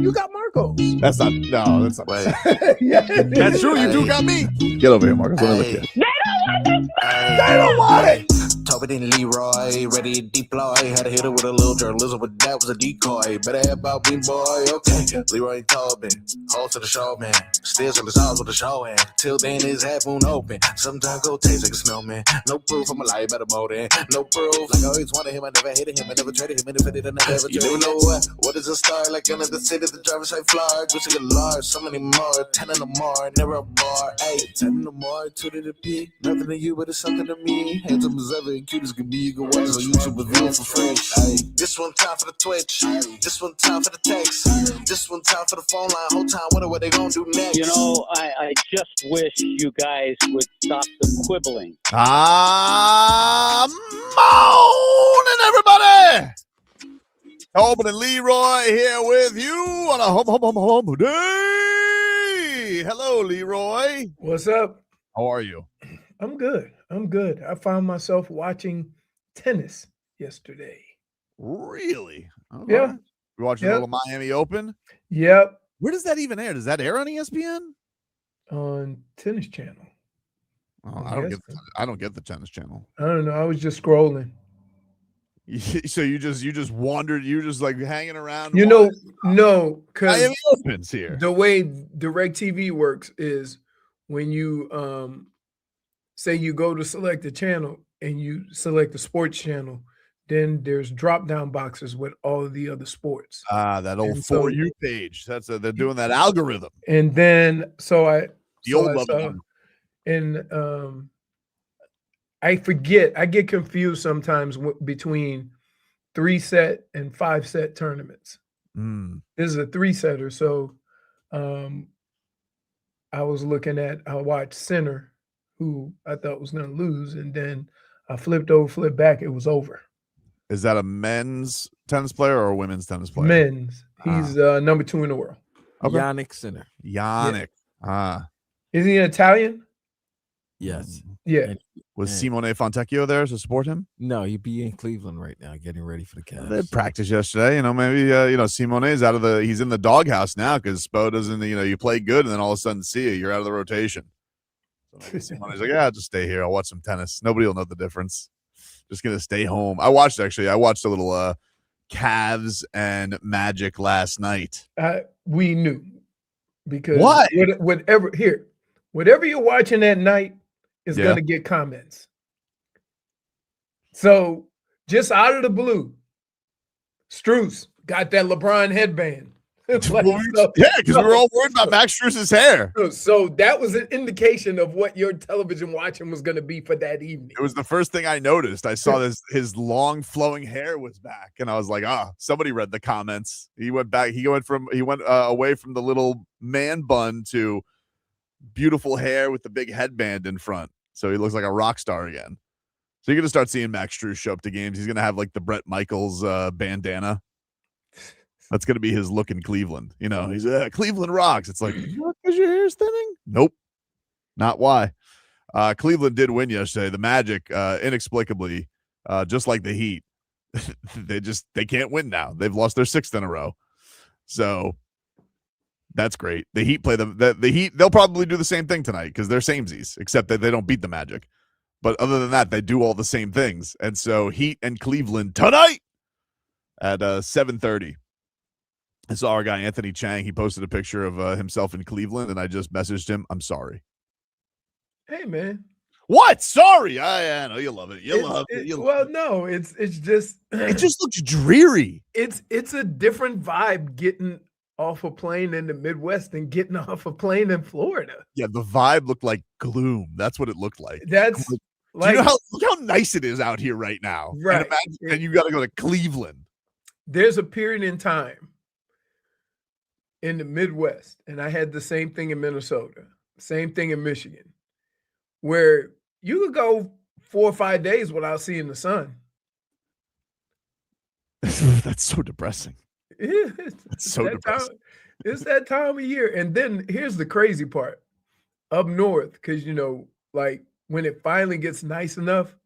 You got Marco. That's not. No, that's not. Yeah, That's true. You do got me. Get over here, Marcus. Let me look at you. They don't want it. Tobin and Leroy, ready to deploy. Had to hit it with a little journalism, but that was a decoy. Better have about me, boy. Okay, Leroy and Tobin, hold to the show, man. Still to the stars with the show, and till then his half moon open. Sometimes go taste like a snowman. No proof, I'm a lie about a motor. No proof, like I always wanted him. I never hated him. I never traded him. And if I did, I never ever. You never know what is a star like under the city. The driver's side floor, just like a large. So many more, 10 in the more, never a bar. 8, 10 in the more, 2 to the P. Nothing to you, but it's something to me. Handsome as ever, and cute as can be. You can watch on YouTube with view for free. Ay. This one time for the Twitch. This one time for the text. This one time for the phone line. Whole time wonder what they gonna do next. You know, I just wish you guys would stop the quibbling. Morning, everybody. Tobin and Leroy here with you on a home day. Hello, Leroy. What's up? How are you? I'm good. I found myself watching tennis yesterday. Really? Okay. Yeah. You watching a little Miami Open? Yep. Where does that even air? Does that air on ESPN? On Tennis Channel. Oh, I don't get the Tennis Channel. I don't know. I was just scrolling. So you just wandered. You just like hanging around. You know, no, because Miami Open's here. The way DirecTV works is when you say you go to select a channel and you select the sports channel, then there's drop down boxes with all of the other sports. That old For You page. They're doing that algorithm. And then I forget. I get confused sometimes between 3-set and 5-set tournaments. This is a 3-setter, so I watched Center, who I thought was going to lose, and then I flipped back. It was over. Is that a men's tennis player or a women's tennis player? Men's. He's number 2 in the world. Okay. Yannick Sinner. Yannick. Yeah. Is he an Italian? Yes. Yeah. Was Simone Fontecchio there to support him? No, he'd be in Cleveland right now, getting ready for the Cavs. They practiced yesterday. Maybe Simone's out of he's in the doghouse now because Spo doesn't. You play good and then all of a sudden you're out of the rotation. So maybe Simone's like, yeah, I'll just stay here. I'll watch some tennis. Nobody will know the difference. Just gonna stay home. I watched a little Cavs and Magic last night. We knew because what? Whatever you're watching that night is going to get comments. So just out of the blue, Strus got that LeBron headband. Because we were all worried about Max Strus's hair. So that was an indication of what your television watching was going to be for that evening. It was the first thing I noticed. I saw his long flowing hair was back, and I was like, somebody read the comments. He went back. He went away from the little man bun to beautiful hair with the big headband in front. So he looks like a rock star again. So you're going to start seeing Max Strus show up to games. He's going to have like the Bret Michaels bandana. That's going to be his look in Cleveland. He's Cleveland rocks. It's like, because your hair's thinning? Nope. Not why. Cleveland did win yesterday. The Magic, inexplicably, just like the Heat, they can't win now. They've lost their 6th in a row. So that's great. The Heat play them. The Heat, they'll probably do the same thing tonight because they're samesies, except that they don't beat the Magic. But other than that, they do all the same things. And so Heat and Cleveland tonight at 7:30. I saw our guy Anthony Chang. He posted a picture of himself in Cleveland, and I just messaged him, I'm sorry. Hey, man. What? Sorry. I know you love it. You love it. No, it's just it just looks dreary. It's a different vibe getting off a plane in the Midwest and getting off a plane in Florida. Yeah, the vibe looked like gloom. That's what it looked like. That's like, look how nice it is out here right now. Right. And you got to go to Cleveland. There's a period in time in the Midwest, and I had the same thing in Minnesota, same thing in Michigan, where you could go 4 or 5 days without seeing the sun. That's so depressing. It's so depressing. It's that time of year. And then here's the crazy part. Up north, because, like when it finally gets nice enough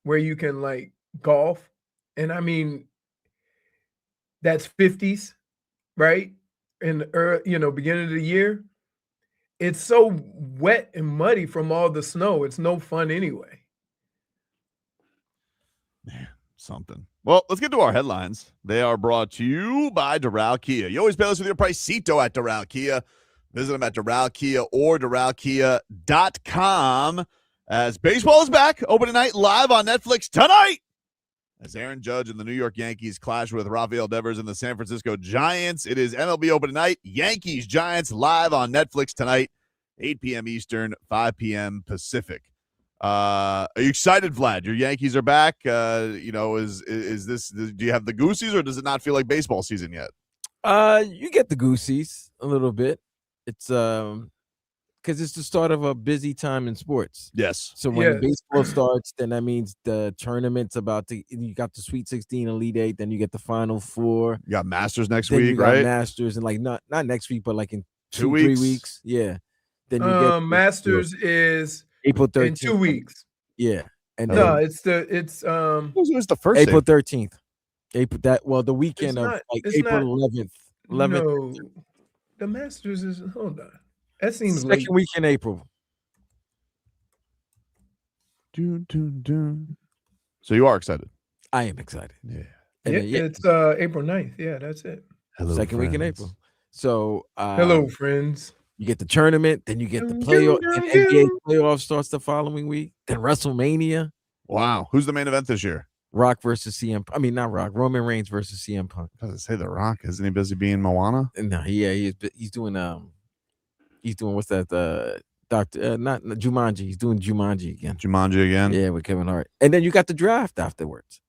where you can like golf, and I mean, that's 50s, right? in the beginning of the year, it's so wet and muddy from all the snow. It's no fun anyway. Something. Well, let's get to our headlines. They are brought to you by Doral Kia. You always pay us with your Pricito at Doral Kia. Visit them at Doral Kia or DoralKia.com. As baseball is back, opening night live on Netflix tonight. As Aaron Judge and the New York Yankees clash with Rafael Devers and the San Francisco Giants. It is MLB opening night. Yankees, Giants live on Netflix tonight, 8 p.m. Eastern, 5 p.m. Pacific. Are you excited, Vlad? Your Yankees are back. Is this? Do you have the goosies, or does it not feel like baseball season yet? You get the goosies a little bit. It's because it's the start of a busy time in sports. Yes. So when baseball starts, then that means the tournament's about to. You got the Sweet 16, Elite 8, then you get the Final Four. You got Masters next then week, you got right? Masters, and like not next week, but like in 2 weeks. 3 weeks. Yeah. Then you get Masters is April 13th. in 2 weeks. Yeah. And No, it's It was the first April 13th. The weekend of it's April 11th. No, the Masters is hold on. That seems Second late. week in April. So you are excited? I am excited. Yeah. And It's April 9th. Yeah, that's it. Hello, second week in April. So hello, friends. You get the tournament, then you get the playoff. And NBA playoff starts the following week. Then WrestleMania. Wow. Who's the main event this year? Rock versus CM. I mean, not Rock. Roman Reigns versus CM Punk. I was gonna say The Rock. Isn't he busy being Moana? No, he's doing what's that? Doctor, not Jumanji. He's doing Jumanji again. Jumanji again. Yeah, with Kevin Hart. And then you got the draft afterwards.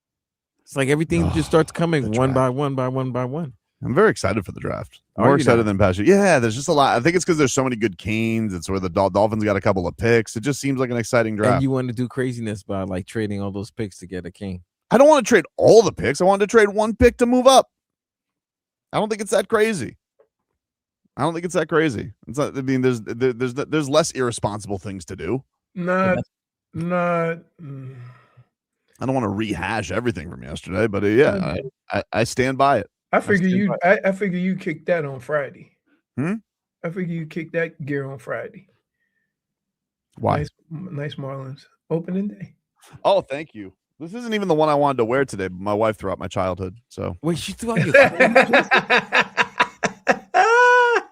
It's like everything just starts coming one by one by one by one. I'm very excited for the draft. More excited than passionate. Yeah, there's just a lot. I think it's because there's so many good Canes. It's where the Dolphins got a couple of picks. It just seems like an exciting draft. And you want to do craziness by like trading all those picks to get a King. I don't want to trade all the picks. I wanted to trade one pick to move up. I don't think it's that crazy. It's not, I mean, there's less irresponsible things to do. Not. I don't want to rehash everything from yesterday, but yeah, I stand by it. I figure you kicked that on Friday. I figure you kicked that gear on Friday. Why? Nice Marlins opening day. Oh, thank you. This isn't even the one I wanted to wear today, but my wife threw out my childhood. So wait, she threw out your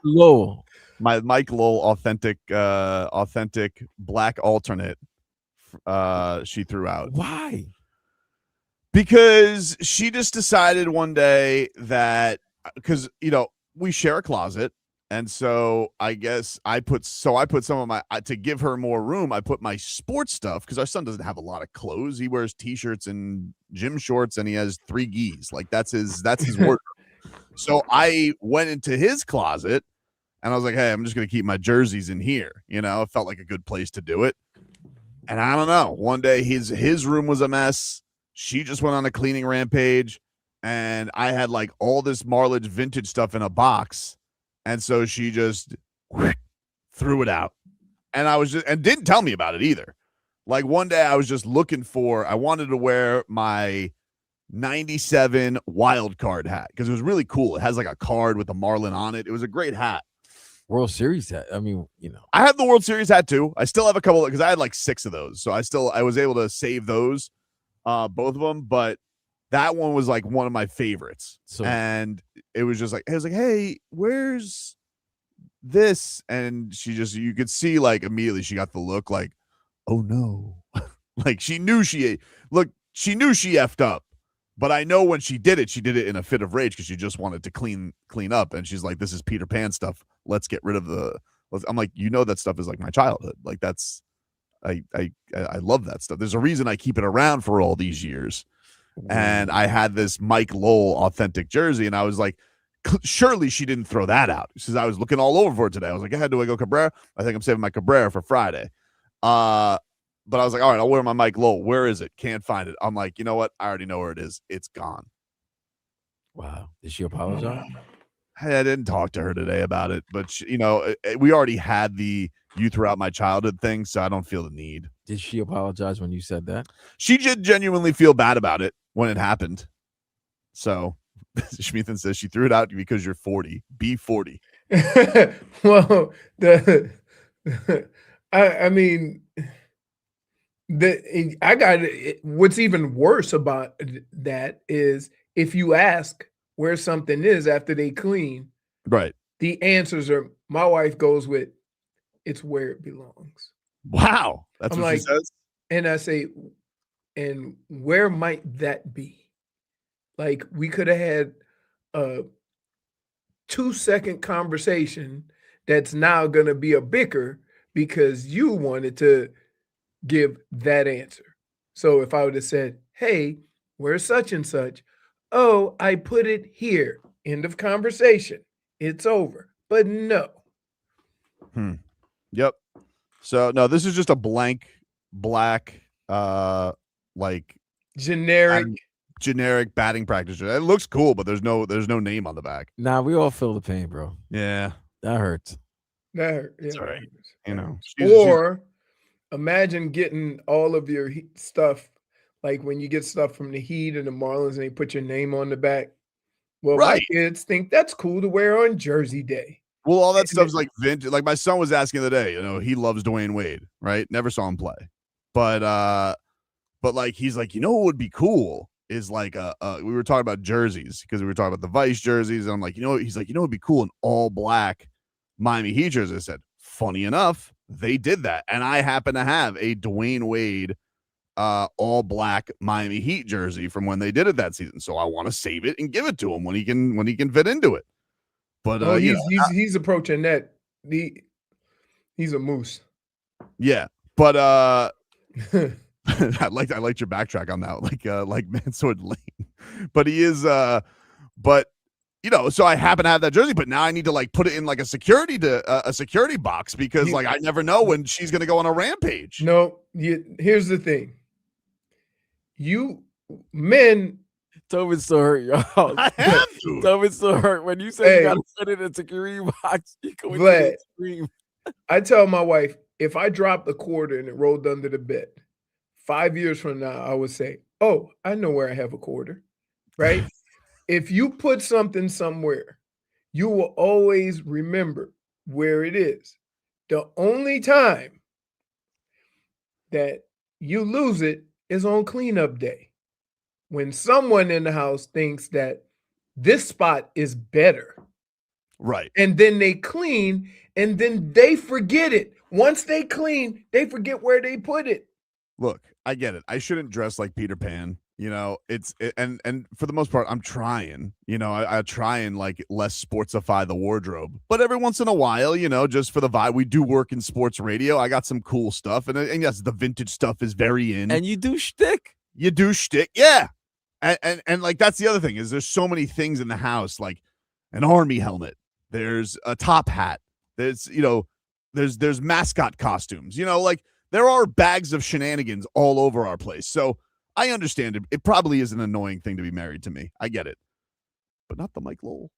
Lowell. My Mike Lowell authentic black alternate. She threw out. Why? Because she just decided one day that because we share a closet, and so I guess I put some of my to give her more room. I put my sports stuff because our son doesn't have a lot of clothes. He wears t-shirts and gym shorts, and he has 3 gis. Like that's his wardrobe. So I went into his closet, and I was like, "Hey, I'm just gonna keep my jerseys in here." It felt like a good place to do it. And I don't know. One day his room was a mess. She just went on a cleaning rampage, and I had like all this Marlins vintage stuff in a box. And so she just threw it out. And and didn't tell me about it either. Like one day I was just I wanted to wear my 97 wild card hat because it was really cool. It has like a card with a Marlin on it. It was a great hat. World Series hat. I mean, I have the World Series hat too. I still have a couple because I had like 6 of those. So I was able to save those. Both of them, but that one was like one of my favorites. And it was just like, hey, where's this? And you could see like immediately she got the look like, oh no. Like she knew she effed up, but I know when she did it in a fit of rage because she just wanted to clean up. And she's like, this is Peter Pan stuff. Let's get rid of I'm like, that stuff is like my childhood. Like that's, I love that stuff. There's a reason I keep it around for all these years. And I had this Mike Lowell authentic jersey, and I was like, surely she didn't throw that out. She says, I was looking all over for it today. I was like, do I go Cabrera? I think I'm saving my Cabrera for Friday. But I was like, all right, I'll wear my Mike Lowell. Where is it? Can't find it. I'm like, you know what? I already know where it is. It's gone. Wow. Did she apologize? I didn't talk to her today about it, but we already had the you threw out my childhood thing, so I don't feel the need. Did she apologize when you said that? She did genuinely feel bad about it when it happened. So Schmeathan says she threw it out because you're 40. Be 40. Well, I mean, I got it. What's even worse about that is if you ask where something is after they clean, Right. the answers are, my wife goes with, it's where it belongs. Wow. That's I'm what like, she says. And I say, and where might that be? Like, we could have had a 2-second conversation that's now going to be a bicker because you wanted to give that answer. So if I would have said, hey, where's such and such? Oh, I put it here. End of conversation. It's over. But no. Yep. So no, this is just a blank black like generic batting practice. It looks cool, but there's no name on the back. Nah, we all feel the pain, bro. Yeah. That hurts. That hurt. It's all right. You know. Or imagine getting all of your stuff, like when you get stuff from the Heat and the Marlins and they put your name on the back. Well, right. My kids think that's cool to wear on Jersey Day. Well, all that stuff's like vintage. Like my son was asking the other day, you know, he loves Dwayne Wade, right? Never saw him play. But like he's like, you know what would be cool is like we were talking about jerseys because we were talking about the Vice jerseys. And I'm like, he's like, it'd be cool an all black Miami Heat jersey. I said, funny enough, they did that. And I happen to have a Dwayne Wade all black Miami Heat jersey from when they did it that season. So I want to save it and give it to him when he can fit into it. But he's approaching that. He's a moose. Yeah. But I liked your backtrack on that, like Mansword Lane. But he is but so I happen to have that jersey, but now I need to like put it in like a security box because like I never know when she's gonna go on a rampage. No, here's the thing. You men, Tobin's so hurt, y'all. I have to. Tobin's so hurt. When you say you gotta put it in a security box, you go into the extreme. I tell my wife, if I dropped a quarter and it rolled under the bed, 5 years from now, I would say, oh, I know where I have a quarter, right? If you put something somewhere, you will always remember where it is. The only time that you lose it is on cleanup day. When someone in the house thinks that this spot is better. Right. And then they clean and then they forget it. Once they clean, they forget where they put it. Look, I get it. I shouldn't dress like Peter Pan. And for the most part, I'm trying, I try and like less sportsify the wardrobe, but every once in a while, just for the vibe, we do work in sports radio. I got some cool stuff. And yes, the vintage stuff is very in. And you do shtick. Yeah. And like, that's the other thing is there's so many things in the house, like an army helmet. There's a top hat. There's mascot costumes, like there are bags of shenanigans all over our place. So I understand it. It probably is an annoying thing to be married to me. I get it. But not the Mike Lowell.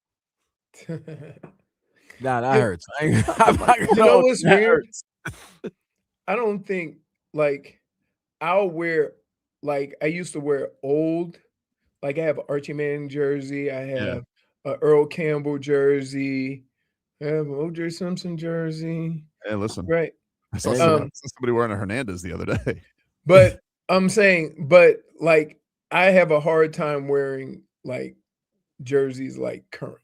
Nah, that hurts. You know what's weird? I don't think, like, I'll wear, like, I used to wear old, like, I have an Archie Manning jersey. I have an Earl Campbell jersey. I have an O.J. Simpson jersey. Hey, listen. Right. I saw somebody wearing a Hernandez the other day. But I'm saying, like, I have a hard time wearing like jerseys like current.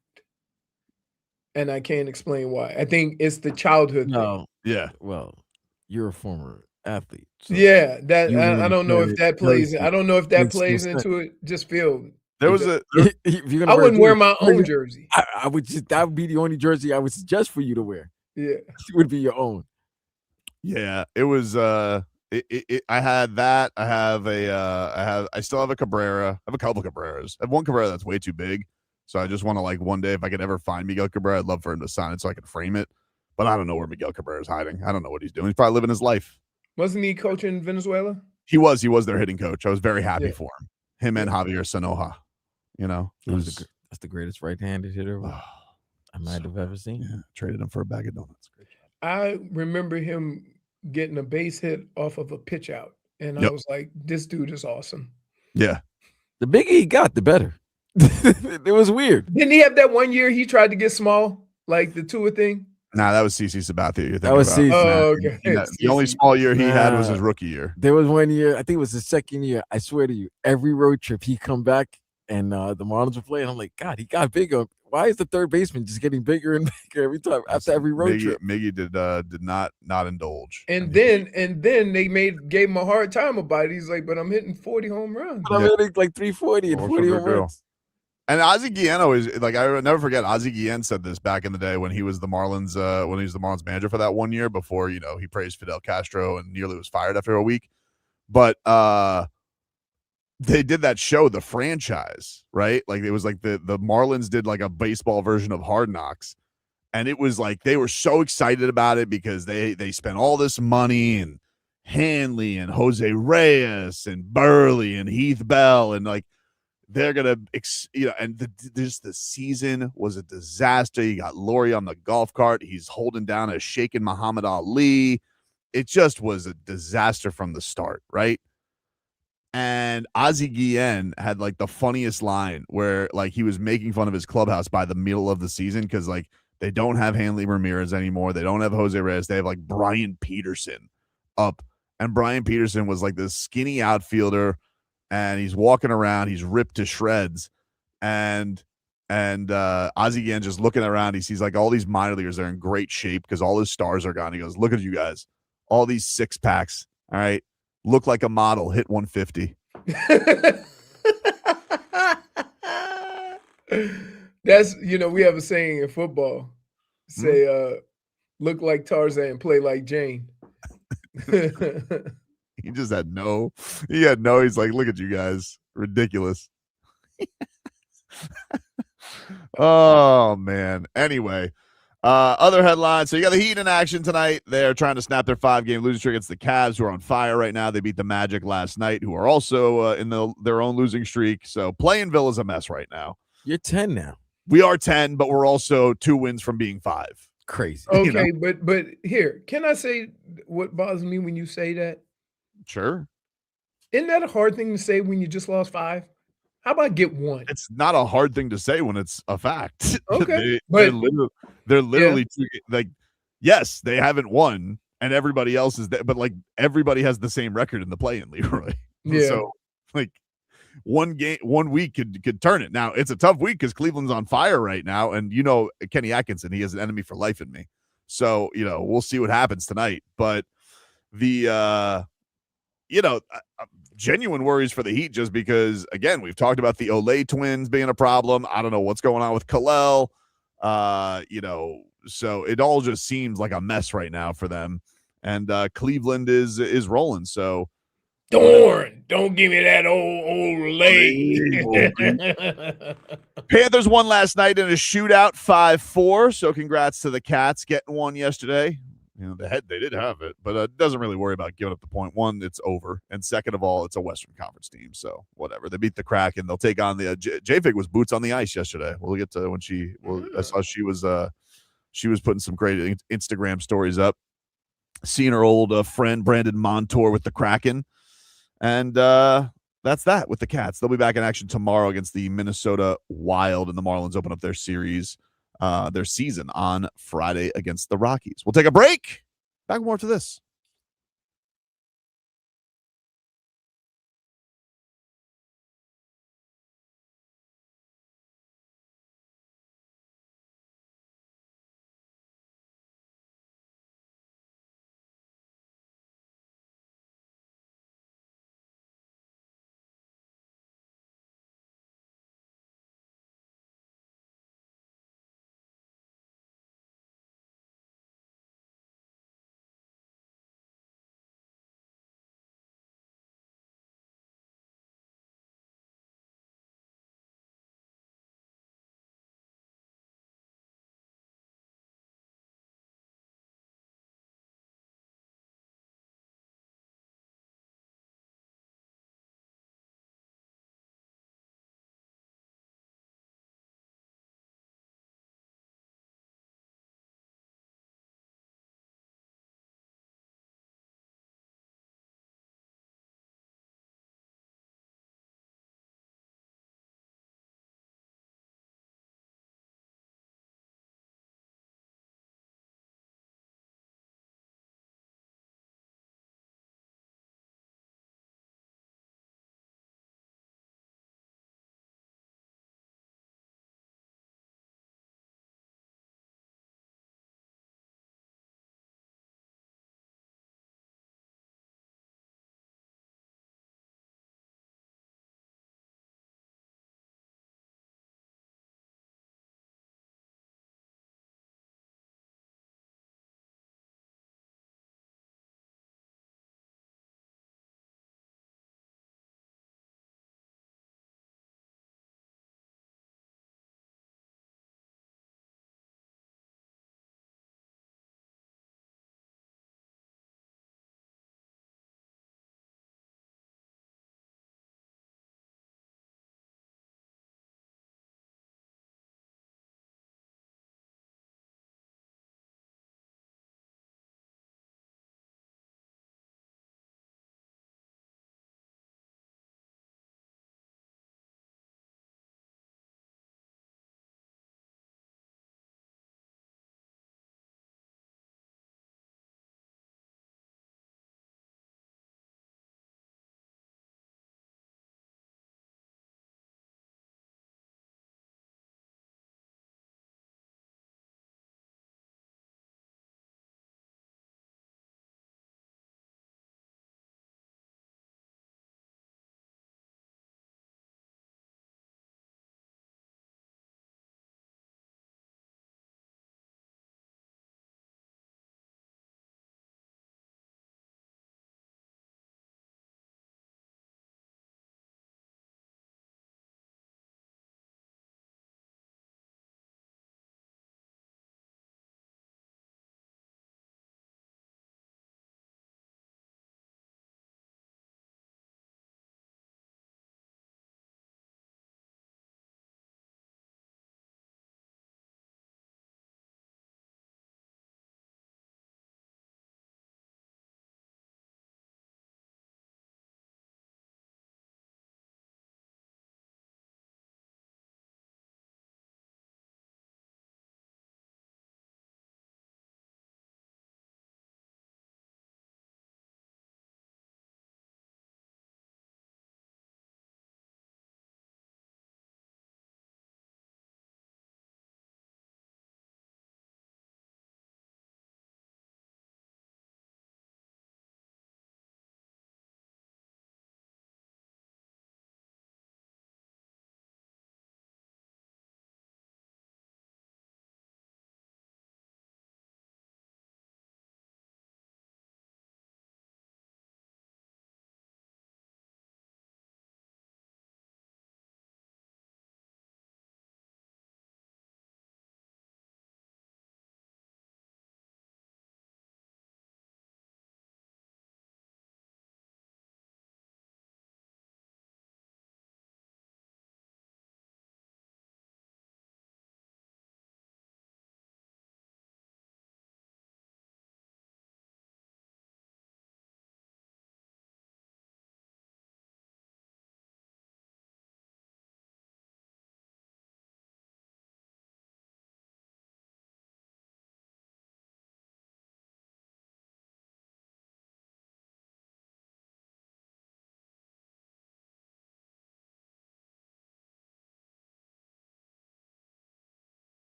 And I can't explain why. I think it's the childhood thing. Yeah. Well, you're a former athlete. So yeah, that I don't know if that plays. I don't know if that plays into it. Just feel there was I wouldn't wear my own jersey. I would that would be the only jersey I would suggest for you to wear. Yeah. It would be your own. Yeah, it was I had that. I still have a Cabrera. I have a couple Cabreras. I have one Cabrera that's way too big. So I just want to, like, one day, if I could ever find Miguel Cabrera, I'd love for him to sign it so I could frame it. But I don't know where Miguel Cabrera is hiding. I don't know what he's doing. He's probably living his life. Wasn't he coaching Venezuela? He was their hitting coach. I was very happy for him. Him and Javier Sanoja. That's the greatest right-handed hitter I might have ever seen. Yeah, traded him for a bag of donuts. Great job. I remember him getting a base hit off of a pitch out. And I was like, this dude is awesome. Yeah. The bigger he got, the better. It was weird. Didn't he have that one year he tried to get small, like the Tua thing? Nah, that was CC Sabathia. You're thinking That was about. CeCe. Oh, okay. The only small year he had was his Nah. rookie year. There was one year, I think it was the second year. I swear to you, every road trip he come back and the Marlins were playing. I'm like, God, he got bigger. Why is the third baseman just getting bigger and bigger every time after every road trip? Miggy did not indulge. And then they gave him a hard time about it. He's like, but I'm hitting 40 home runs. But I'm hitting like 340 and 40 home runs. And Ozzie Guillen is like, I will never forget. Ozzie Guillen said this back in the day when he was the Marlins manager for that one year before, he praised Fidel Castro and nearly was fired after a week. But they did that show, The Franchise, right? Like it was like the Marlins did like a baseball version of Hard Knocks. And it was like they were so excited about it because they spent all this money and Hanley and Jose Reyes and Burley and Heath Bell and like they're gonna and the season was a disaster. You got Laurie on the golf cart, he's holding down a shaken Muhammad Ali. It just was a disaster from the start, right? And Ozzie Guillen had like the funniest line where like he was making fun of his clubhouse by the middle of the season because like they don't have Hanley Ramirez anymore. They don't have Jose Reyes. They have like Brian Peterson up. And Brian Peterson was like this skinny outfielder and he's walking around. He's ripped to shreds. And Ozzie Guillen just looking around. He sees like all these minor leaguers. They're in great shape because all his stars are gone. He goes, look at you guys. All these six packs. All right. Look like a model. Hit 150. That's, we have a saying in football. Say, look like Tarzan, play like Jane. He just had he's like, look at you guys. Ridiculous. Oh, man. Anyway, other headlines. So you got the Heat in action tonight. They're trying to snap their 5-game losing streak against the Cavs, who are on fire right now. They beat the Magic last night, who are also in their own losing streak. So Playinville is a mess right now. You're 10 now. We are 10, but we're also 2 wins from being 5. Crazy. Okay, but here, can I say what bothers me when you say that? Sure. Isn't that a hard thing to say when you just lost 5? How about get 1? It's not a hard thing to say when it's a fact. Okay, they're literally like, yes, they haven't won, and everybody else is there, but like everybody has the same record in the play-in, Leroy. Yeah. So like 1 week could turn it. Now it's a tough week because Cleveland's on fire right now, and Kenny Atkinson, he has an enemy for life in me. So we'll see what happens tonight, but the genuine worries for the Heat just because, again, we've talked about the Olay twins being a problem. I don't know what's going on with Kel'el. So it all just seems like a mess right now for them. And Cleveland is rolling. So don't give me that old Olay. Panthers won last night in a shootout 5-4. So congrats to the Cats getting one yesterday. They did have it, but it doesn't really worry about giving up the point. One, it's over, and second of all, it's a Western Conference team, so whatever. They beat the Kraken. They'll take on the J-Fig was boots on the ice yesterday. We'll get to when I saw she was putting some great Instagram stories up, seeing her old friend Brandon Montour with the Kraken, and that's that with the Cats. They'll be back in action tomorrow against the Minnesota Wild, and the Marlins open up their season on Friday against the Rockies. We'll take a break. Back more to this.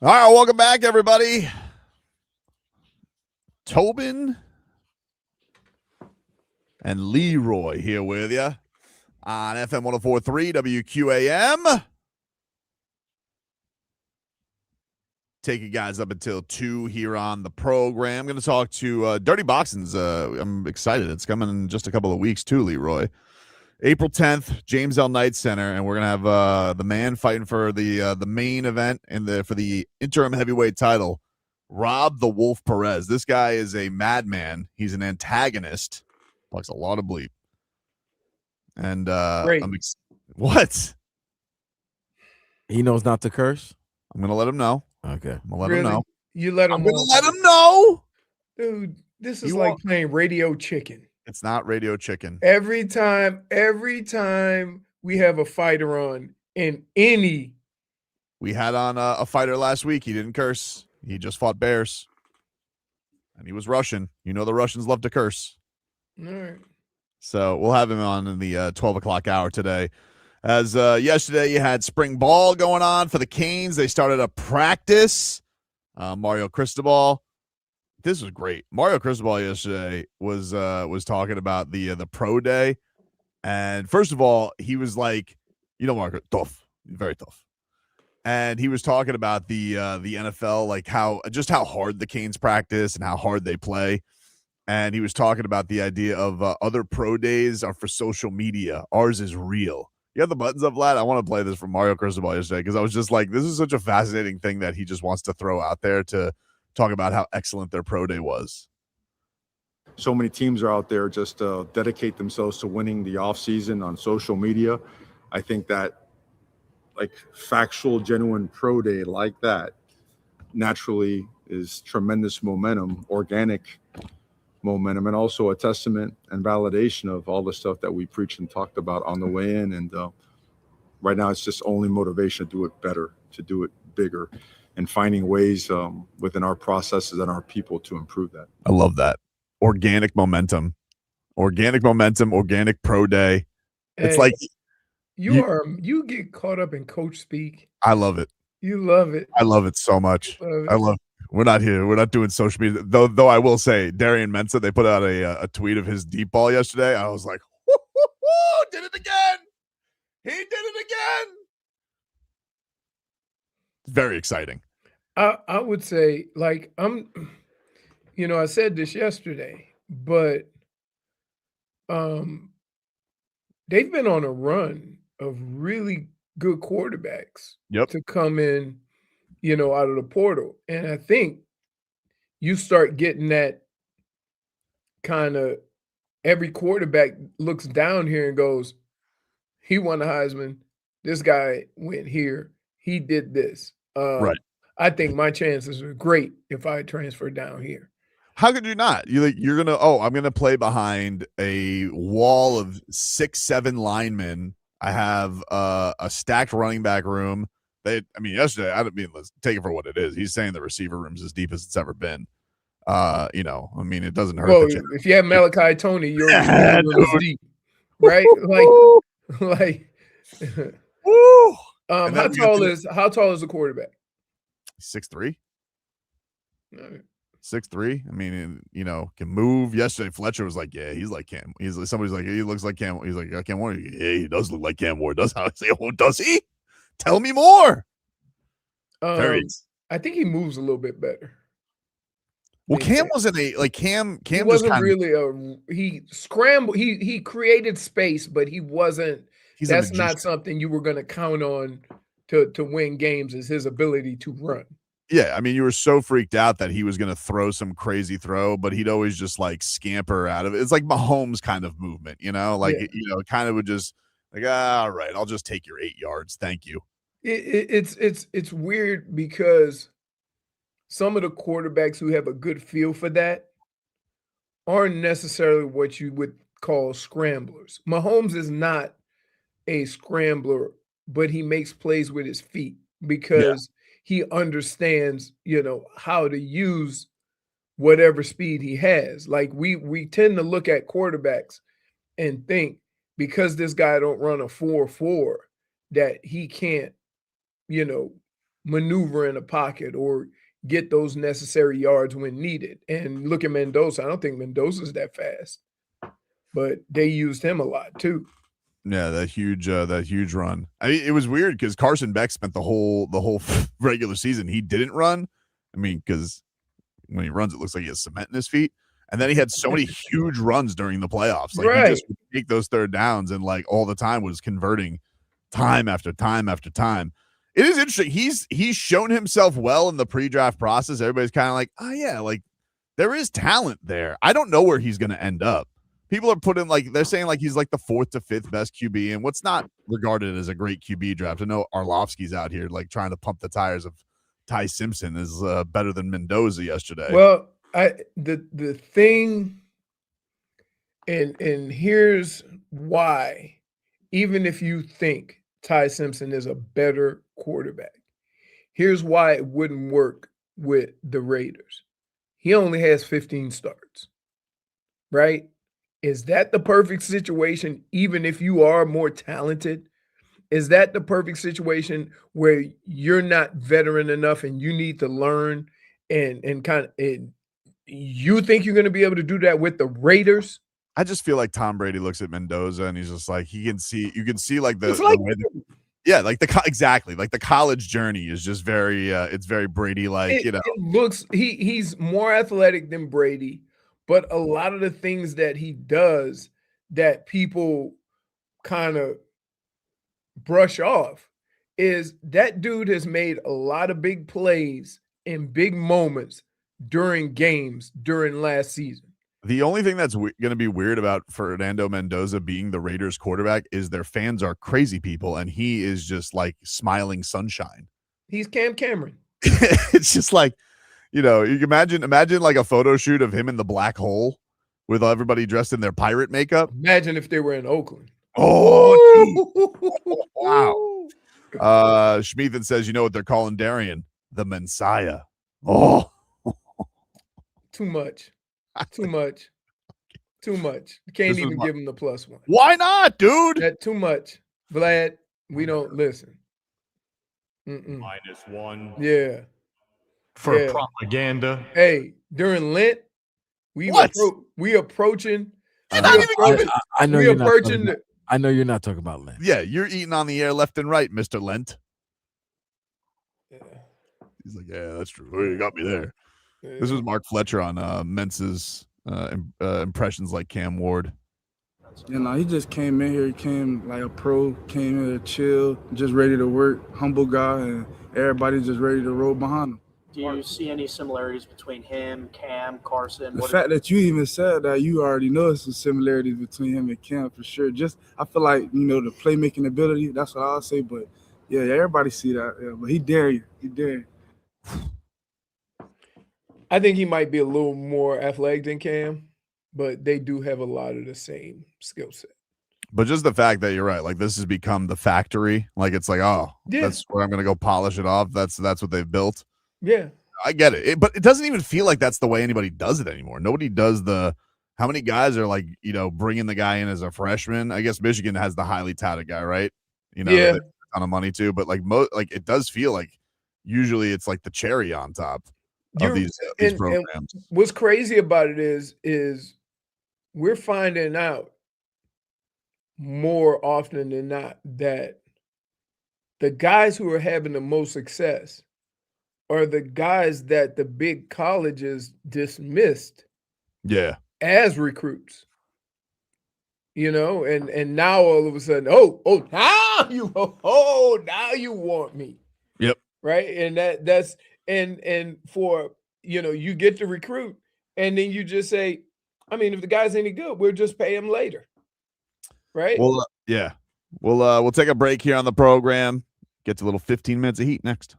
All right, welcome back, everybody. Tobin and Leroy here with you on FM 104.3 WQAM. Take you guys up until 2 here on the program. I'm going to talk to Dirty Boxing's. I'm excited. It's coming in just a couple of weeks too, Leroy. April 10th, James L. Knight Center, and we're going to have the man fighting for the main event for the interim heavyweight title, Rob the Wolf Perez. This guy is a madman. He's an antagonist. Talks a lot of bleep. And what? He knows not to curse? I'm going to let him know. Okay. I'm going to let him know. You let him I'm going to let him know. Dude, this is like playing radio chicken. It's not radio chicken. Every time we have a fighter on in any. We had on a fighter last week. He didn't curse. He just fought bears. And he was Russian. You know the Russians love to curse. All right. So we'll have him on in the 12 o'clock hour today. As yesterday you had spring ball going on for the Canes. They started a practice. Mario Cristobal. This was great. Mario Cristobal yesterday was talking about the pro day. And first of all, he was like, Marco, tough. Very tough. And he was talking about the NFL, like how hard the Canes practice and how hard they play. And he was talking about the idea of other pro days are for social media. Ours is real. You have the buttons up, lad? I want to play this from Mario Cristobal yesterday because I was just like, this is such a fascinating thing that he just wants to throw out there to talk about how excellent their pro day was. So many teams are out there just dedicate themselves to winning the offseason on social media. I think that like factual, genuine pro day like that naturally is tremendous momentum, organic momentum, and also a testament and validation of all the stuff that we preached and talked about on the way in. And right now it's just only motivation to do it better, to do it bigger, and finding ways within our processes and our people to improve that. I love that. Organic momentum, organic pro day. It's like you get caught up in coach speak. I love it. You love it. I love it so much. We're not here. We're not doing social media. Though I will say, Darian Mensah, they put out a tweet of his deep ball yesterday. I was like, did it again. He did it again. Very exciting. I would say, like, I said this yesterday, but they've been on a run of really good quarterbacks to come in, out of the portal. And I think you start getting that kind of every quarterback looks down here and goes, he won the Heisman. This guy went here. He did this. Right. I think my chances are great if I transfer down here. How could you not? I'm gonna play behind a wall of 6-7 linemen. I have a stacked running back room. Yesterday, let's take it for what it is. He's saying the receiver room's as deep as it's ever been. It doesn't hurt. Well, if you have Malachi Tony, you're deep, right? How tall is the quarterback? 6'3". Right. 6'3". Can move. Yesterday, Fletcher was like, "Yeah, he's like Cam." Somebody's like, "He looks like Cam." He's like, "Cam Ward." Yeah, he does look like Cam Ward. Does I say, "Oh, does he?" Tell me more. I think he moves a little bit better. Well, Cam wasn't Cam. He wasn't really he scrambled. He created space, but he wasn't. That's not something you were going to count on to win games. Is his ability to run. Yeah, you were so freaked out that he was going to throw some crazy throw, but he'd always just like scamper out of it. It's like Mahomes kind of movement, kind of would just like, all right, I'll just take your 8 yards. Thank you. It's weird because some of the quarterbacks who have a good feel for that aren't necessarily what you would call scramblers. Mahomes is not a scrambler, but he makes plays with his feet because he understands, how to use whatever speed he has. Like we tend to look at quarterbacks and think because this guy don't run a 4.4 that he can't, maneuver in a pocket or get those necessary yards when needed. And look at Mendoza. I don't think Mendoza's that fast, but they used him a lot too. Yeah, that huge run. I mean, it was weird because Carson Beck spent the whole regular season. He didn't run. I mean, because when he runs, it looks like he has cement in his feet. And then he had so many huge runs during the playoffs. Like he just would take those third downs and like all the time was converting time after time after time. It is interesting. He's shown himself well in the pre-draft process. Everybody's kind of like, oh yeah, like there is talent there. I don't know where he's going to end up. People are putting like they're saying like he's like the 4th to 5th best QB and what's not regarded as a great QB draft. I know Arlovsky's out here like trying to pump the tires of Ty Simpson is better than Mendoza yesterday. Well, the thing, and here's why, even if you think Ty Simpson is a better quarterback, here's why it wouldn't work with the Raiders. He only has 15 starts, right? Is that the perfect situation, even if you are more talented? Is that the perfect situation where you're not veteran enough and you need to learn and kind of you think you're going to be able to do that with the Raiders? I just feel like Tom Brady looks at Mendoza and he's just like you can see like the way like exactly like the college journey is just very it's very Brady like it looks he's more athletic than Brady, but a lot of the things that he does that people kind of brush off is that dude has made a lot of big plays in big moments during games during last season. The only thing that's going to be weird about Fernando Mendoza being the Raiders quarterback is their fans are crazy people and he is just like smiling sunshine. He's Cam Cameron. It's just like, you know, you can imagine like a photo shoot of him in the black hole with everybody dressed in their pirate makeup. Imagine if they were in Oakland. Oh, wow. Schmeathan says, you know what they're calling Darian? The Mensah. Oh, too much. Too much. Too much. You can't even give him the +1. Why not, dude? That too much. Vlad, we don't listen. -1. Yeah. For propaganda. Hey, during Lent, we approaching. I know you're not talking about Lent. Yeah, you're eating on the air left and right, Mr. Lent. Yeah. He's like, yeah, that's true. Oh, you got me there. Yeah. This was Mark Fletcher on Mensah's impressions like Cam Ward. You know, he just came in here. He came like a pro, came here to chill, just ready to work, humble guy, and everybody just ready to roll behind him. Do you see any similarities between him, Cam, Carson? The fact that you even said that, you already know some similarities between him and Cam for sure. Just, I feel like, you know, the playmaking ability, that's what I'll say. But, yeah, everybody see that. Yeah, but he dare you. He dare you. I think he might be a little more athletic than Cam, but they do have a lot of the same skill set. But just the fact that you're right, like this has become the factory. Like it's like, oh, that's where I'm going to go polish it off. That's what they've built. Yeah, I get it. But it doesn't even feel like that's the way anybody does it anymore. Nobody does how many guys are like, you know, bringing the guy in as a freshman? I guess Michigan has the highly touted guy, right? You know, yeah, a ton of money too. But like it does feel like usually it's like the cherry on top of these programs. And what's crazy about it is we're finding out more often than not that the guys who are having the most success are the guys that the big colleges dismissed as recruits. You know, and now all of a sudden, now you want me. Yep. Right. And that's and for, you know, you get to recruit and then you just say, I mean, if the guy's any good, we'll just pay him later. Right. Well, yeah. We'll take a break here on the program. Get to a little 15 minutes of Heat next.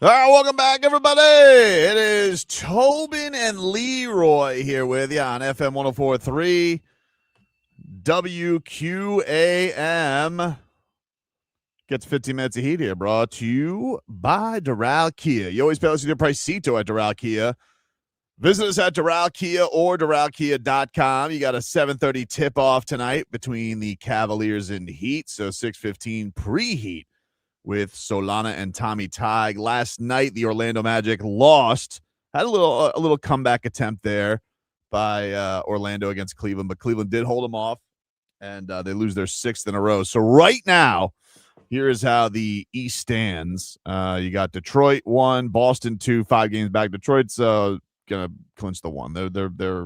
All right, welcome back, everybody. It is Tobin and Leroy here with you on FM 104.3 WQAM. Gets 15 minutes of heat here, brought to you by Doral Kia. You always pay us your pricito at Doral Kia. Visit us at Doral Kia or DoralKia.com. You got a 7:30 tip-off tonight between the Cavaliers and Heat, so 6:15 pre-Heat with Solana and Tommy Tig. Last night, the Orlando Magic lost. Had a little comeback attempt there by Orlando against Cleveland, but Cleveland did hold them off, and they lose their 6th in a row. So right now, here is how the East stands. You got Detroit 1, Boston 2, 5 games back. Detroit's gonna clinch the 1.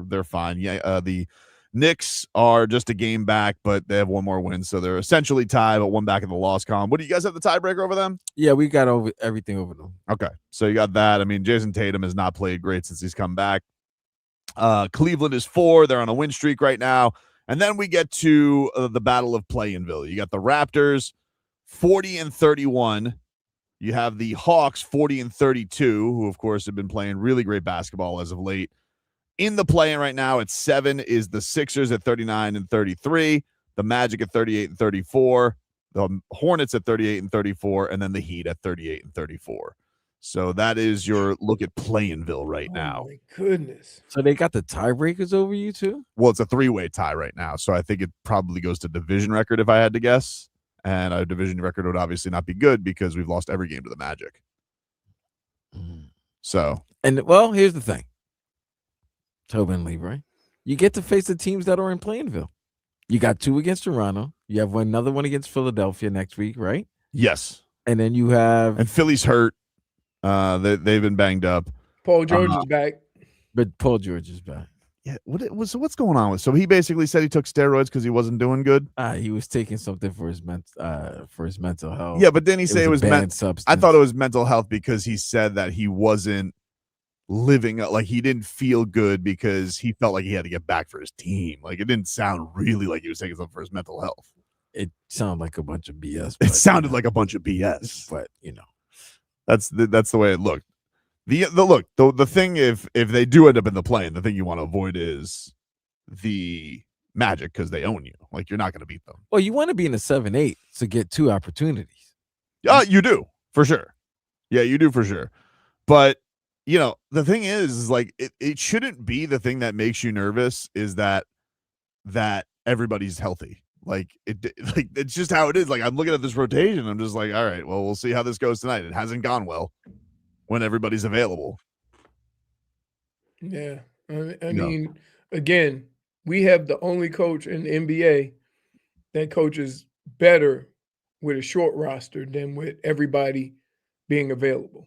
They're fine. Yeah, the Knicks are just a game back, but they have 1 more win, so they're essentially tied, but 1 back in the loss column. What do you guys have the tiebreaker over them? Yeah, we got everything over them. Okay, so you got that. I mean, Jayson Tatum has not played great since he's come back. Cleveland is 4. They're on a win streak right now. And then we get to the Battle of Play-in-Ville. You got the Raptors 40-31. You have the Hawks 40-32, who, of course, have been playing really great basketball as of late. In the play-in right now at 7 is the Sixers at 39-33, the Magic at 38-34, the Hornets at 38-34, and then the Heat at 38-34. So that is your look at Play-in-Ville right now. Oh, my goodness. So they got the tiebreakers over you, too? Well, it's a 3-way tie right now, so I think it probably goes to division record if I had to guess. And a division record would obviously not be good because we've lost every game to the Magic. So. And, well, here's the thing. Tobin, Leroy, you get to face the teams that are in Play-in-Ville. You got 2 against Toronto. You have another one against Philadelphia next week, right? Yes. And then you have... And Philly's hurt. They've been banged up. Paul George is back. But Paul George is back. Yeah. What's going on with? So he basically said he took steroids because he wasn't doing good. He was taking something for his mental health. Yeah, but then he said it was substance. I thought it was mental health because he said that he wasn't living like he didn't feel good because he felt like he had to get back for his team. Like it didn't sound really like he was taking something for his mental health. It sounded like a bunch of BS. It sounded like a bunch of BS. But that's the way it looked. The thing if they do end up in the play-in, the thing you want to avoid is the Magic because they own you. Like you're not going to beat them. Well, you want to be in a 7-8 to get 2 opportunities. You do for sure. Yeah, you do for sure. But the thing is like it shouldn't be the thing that makes you nervous is that everybody's healthy. Like it's just how it is. Like I'm looking at this rotation. I'm just like, all right, well, we'll see how this goes tonight. It hasn't gone well when everybody's available. Yeah. I mean, again, we have the only coach in the NBA that coaches better with a short roster than with everybody being available.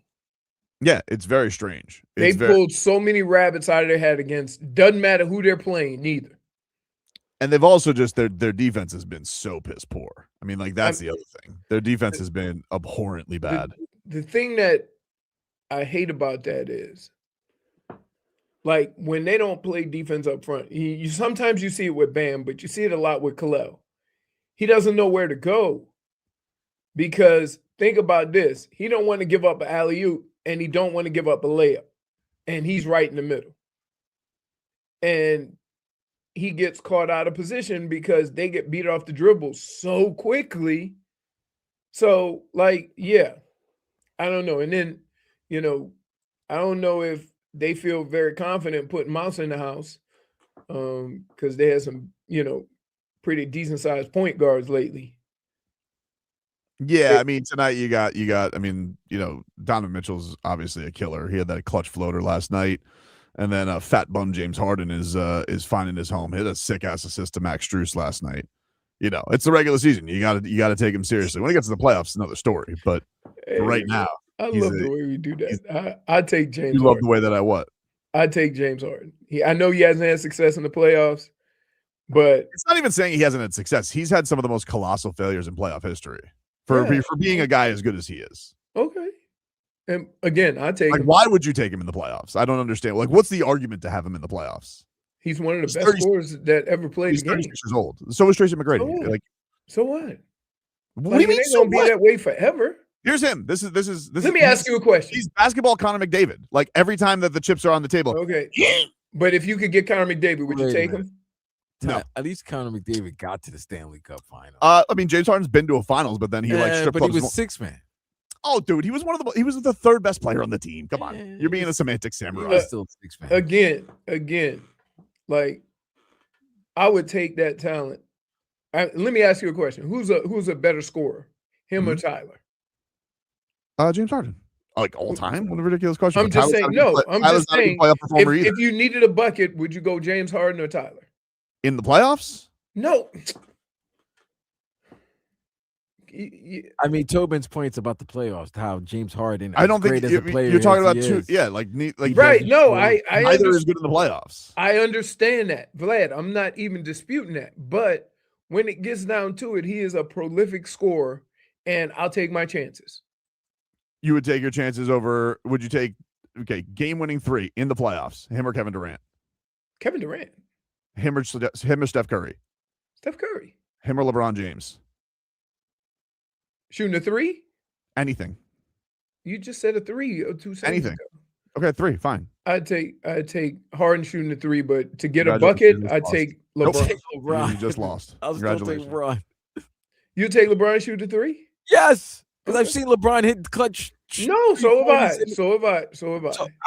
Yeah, it's very strange. They pulled so many rabbits out of their hat against, doesn't matter who they're playing, neither. And they've also just, their defense has been so piss poor. I mean, like, that's the other thing. Their defense has been abhorrently bad. The thing that I hate about that is, like, when they don't play defense up front, you sometimes you see it with Bam, but you see it a lot with Kel'el. He doesn't know where to go because think about this. He don't want to give up an alley-oop and he don't want to give up a layup. And he's right in the middle. And he gets caught out of position because they get beat off the dribble so quickly. So, like, yeah, I don't know. And then, I don't know if they feel very confident putting Mouse in the house because they had some, pretty decent-sized point guards lately. Yeah, I mean, tonight you got, I mean, Donovan Mitchell's obviously a killer. He had that clutch floater last night. And then fat bum James Harden is finding his home. He had a sick-ass assist to Max Strus last night. It's the regular season. You gotta take him seriously. When he gets to the playoffs, it's another story. But for right now, I love the way we do that. I take James You Harden. love the way that I what? I take James Harden. I know he hasn't had success in the playoffs, but it's not even saying he hasn't had success. He's had some of the most colossal failures in playoff history for being a guy as good as he is. Okay. And again, I take him. Why would you take him in the playoffs? I don't understand. Like, what's the argument to have him in the playoffs? He's one of the best scorers that ever played He's the game. 36 years old. So is Tracy McGrady. So what? What do you mean? They're gonna be that way forever. Here's him. This is. Let me ask you a question. He's basketball Connor McDavid. Like every time that the chips are on the table. Okay. But if you could get Connor McDavid, would you take him? No. At least Connor McDavid got to the Stanley Cup final. I mean, James Harden's been to a finals, but then he strip but he clubs. was six man. Oh, dude, he was the third best player on the team. Come on, you're being a semantic samurai. Still six man. Again, like I would take that talent. Let me ask you a question: Who's a better scorer, him or Tyler? James Harden. Like all time? What a ridiculous question. I'm just saying. If you needed a bucket, would you go James Harden or Tyler in the playoffs? No. I mean, Tobin's points about the playoffs, how James Harden. I don't think you're talking about two. Yeah, like right. No, I neither is good in the playoffs. I understand that, Vlad. I'm not even disputing that. But when it gets down to it, he is a prolific scorer, and I'll take my chances. You would take your chances over. Would you take game-winning 3 in the playoffs? Him or Kevin Durant? Kevin Durant. Him or Steph Curry? Steph Curry. Him or LeBron James? Shooting a 3? Anything. You just said a 3 or 2 seconds Anything. ago. Okay, 3, fine. I'd take Harden shooting a 3, but to get a bucket, I'd take LeBron. LeBron. You just lost. I was going to take LeBron. You take LeBron shoot a 3? Yes, because I've seen LeBron hit clutch. No, so have I.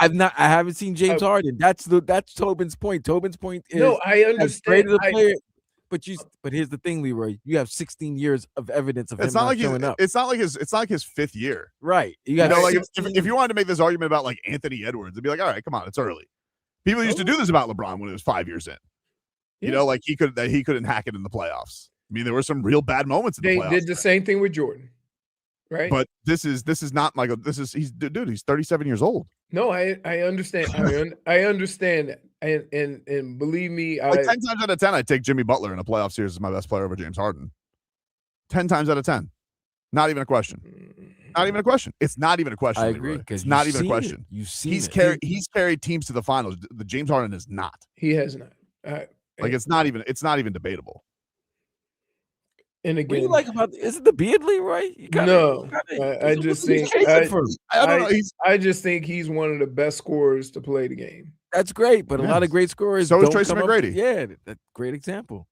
I haven't seen James Harden. That's Tobin's point. Tobin's point is no, I understand. Player, but here's the thing, Leroy. You have 16 years of evidence of him not showing up. It's not like his 5th year, right? If you wanted to make this argument about like Anthony Edwards, it'd be like, all right, come on, it's early. People used to do this about LeBron when it was 5 years in. You know, like he couldn't hack it in the playoffs. I mean, there were some real bad moments in the playoffs. They did the same thing with Jordan, right? But this is not Michael. He's 37 years old. No, I understand. I understand that. And believe me, 10 times out of 10, I take Jimmy Butler in a playoff series as my best player over James Harden. 10 times out of 10. Not even a question. Not even a question. It's not even a question. I agree. It's not even a question. He's carried teams to the finals. The James Harden is not. He has not. It's not even debatable. And again, what do you like about is it the beard, Leroy? I just think I just think he's one of the best scorers to play the game. That's great, but a lot of great scorers. So is Tracy McGrady. Yeah, that's a great example.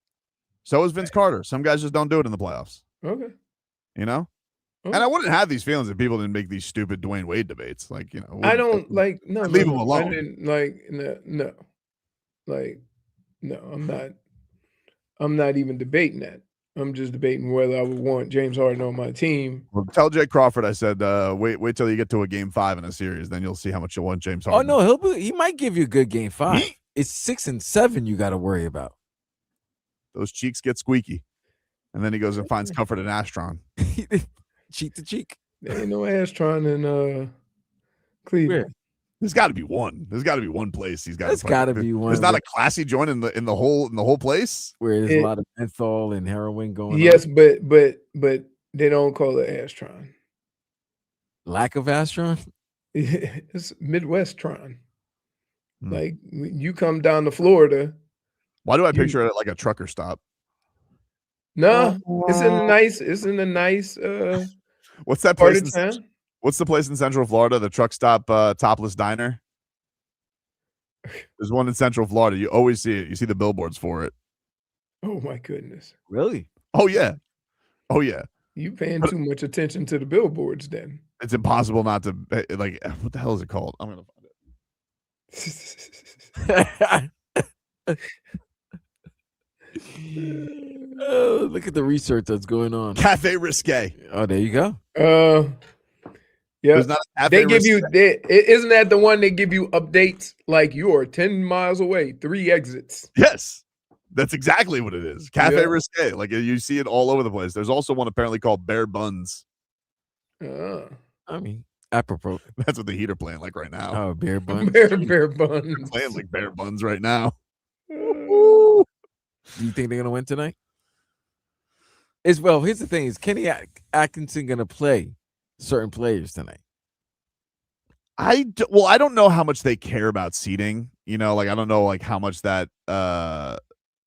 So is Vince Carter. Some guys just don't do it in the playoffs. Okay. You know? Okay. And I wouldn't have these feelings if people didn't make these stupid Dwayne Wade debates. Like, you know. I don't like no. Leave him alone. I didn't like no. Like, no, I'm not even debating that. I'm just debating whether I would want James Harden on my team. Well, tell Jay Crawford I said wait till you get to a game 5 in a series, then you'll see how much you'll want James Harden. Oh no, he might give you a good game 5. It's 6 and 7 you got to worry about. Those cheeks get squeaky, and then he goes and finds comfort in Astron. Cheek to cheek. There ain't no Astron in Cleveland. Where? There's got to be one. There's got to be one place he's got. There's got to be one. There's not a classy joint in the whole place where there's a lot of menthol and heroin going on. Yes, but they don't call it Astron. Lack of Astron? It's Midwest-tron. Like you come down to Florida. Why do I picture it like a trucker stop? No, it's in a nice what's that part place of town? What's the place in Central Florida? The truck stop topless diner? There's one in Central Florida. You always see it. You see the billboards for it. Oh my goodness. Really? Oh yeah. Oh yeah. You paying too much attention to the billboards then. It's impossible not to like what the hell is it called? I'm gonna find it. Oh, look at the research that's going on. Cafe Risque. Oh, there you go. Yeah, they give you. Isn't that the one they give you updates like you're 10 miles away, 3 exits? Yes, that's exactly what it is. Cafe Risque. Like you see it all over the place. There's also one apparently called Bare Buns. I mean, apropos. That's what the Heat are playing like right now. Oh, Bare Buns. Bare Buns. They're playing like Bare Buns right now. Do you think they're gonna win tonight? Here's the thing: is Kenny Atkinson gonna play certain players tonight? I don't know how much they care about seeding. You know, like I don't know like how much that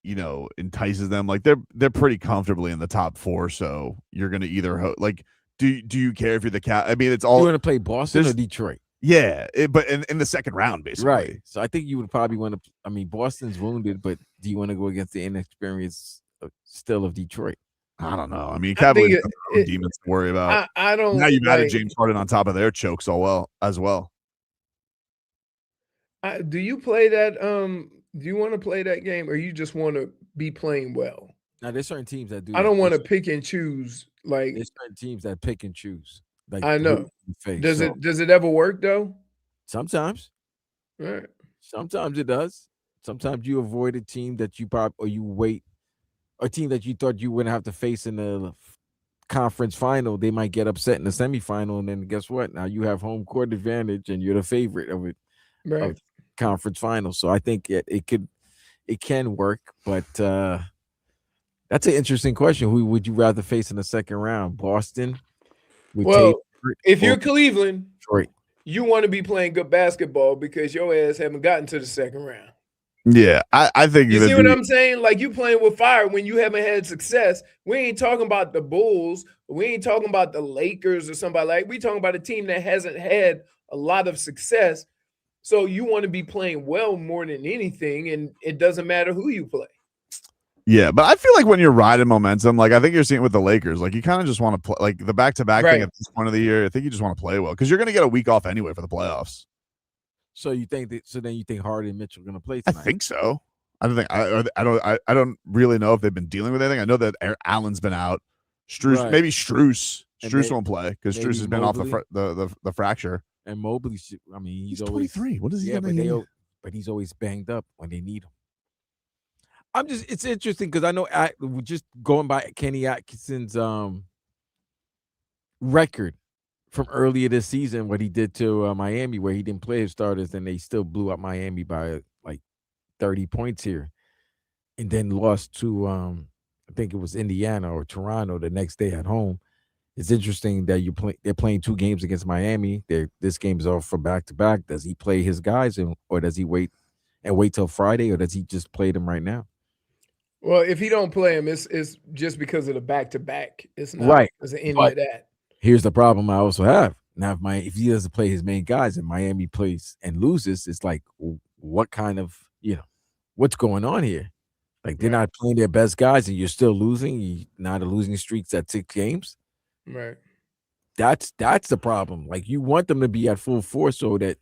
entices them. Like they're pretty comfortably in the top 4, so you're gonna either like Do you care if you're the cat? I mean, it's You all. want to play Boston or there's- Detroit? Yeah, but in the second round, basically. Right. So I think you would probably want to. I mean, Boston's wounded, but do you want to go against the inexperience still of Detroit? I don't know. I mean, I think Cavaliers have their own demons to worry about. I don't. Now you've added like, James Harden on top of their chokes as well. Do you play that? Do you want to play that game, or you just want to be playing well? Now there's certain teams that do. I don't want to pick and choose. Like there's certain teams that pick and choose. Like I know. Face, Does it ever work though? Sometimes. Right. Sometimes it does. Sometimes you avoid a team that you or you wait a team that you thought you wouldn't have to face in the conference final. They might get upset in the semifinal, and then guess what? Now you have home court advantage, and you're the favorite of it. Right. Of conference final. So I think it can work, but that's an interesting question. Who would you rather face in the second round? Boston? Well, if you're Cleveland, Detroit, you want to be playing good basketball because your ass haven't gotten to the second round. Yeah, I think you see what I'm saying. Like you playing with fire when you haven't had success. We ain't talking about the Bulls. We ain't talking about the Lakers or somebody like. We talking about a team that hasn't had a lot of success. So you want to be playing well more than anything, and it doesn't matter who you play. Yeah, but I feel like when you're riding momentum, like I think you're seeing it with the Lakers, like you kind of just want to play like the back-to-back thing at this point of the year. I think you just want to play well because you're going to get a week off anyway for the playoffs. So you think that? So then you think Harden and Mitchell are going to play tonight? I think so. I don't think I don't really know if they've been dealing with anything. I know that Allen's been out. Strus, maybe Strus won't play because Strus has been off the fracture. And Mobley, I mean, he's always 23. What is he? But he's always banged up when they need him. It's interesting because I know we're just going by Kenny Atkinson's record from earlier this season, what he did to Miami, where he didn't play his starters and they still blew up Miami by like 30 points here, and then lost to I think it was Indiana or Toronto the next day at home. It's interesting that they're playing 2 games against Miami. This game is off for back-to-back. Does he play his guys or does he wait till Friday, or does he just play them right now? Well, if he don't play him, it's just because of the back-to-back. It's not right. It's any of that. Here's the problem I also have. Now, if he doesn't play his main guys and Miami plays and loses, it's like, what kind of, what's going on here? Like they're not playing their best guys and you're still losing. You're not a losing streaks at 6 games. Right. That's the problem. Like you want them to be at full force so that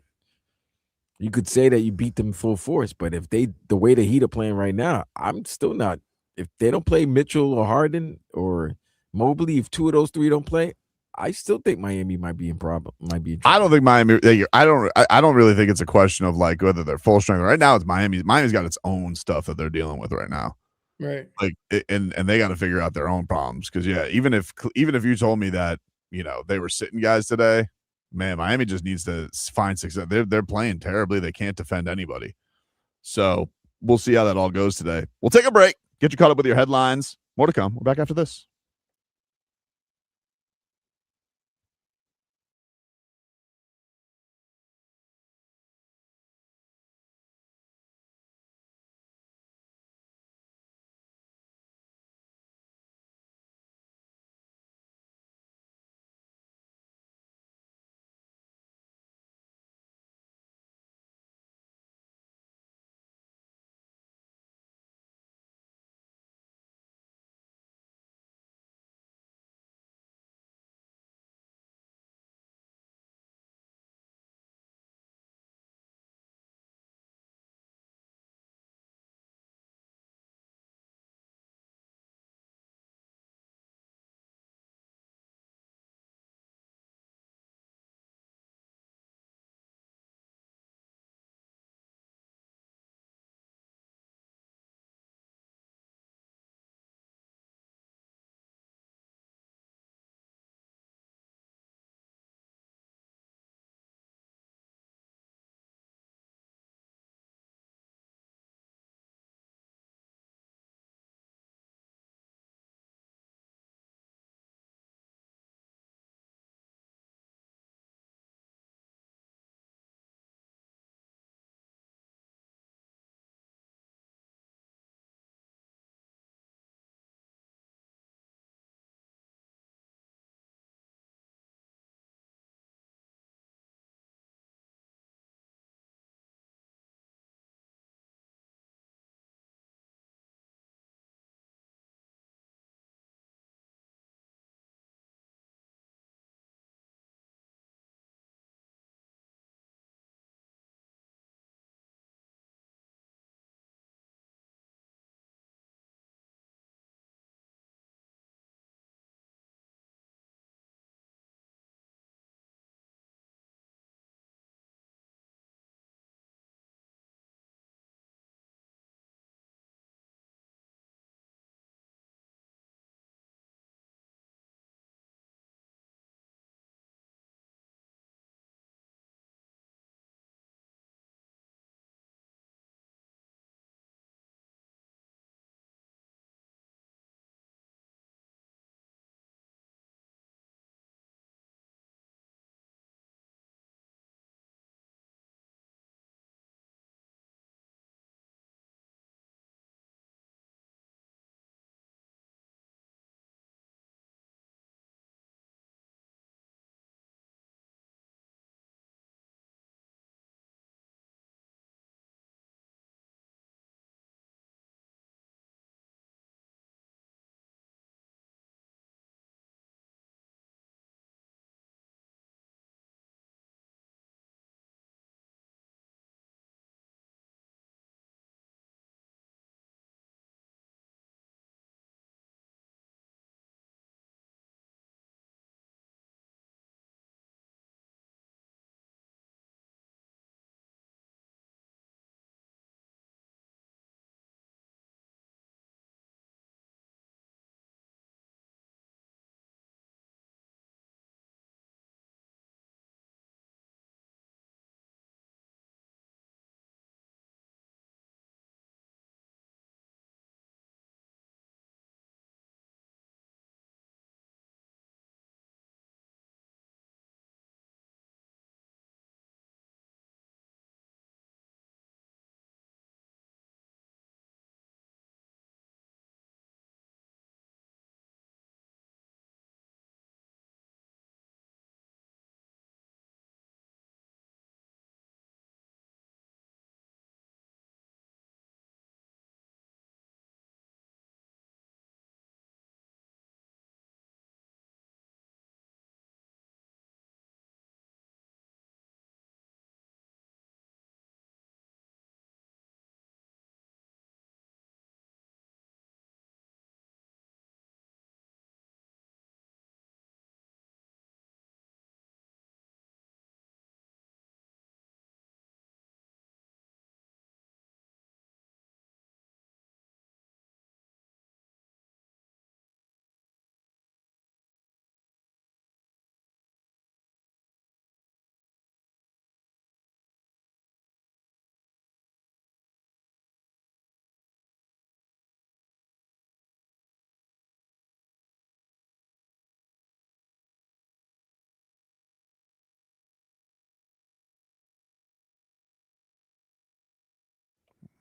you could say that you beat them full force. But if the way the Heat are playing right now, I'm still not. If they don't play Mitchell or Harden or Mobley, if 2 of those 3 don't play, I still think Miami might be in problem. I don't think Miami. I don't really think it's a question of like whether they're full strength right now. It's Miami. Miami's got its own stuff that they're dealing with right now. Right. Like and they got to figure out their own problems because even if you told me that they were sitting guys today, man, Miami just needs to find success. They're playing terribly. They can't defend anybody. So we'll see how that all goes today. We'll take a break. Get you caught up with your headlines. More to come. We're back after this.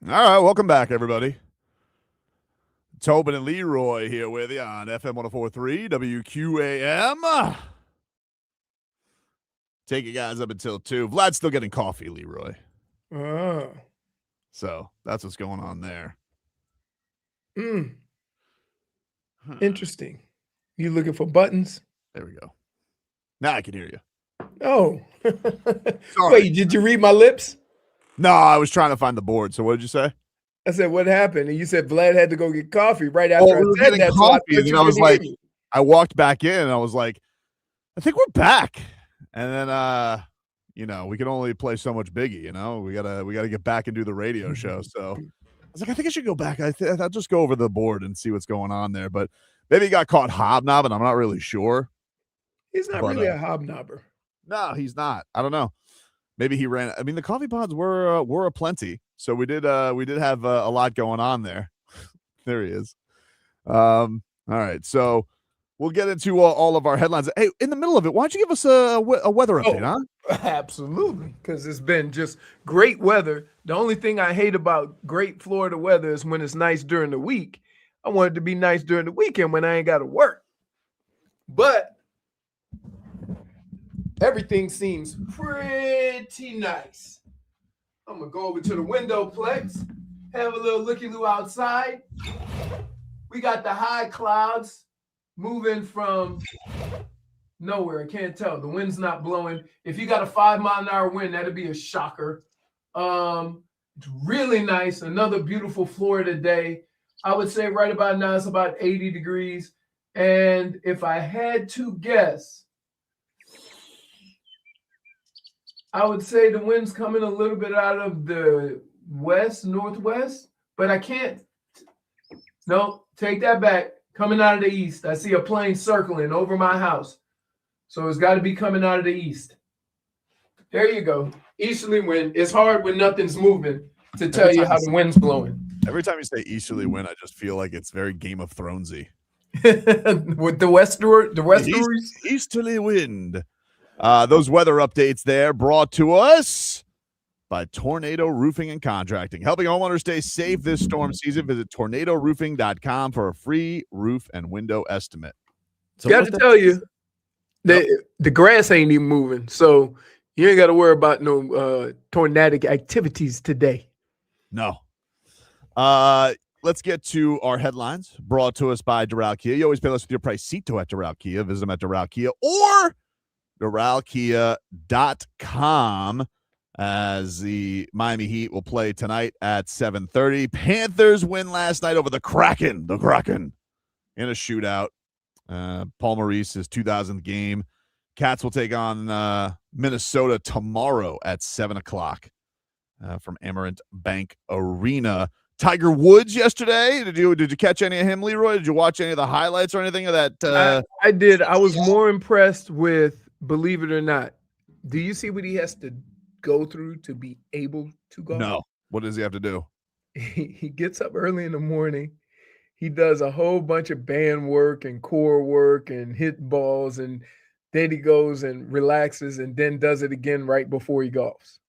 All right, welcome back, everybody. Tobin and Leroy here with you on FM 104.3 WQAM. Take you guys up until 2. Vlad's still getting coffee, Leroy. So that's what's going on there. Interesting. You looking for buttons? There we go. Now I can hear you. Oh. Wait, did you read my lips? No, I was trying to find the board. So what did you say? I said, what happened? And you said Vlad had to go get coffee right after I said that. Coffee, and then I was like, I walked back in and I was like, I think we're back. And then we can only play so much Biggie, We gotta get back and do the radio show. So I was like, I think I should go back. I'll just go over the board and see what's going on there. But maybe he got caught hobnobbing. I'm not really sure. He's not really a hobnobber. No, he's not. I don't know. Maybe he ran. I mean, the coffee pods were aplenty. So we did have a lot going on there. There he is. All right. So we'll get into all of our headlines. Hey, in the middle of it, why don't you give us a weather update, huh? Absolutely, because it's been just great weather. The only thing I hate about great Florida weather is when it's nice during the week. I want it to be nice during the weekend when I ain't got to work. But everything seems pretty nice. I'm going to go over to the window plex, have a little looky-loo outside. We got the high clouds moving from nowhere. I can't tell. The wind's not blowing. If you got a 5-mile-an-hour wind, that'd be a shocker. It's really nice. Another beautiful Florida day. I would say right about now it's about 80 degrees. And if I had to guess, I would say the wind's coming a little bit out of the northwest, but I can't. No, take that back. Coming out of the east. I see a plane circling over my house. So it's got to be coming out of the east. There you go. Easterly wind. It's hard when nothing's moving to tell you how the wind's blowing. Every time you say easterly wind, I just feel like it's very Game of Thronesy. With the westerlies? Easterly wind. Those weather updates there brought to us by Tornado Roofing and Contracting. Helping homeowners stay safe this storm season. Visit tornadoroofing.com for a free roof and window estimate. So got to tell you, the grass ain't even moving. So you ain't got to worry about no tornadic activities today. No. Let's get to our headlines brought to us by Doral Kia. You always pay less with your price Cito at Doral Kia. Visit them at Doral Kia or DoralKia.com as the Miami Heat will play tonight at 7:30. Panthers win last night over the Kraken. The Kraken in a shootout. Paul Maurice, his 2000th game. Cats will take on Minnesota tomorrow at 7 o'clock from Amerant Bank Arena. Tiger Woods yesterday. Did you catch any of him, Leroy? Did you watch any of the highlights or anything of that? I did. I was more impressed with, believe it or not. Do you see what he has to go through to be able to go? No. What does he have to do? He gets up early in the morning. He does a whole bunch of band work and core work and hit balls, and then he goes and relaxes and then does it again right before he golfs.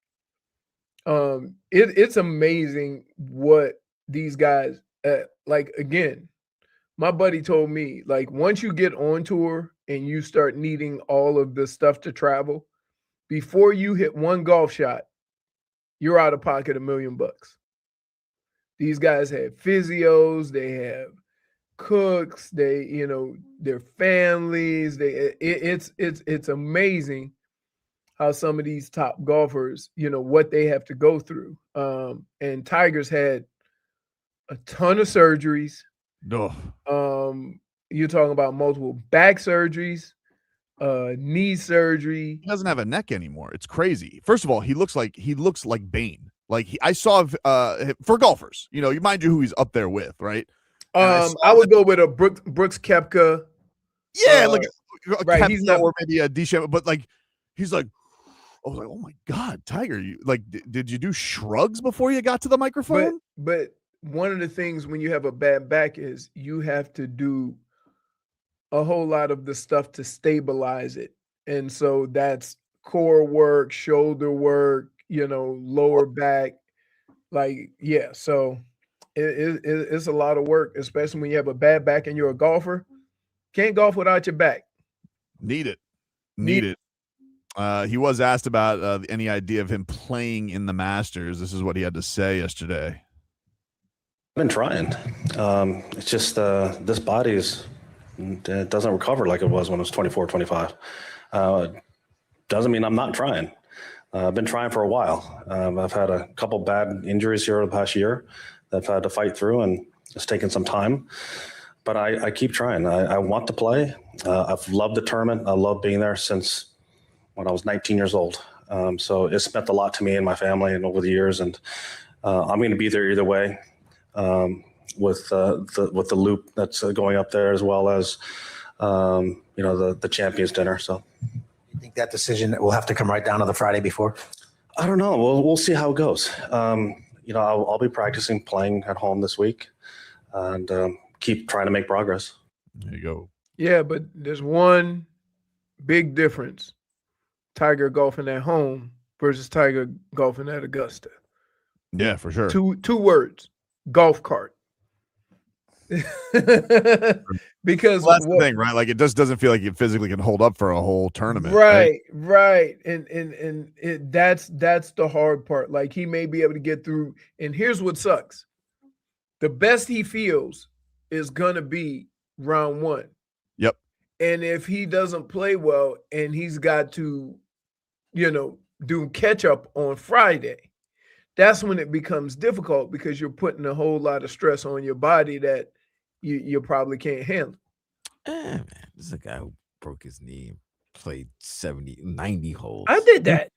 It's amazing what these guys again, my buddy told me, like, once you get on tour and you start needing all of the stuff to travel, before you hit one golf shot, you're out of pocket $1 million. These guys have physios, they have cooks, their families. It's amazing how some of these top golfers, what they have to go through. And Tiger's had a ton of surgeries. No. You're talking about multiple back surgeries, knee surgery. He doesn't have a neck anymore. It's crazy. First of all, he looks like Bane. Like I saw for golfers, you mind you who he's up there with, right? I would go with a Brooks Koepka. Yeah, like a right. Koepka He's not, or maybe a DeChambeau, but like he's like, I was like, oh my God, Tiger! You did you do shrugs before you got to the microphone? But one of the things when you have a bad back is you have to do a whole lot of the stuff to stabilize it, and so that's core work, shoulder work, lower back. Like, yeah, so it's a lot of work, especially when you have a bad back and you're a golfer. Can't golf without your back. Need it. He was asked about any idea of him playing in the Masters. This is what he had to say yesterday. I've been trying. It's just this body it doesn't recover like it was when I was 24, 25. Doesn't mean I'm not trying. I've been trying for a while. I've had a couple bad injuries here over the past year that I've had to fight through, and it's taken some time. But I keep trying. I want to play. I've loved the tournament. I love being there since when I was 19 years old. So it's meant a lot to me and my family and over the years. And I'm going to be there either way with the loop that's going up there, as well as the Champions Dinner. So. You think that decision will have to come right down to the Friday before? I don't know. We'll see how it goes. I'll be practicing playing at home this week and keep trying to make progress. There you go. Yeah, but there's one big difference. Tiger golfing at home versus Tiger golfing at Augusta. Yeah, for sure. Two words. Golf cart. Because that's the thing, right? Like, it just doesn't feel like it physically can hold up for a whole tournament. Right. And that's the hard part. Like, he may be able to get through. And here's what sucks. The best he feels is gonna be round one. Yep. And if he doesn't play well and he's got to, do catch up on Friday, that's when it becomes difficult, because you're putting a whole lot of stress on your body that you probably can't handle. Man, this is a guy who broke his knee, played 70, 90 holes. I did that.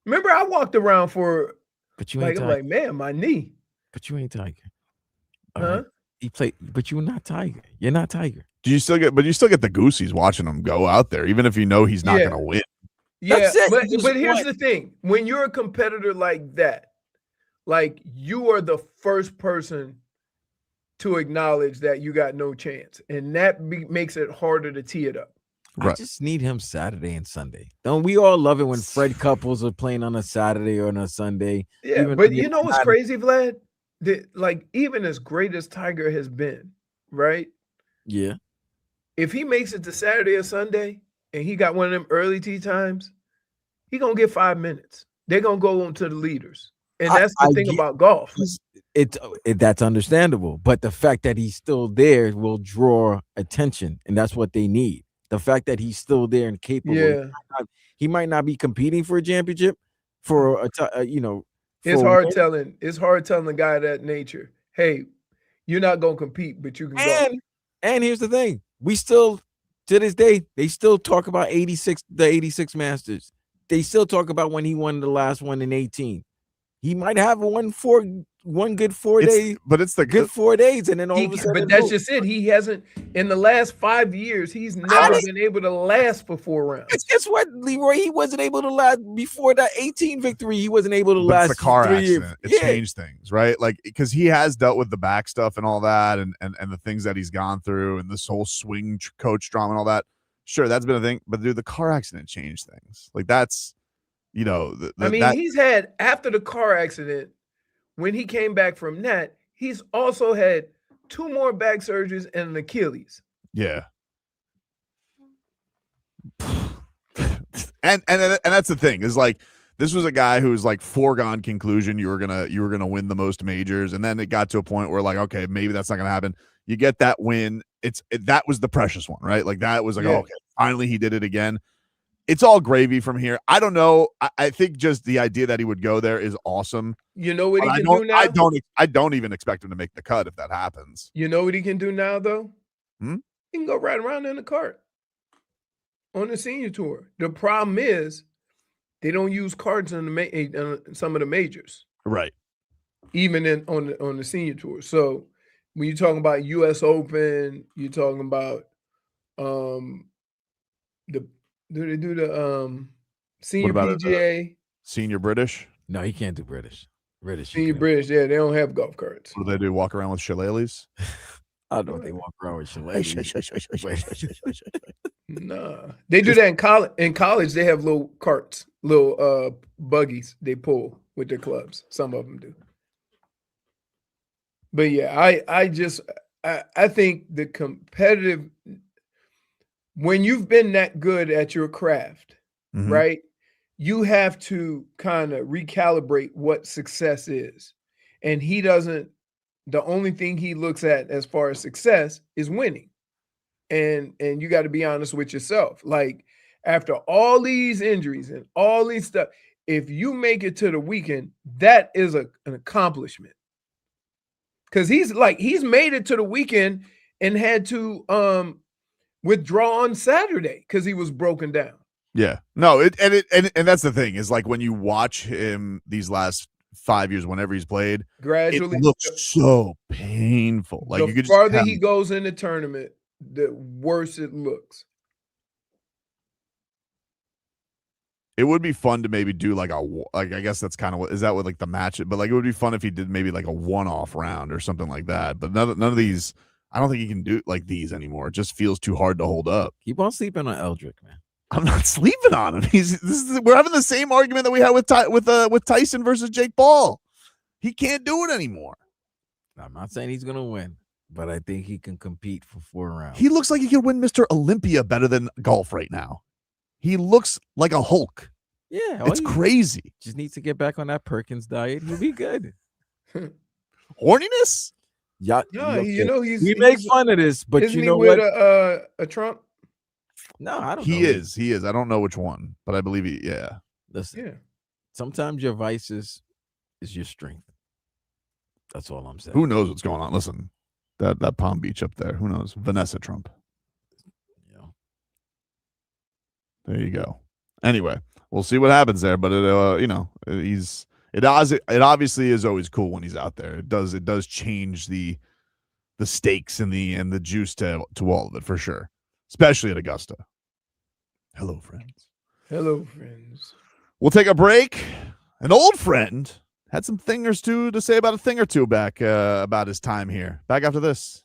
Remember, I walked around for, but you ain't I'm like, man, my knee. But you ain't Tiger. Huh? Right. He played, but you're not Tiger. You're not Tiger. You still get the goosies watching him go out there, even if you know he's not going to win. Yeah, but here's the thing. When you're a competitor like that, like, you are the first person to acknowledge that you got no chance. And that makes it harder to tee it up. I just need him Saturday and Sunday. Don't we all love it when Fred couples are playing on a Saturday or on a Sunday? Yeah, but you know what's crazy, Vlad? Like, even as great as Tiger has been, right? Yeah. If he makes it to Saturday or Sunday and he got one of them early tee times, he going to get 5 minutes. They're going to go on to the leaders. And that's the thing about golf. That's understandable. But the fact that he's still there will draw attention, and that's what they need. The fact that he's still there and capable. Yeah. He might not be competing for a championship It's hard telling a guy of that nature, hey, you're not going to compete, but you can go. And here's the thing. We still, to this day, they still talk about the 86 Masters. They still talk about when he won the last one in 18. He might have one good 4 days, but it's the good 4 days, and then all of a sudden. But that's just it. He hasn't, in the last 5 years, he's never been able to last for 4 rounds. Guess what, Leroy? He wasn't able to last before that 18 victory. He wasn't able to last. It's the car 3 accident. years. It changed things, right? Like, because he has dealt with the back stuff and all that, and the things that he's gone through, and this whole swing coach drama and all that. Sure, that's been a thing, but dude, the car accident changed things. Like, that's, he's had, after the car accident, when he came back from that, he's also had 2 more back surgeries and an Achilles. Yeah. and that's the thing, is like, this was a guy who was like foregone conclusion you were gonna win the most majors, and then it got to a point where, like, okay, maybe that's not gonna happen. You get that win. That was the precious one, right? Like, that was like, oh, okay, finally he did it again. It's all gravy from here. I don't know. I think just the idea that he would go there is awesome. You know what he can do now? I don't even expect him to make the cut if that happens. You know what he can do now, though? He can go right around in the cart on the senior tour. The problem is they don't use carts on some of the majors, right? Even on the senior tour. So when you're talking about U.S. Open, you're talking about Do they do the senior PGA? Senior British? No, he can't do British. Senior British, yeah, they don't have golf carts. What do they do? Walk around with shillelaghs? I don't know if they walk around with shillelaghs. Nah, they do that in college. In college, they have little carts, little buggies they pull with their clubs. Some of them do. But yeah, I think the competitive, when you've been that good at your craft, right? You have to kind of recalibrate what success is. And the only thing he looks at as far as success is winning. And you got to be honest with yourself. Like, after all these injuries and all these stuff, if you make it to the weekend, that is an accomplishment. Because he's made it to the weekend and had to withdraw on Saturday because he was broken down. Yeah. No, and that's the thing is, like, when you watch him these last 5 years, whenever he's played, Gradually, it looks so painful. Like, you the could farther just he goes in the tournament, the worse it looks. It would be fun to maybe do like I guess that's kind of what is that what like the match, but like it would be fun if he did maybe like a one-off round or something like that. But none of these, I don't think he can do like these anymore. It just feels too hard to hold up. Keep on sleeping on Eldrick, man. I'm not sleeping on him. We're having the same argument that we had with Tyson versus Jake Paul. He can't do it anymore. I'm not saying he's gonna win, but I think he can compete for 4 rounds. He looks like he could win Mr. Olympia better than golf right now. He looks like a Hulk. Yeah, it's crazy. Just needs to get back on that Perkins diet. He'll be good. Horniness? Yeah, we make fun of this, but isn't you know he with what? a Trump? No, I don't know. He is. I don't know which one, but I believe he. Yeah. Listen. Sometimes your vices is your strength. That's all I'm saying. Who knows what's going on? Listen, that Palm Beach up there. Who knows? Vanessa Trump. Yeah. There you go. Anyway, we'll see what happens there. But it obviously is always cool when he's out there. It does change the stakes and the juice to all of it for sure, especially at Augusta. Hello, friends. Hello, friends. We'll take a break. An old friend had some thingers to say about a thing or two back about his time here. Back after this.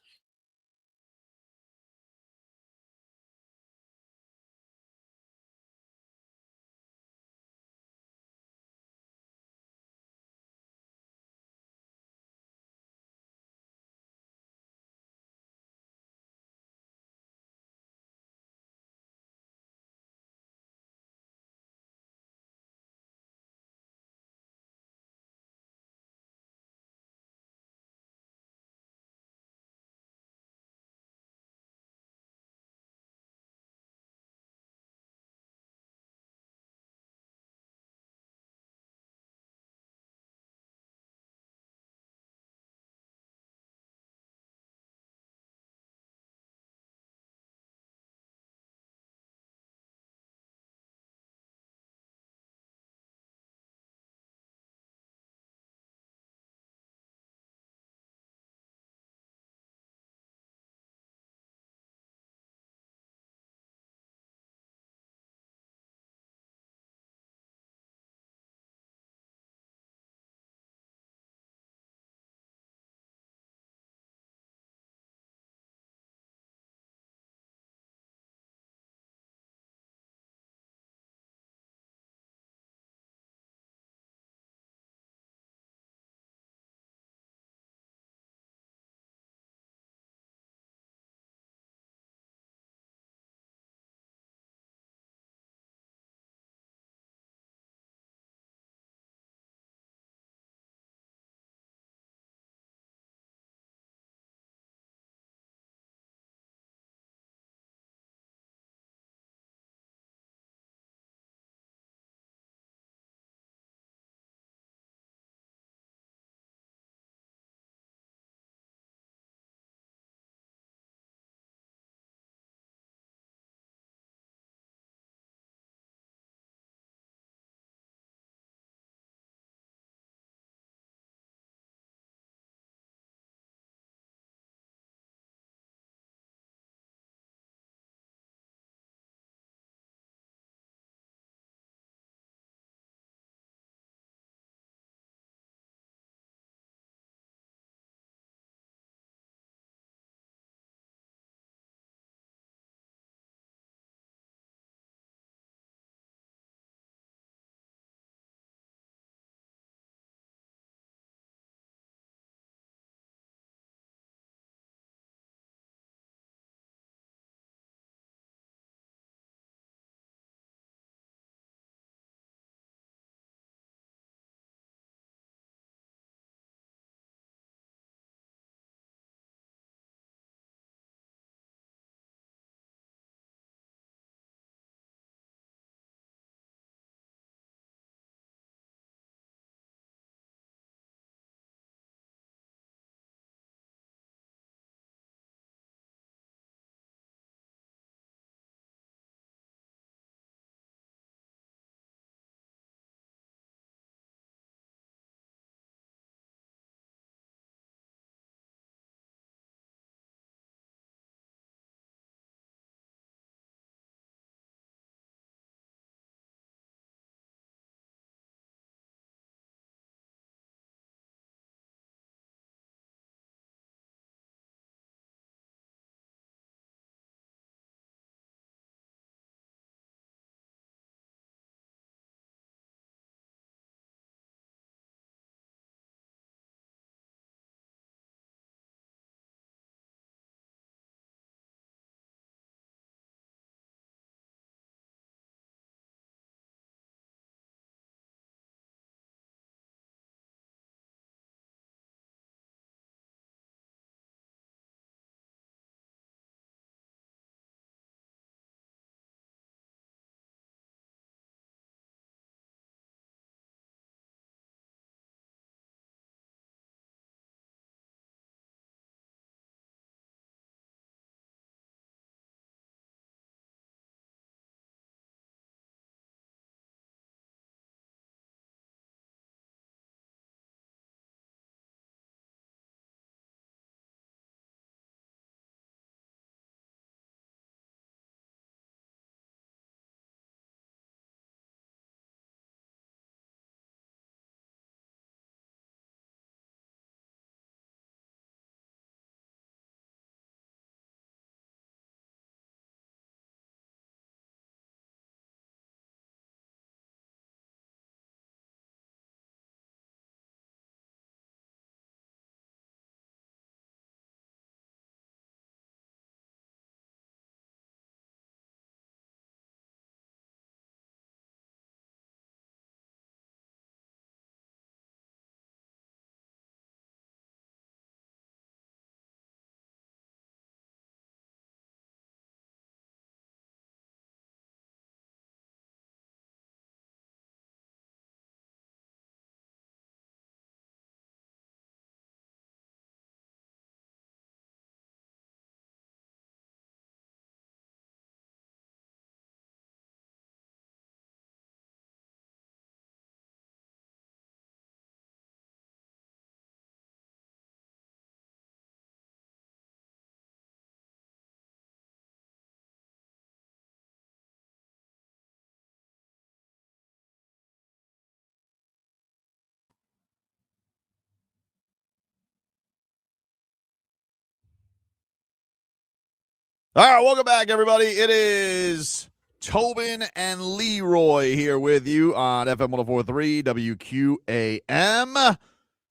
All right, welcome back, everybody. It is Tobin and Leroy here with you on FM 104.3 WQAM.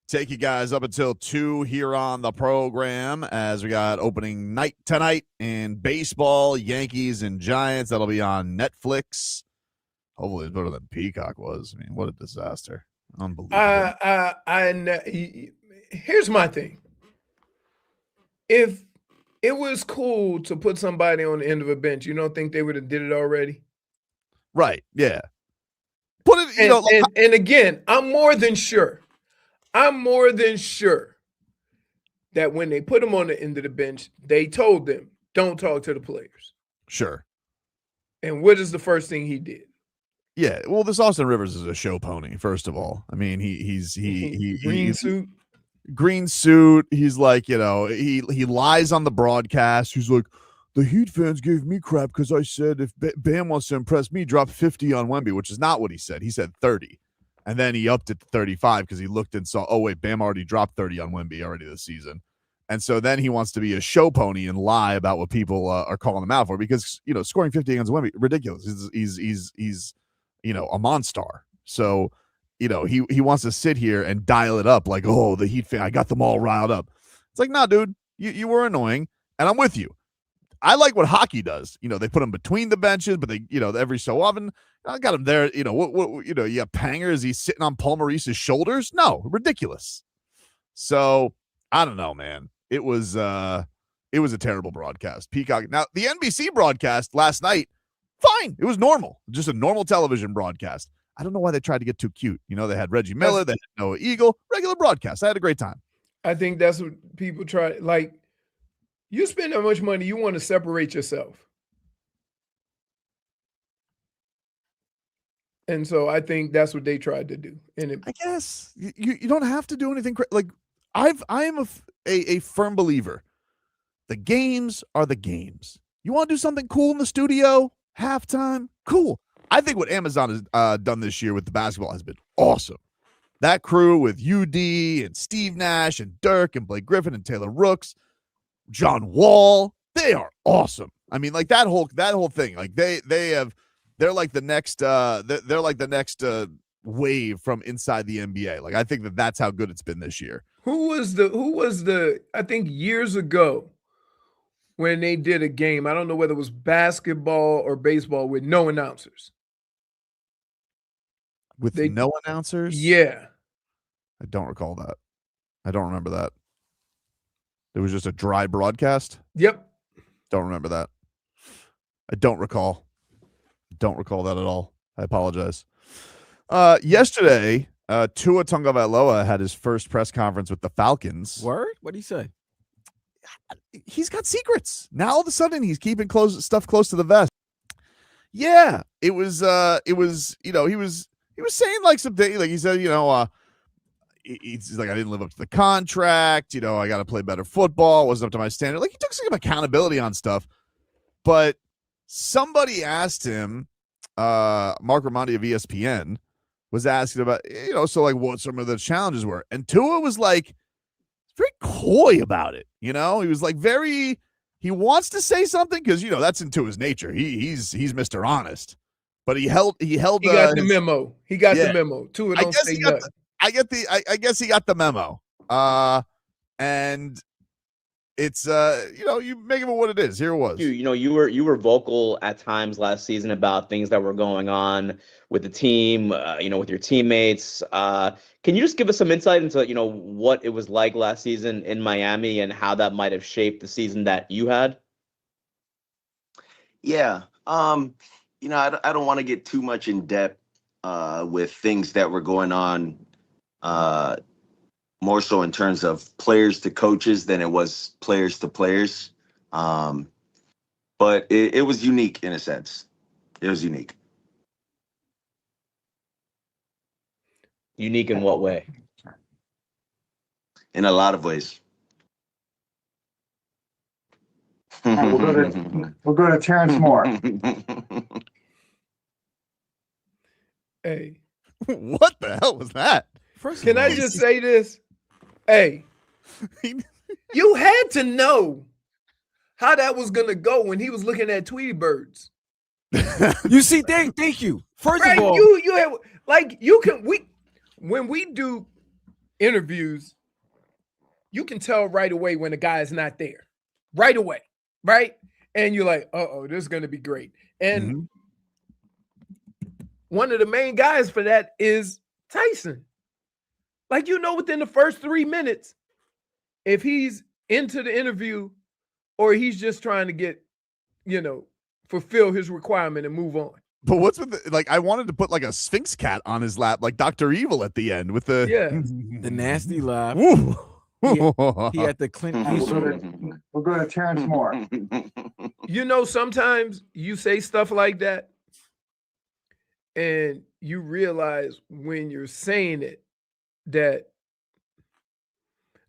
Take you guys up until 2 here on the program as we got opening night tonight in baseball, Yankees and Giants. That'll be on Netflix. Hopefully it's better than Peacock was. I mean, what a disaster. Unbelievable. Here's my thing. If it was cool to put somebody on the end of a bench, you don't think they would have did it already? Right, yeah. Put it, and again, I'm more than sure that when they put him on the end of the bench, they told them, don't talk to the players. Sure. And what is the first thing he did? Yeah, well, this Austin Rivers is a show pony, first of all. I mean, he's green suit. He's like, he lies on the broadcast. He's like, the Heat fans gave me crap because I said if Bam wants to impress me, drop 50 on Wemby, which is not what he said. He said 30. And then he upped it to 35 because he looked and saw, oh, wait, Bam already dropped 30 on Wemby already this season. And so then he wants to be a show pony and lie about what people are calling him out for because, scoring 50 against Wemby, ridiculous. He's a monster. So, he wants to sit here and dial it up like, oh, the Heat fan, I got them all riled up. It's like, nah, dude, you were annoying, and I'm with you. I like what hockey does. They put him between the benches, but they, every so often, I got him there. You have Panger. Is he sitting on Paul Maurice's shoulders? No, ridiculous. So I don't know, man. It was a terrible broadcast. Peacock. Now the NBC broadcast last night, fine. It was normal, just a normal television broadcast. I don't know why they tried to get too cute. They had Reggie Miller, they had Noah Eagle, regular broadcast. I had a great time. I think that's what people try. Like, you spend that much money, you want to separate yourself. And so I think that's what they tried to do. And I guess you don't have to do anything. Like I am a firm believer. The games are the games. You want to do something cool in the studio, halftime, cool. I think what Amazon has done this year with the basketball has been awesome. That crew with UD and Steve Nash and Dirk and Blake Griffin and Taylor Rooks, John Wall, they are awesome. I mean, like that whole thing. Like they're like the next wave from inside the NBA. Like I think that's how good it's been this year. Who was the I think years ago when they did a game, I don't know whether it was basketball or baseball with no announcers. No announcers? Yeah. I don't recall that. I don't remember that. It was just a dry broadcast? Yep. Don't remember that. I don't recall. Don't recall that at all. I apologize. Yesterday, Tua Tagovailoa had his first press conference with the Falcons. Word? What'd he say? He's got secrets. Now all of a sudden he's keeping stuff close to the vest. Yeah, he was saying like something, like he said, he's like, I didn't live up to the contract, I got to play better football, wasn't up to my standard. Like he took some accountability on stuff, but somebody asked him, Mark Ramondi of ESPN was asking about, so like what some of the challenges were. And Tua was like, very coy about it. He was like he wants to say something because, that's into his nature. He's Mr. Honest, but he got the memo. He got the memo. Tua don't say nothing. I guess he got the memo. And it's you make it what it is. Here it was. You were vocal at times last season about things that were going on with the team, with your teammates. Can you just give us some insight into what it was like last season in Miami and how that might have shaped the season that you had? Yeah. I don't want to get too much in depth with things that were going on, more so in terms of players to coaches than it was players to players. But it was unique in a sense. It was unique. Unique in what way? In a lot of ways. We'll go to Terrence Moore. Hey. What the hell was that? Can I just say this? Hey, you had to know how that was gonna go when he was looking at Tweety Birds. You see, thank you. First Right, of all, you have like you can when we do interviews, you can tell right away when a guy is not there. Right away, right? And you're like, this is gonna be great. And one of the main guys for that is Tyson. Like, within the first 3 minutes, if he's into the interview or he's just trying to get, fulfill his requirement and move on. But what's with I wanted to put like a Sphinx cat on his lap, like Dr. Evil at the end with the the nasty laugh. He had the Clint Eastwood. We'll go to Terrence Moore. Sometimes you say stuff like that and you realize when you're saying it that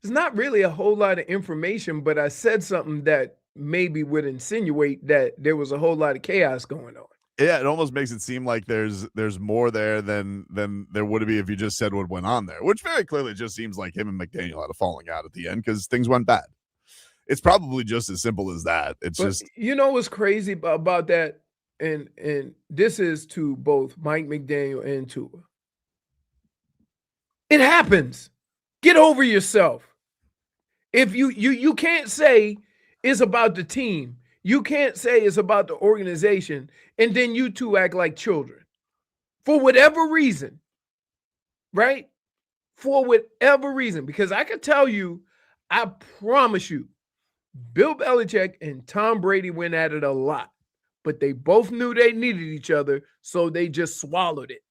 it's not really a whole lot of information, but I said something that maybe would insinuate that there was a whole lot of chaos going on. Yeah, it almost makes it seem like there's more there than there would be if you just said what went on there, which very clearly just seems like him and McDaniel had a falling out at the end because things went bad. It's probably just as simple as that. It's just what's crazy about that, and this is to both Mike McDaniel and Tua. It happens. Get over yourself. If you can't say it's about the team. You can't say it's about the organization, and then you two act like children. For whatever reason, right? For whatever reason. Because I can tell you, I promise you, Bill Belichick and Tom Brady went at it a lot. But they both knew they needed each other, so they just swallowed it.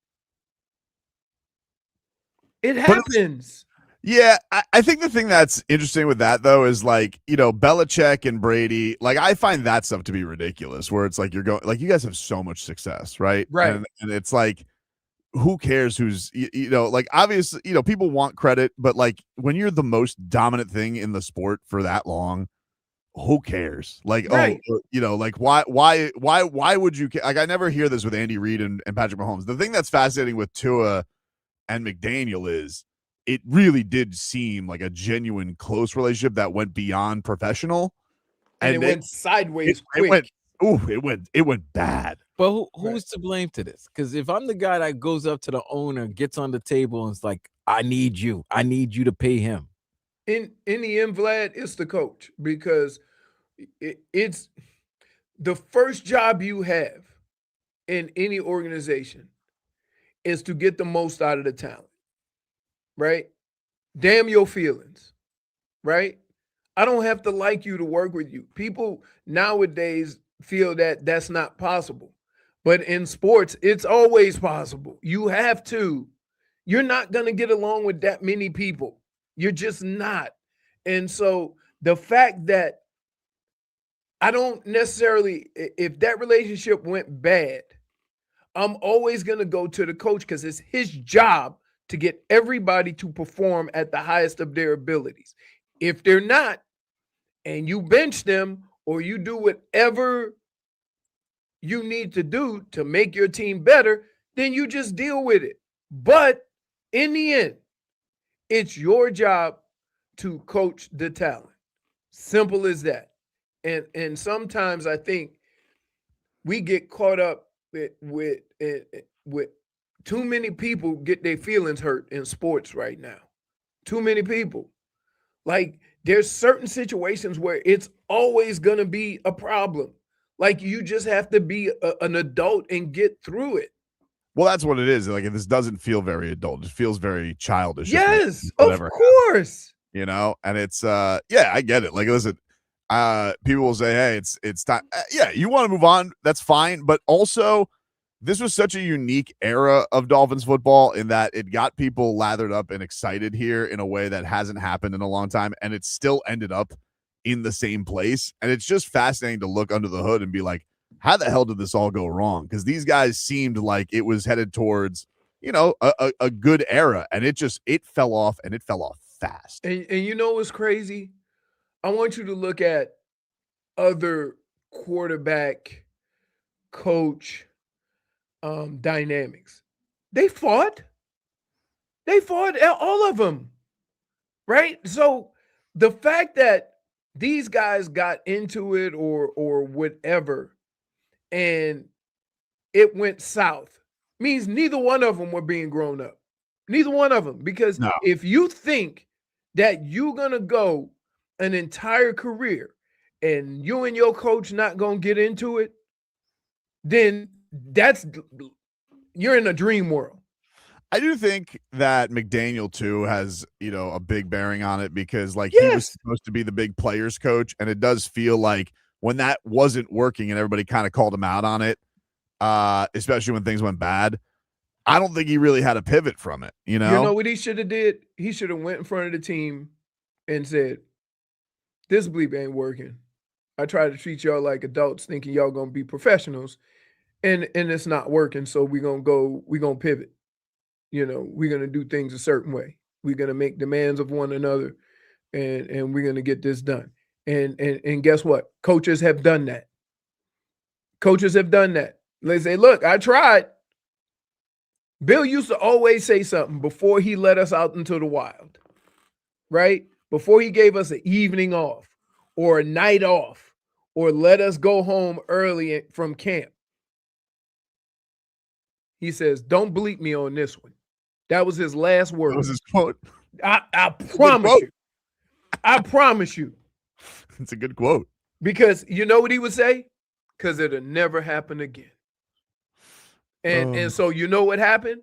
It happens. Yeah, I think the thing that's interesting with that, though, is Belichick and Brady, I find that stuff to be ridiculous, where it's you're going, you guys have so much success, right? Right. And it's who cares who's, obviously, people want credit, but when you're the most dominant thing in the sport for that long, who cares? Right. Why would you care? I never hear this with Andy Reid and Patrick Mahomes. The thing that's fascinating with Tua and McDaniel is, it really did seem like a genuine close relationship that went beyond professional, and it went sideways quick. It went bad. But who's to blame to this? Because if I'm the guy that goes up to the owner, gets on the table, and is like, "I need you to pay him." In the end, Vlad, it's the coach, because it's the first job you have in any organization is to get the most out of the talent. Right? Damn your feelings. Right? I don't have to like you to work with you. People nowadays feel that that's not possible. But in sports, it's always possible. You have to. You're not going to get along with that many people. You're just not. And so the fact that I don't necessarily, if that relationship went bad, I'm always going to go to the coach because it's his job to get everybody to perform at the highest of their abilities. If they're not, and you bench them or you do whatever you need to do to make your team better, then you just deal with it. But in the end, it's your job to coach the talent. Simple as that. And sometimes I think we get caught up with too many people get their feelings hurt in sports right now. Too many people. There's certain situations where it's always going to be a problem. You just have to be an adult and get through it. Well, that's what it is. This doesn't feel very adult. It feels very childish. Yes, of course. And it's, I get it. Listen, people will say, hey, it's time. Yeah, you want to move on. That's fine. But also, this was such a unique era of Dolphins football in that it got people lathered up and excited here in a way that hasn't happened in a long time. And it still ended up in the same place. And it's just fascinating to look under the hood and be like, how the hell did this all go wrong? Because these guys seemed like it was headed towards, a good era. And it fell off, and it fell off fast. And what's crazy? I want you to look at other quarterback, coach, dynamics. They fought all of them, right? So the fact that these guys got into it or whatever, and it went south, means neither one of them were being grown up. Neither one of them. Because if you think that you're going to go an entire career and you and your coach not going to get into it, then you're in a dream world. I do think that McDaniel too has, a big bearing on it because he was supposed to be the big players coach. And it does feel like when that wasn't working and everybody kind of called him out on it, especially when things went bad, I don't think he really had a pivot from it. You know what he should have did? He should have went in front of the team and said, this bleep ain't working. I try to treat y'all like adults thinking y'all going to be professionals and it's not working. So we're going to pivot. We're going to do things a certain way. We're going to make demands of one another and we're going to get this done. And guess what? Coaches have done that. Coaches have done that. They say, look, I tried. Bill used to always say something before he let us out into the wild, right? Before he gave us an evening off or a night off or let us go home early from camp. He says, don't bleep me on this one. That was his last word. That was his quote. I promise you. I promise you. It's a good quote. Because you know what he would say? Because it'll never happen again. And so you know what happened?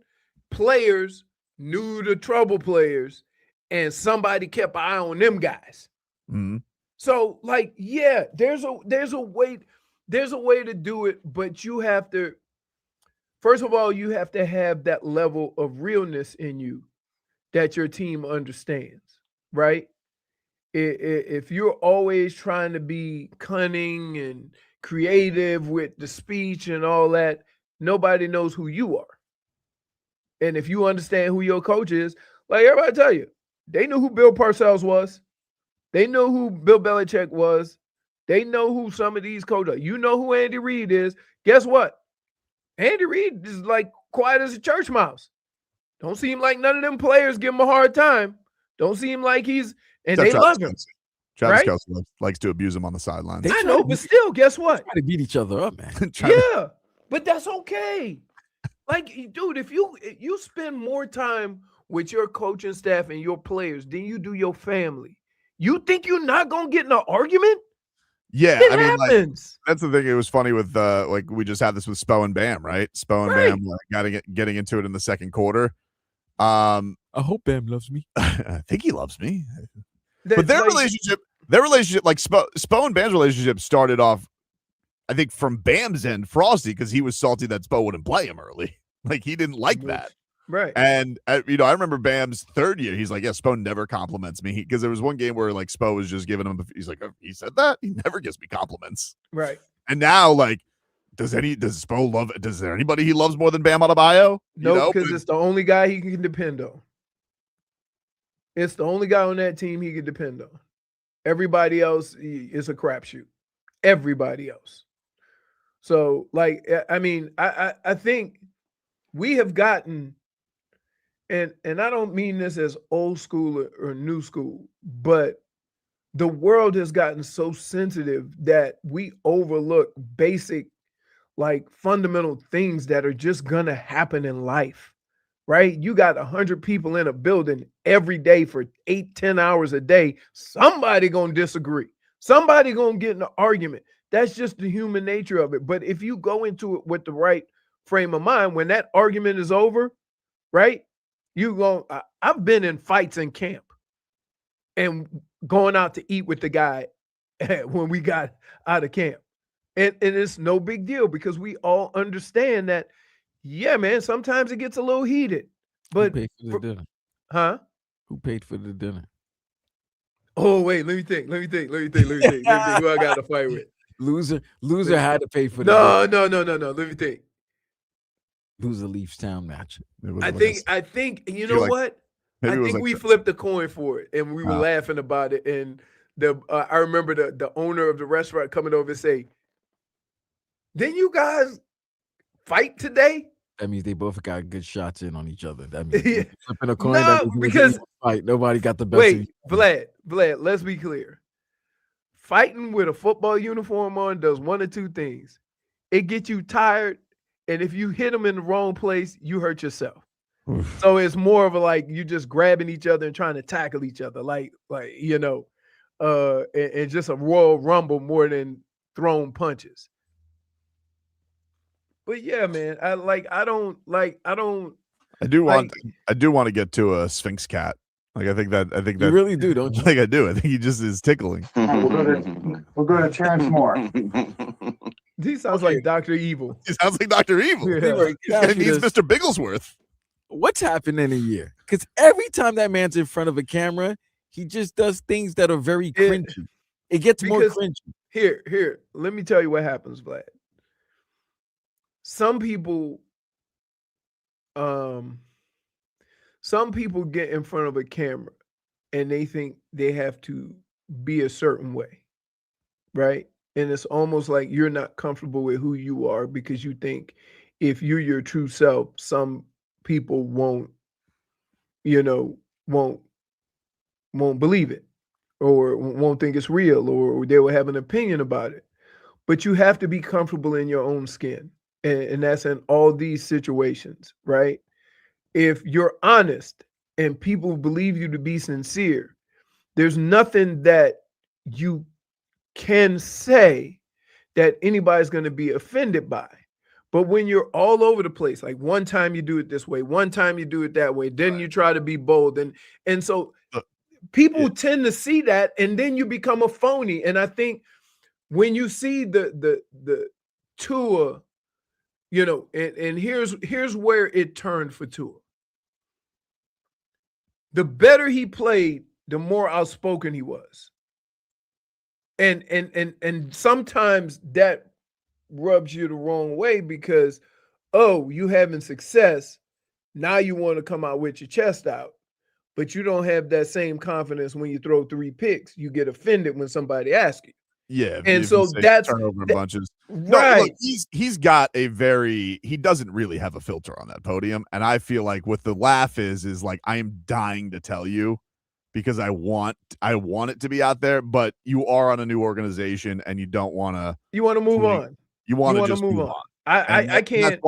Players knew the trouble players, and somebody kept an eye on them guys. Mm-hmm. So, there's a way to do it, but you have to. First of all, you have to have that level of realness in you that your team understands, right? If you're always trying to be cunning and creative with the speech and all that, nobody knows who you are. And if you understand who your coach is, like everybody tell you, they knew who Bill Parcells was. They know who Bill Belichick was. They know who some of these coaches are. You know who Andy Reid is. Guess what? Andy Reid is like quiet as a church mouse. Don't seem like none of them players give him a hard time. Don't seem like and they love him. Travis Kelce likes to abuse him on the sidelines. I know, but still, guess what? Try to beat each other up, man. Yeah, but that's okay. Dude, if you spend more time with your coaching staff and your players than you do your family, you think you're not gonna get in an argument? Yeah, it happens. That's the thing. It was funny with we just had this with Spo and Bam, right? Spo and Bam getting into it in the second quarter. I hope Bam loves me. I think he loves me. But their relationship, like Spo and Bam's relationship started off, I think, from Bam's end, frosty, because he was salty that Spo wouldn't play him early. Like, he didn't like that. Right. And, I remember Bam's third year, he's like, yeah, Spo never compliments me. Because there was one game where, Spo was just giving him, he's like, he said that? He never gives me compliments. Right. And now, does Spo love, does there anybody he loves more than Bam Adebayo? No, because it's the only guy he can depend on. It's the only guy on that team he can depend on. Everybody else is a crapshoot. Everybody else. So, I think we have gotten, and I don't mean this as old school or new school, but the world has gotten so sensitive that we overlook basic, fundamental things that are just going to happen in life, right? You got 100 people in a building every day for 8-10 hours a day. Somebody going to disagree. Somebody going to get in an argument. That's just the human nature of it. But if you go into it with the right frame of mind, when that argument is over, right? I've been in fights in camp and going out to eat with the guy when we got out of camp. And it's no big deal because we all understand that, yeah, man, sometimes it gets a little heated. But who paid for the dinner? Huh? Who paid for the dinner? Oh, wait, let me think. Who I got to fight with? Loser had to pay for the dinner. No. Let me think. Loser Leafs Town match. I think you know what? I think we flipped the coin for it and we were laughing about it. And I remember the owner of the restaurant coming over and say, didn't you guys fight today? That means they both got good shots in on each other. That means flipping a coin. No, because fight. Nobody got the best. Wait, Vlad, let's be clear. fighting with a football uniform on does one of two things. It gets you tired, and if you hit them in the wrong place, you hurt yourself. So it's more of a like you just grabbing each other and trying to tackle each other, like and just a Royal Rumble more than thrown punches. But yeah, man, I do want to get to a Sphinx cat. Like I think that you really do, don't you? I think I do. I think he just is tickling. We'll go to Terrence Moore. He sounds like Dr. Evil. He sounds like Dr. Evil. Yeah. He needs Mr. Bigglesworth. What's happening in a year? Because every time that man's in front of a camera, he just does things that are very cringy. It gets more cringy. Here, let me tell you what happens, Vlad. Some people get in front of a camera and they think they have to be a certain way, right? And it's almost like you're not comfortable with who you are because you think if you're your true self, some people won't believe it or won't think it's real or they will have an opinion about it. But you have to be comfortable in your own skin. And that's in all these situations, right? If you're honest and people believe you to be sincere, there's nothing that you can say that anybody's going to be offended by. But when you're all over the place, like one time you do it this way, one time you do it that way, then you try to be bold. And so people tend to see that and then you become a phony. And I think when you see the Tua, and here's where it turned for Tua. The better he played, the more outspoken he was. And sometimes that rubs you the wrong way because, you having success, now you want to come out with your chest out, but you don't have that same confidence when you throw 3 picks. You get offended when somebody asks you. Yeah, and so that's turnover bunches. Right. No, look, he's got he doesn't really have a filter on that podium, and I feel like what the laugh is like I am dying to tell you because I want it to be out there, but you are on a new organization and you don't want to. You want to move on. You want to just move on. I can't.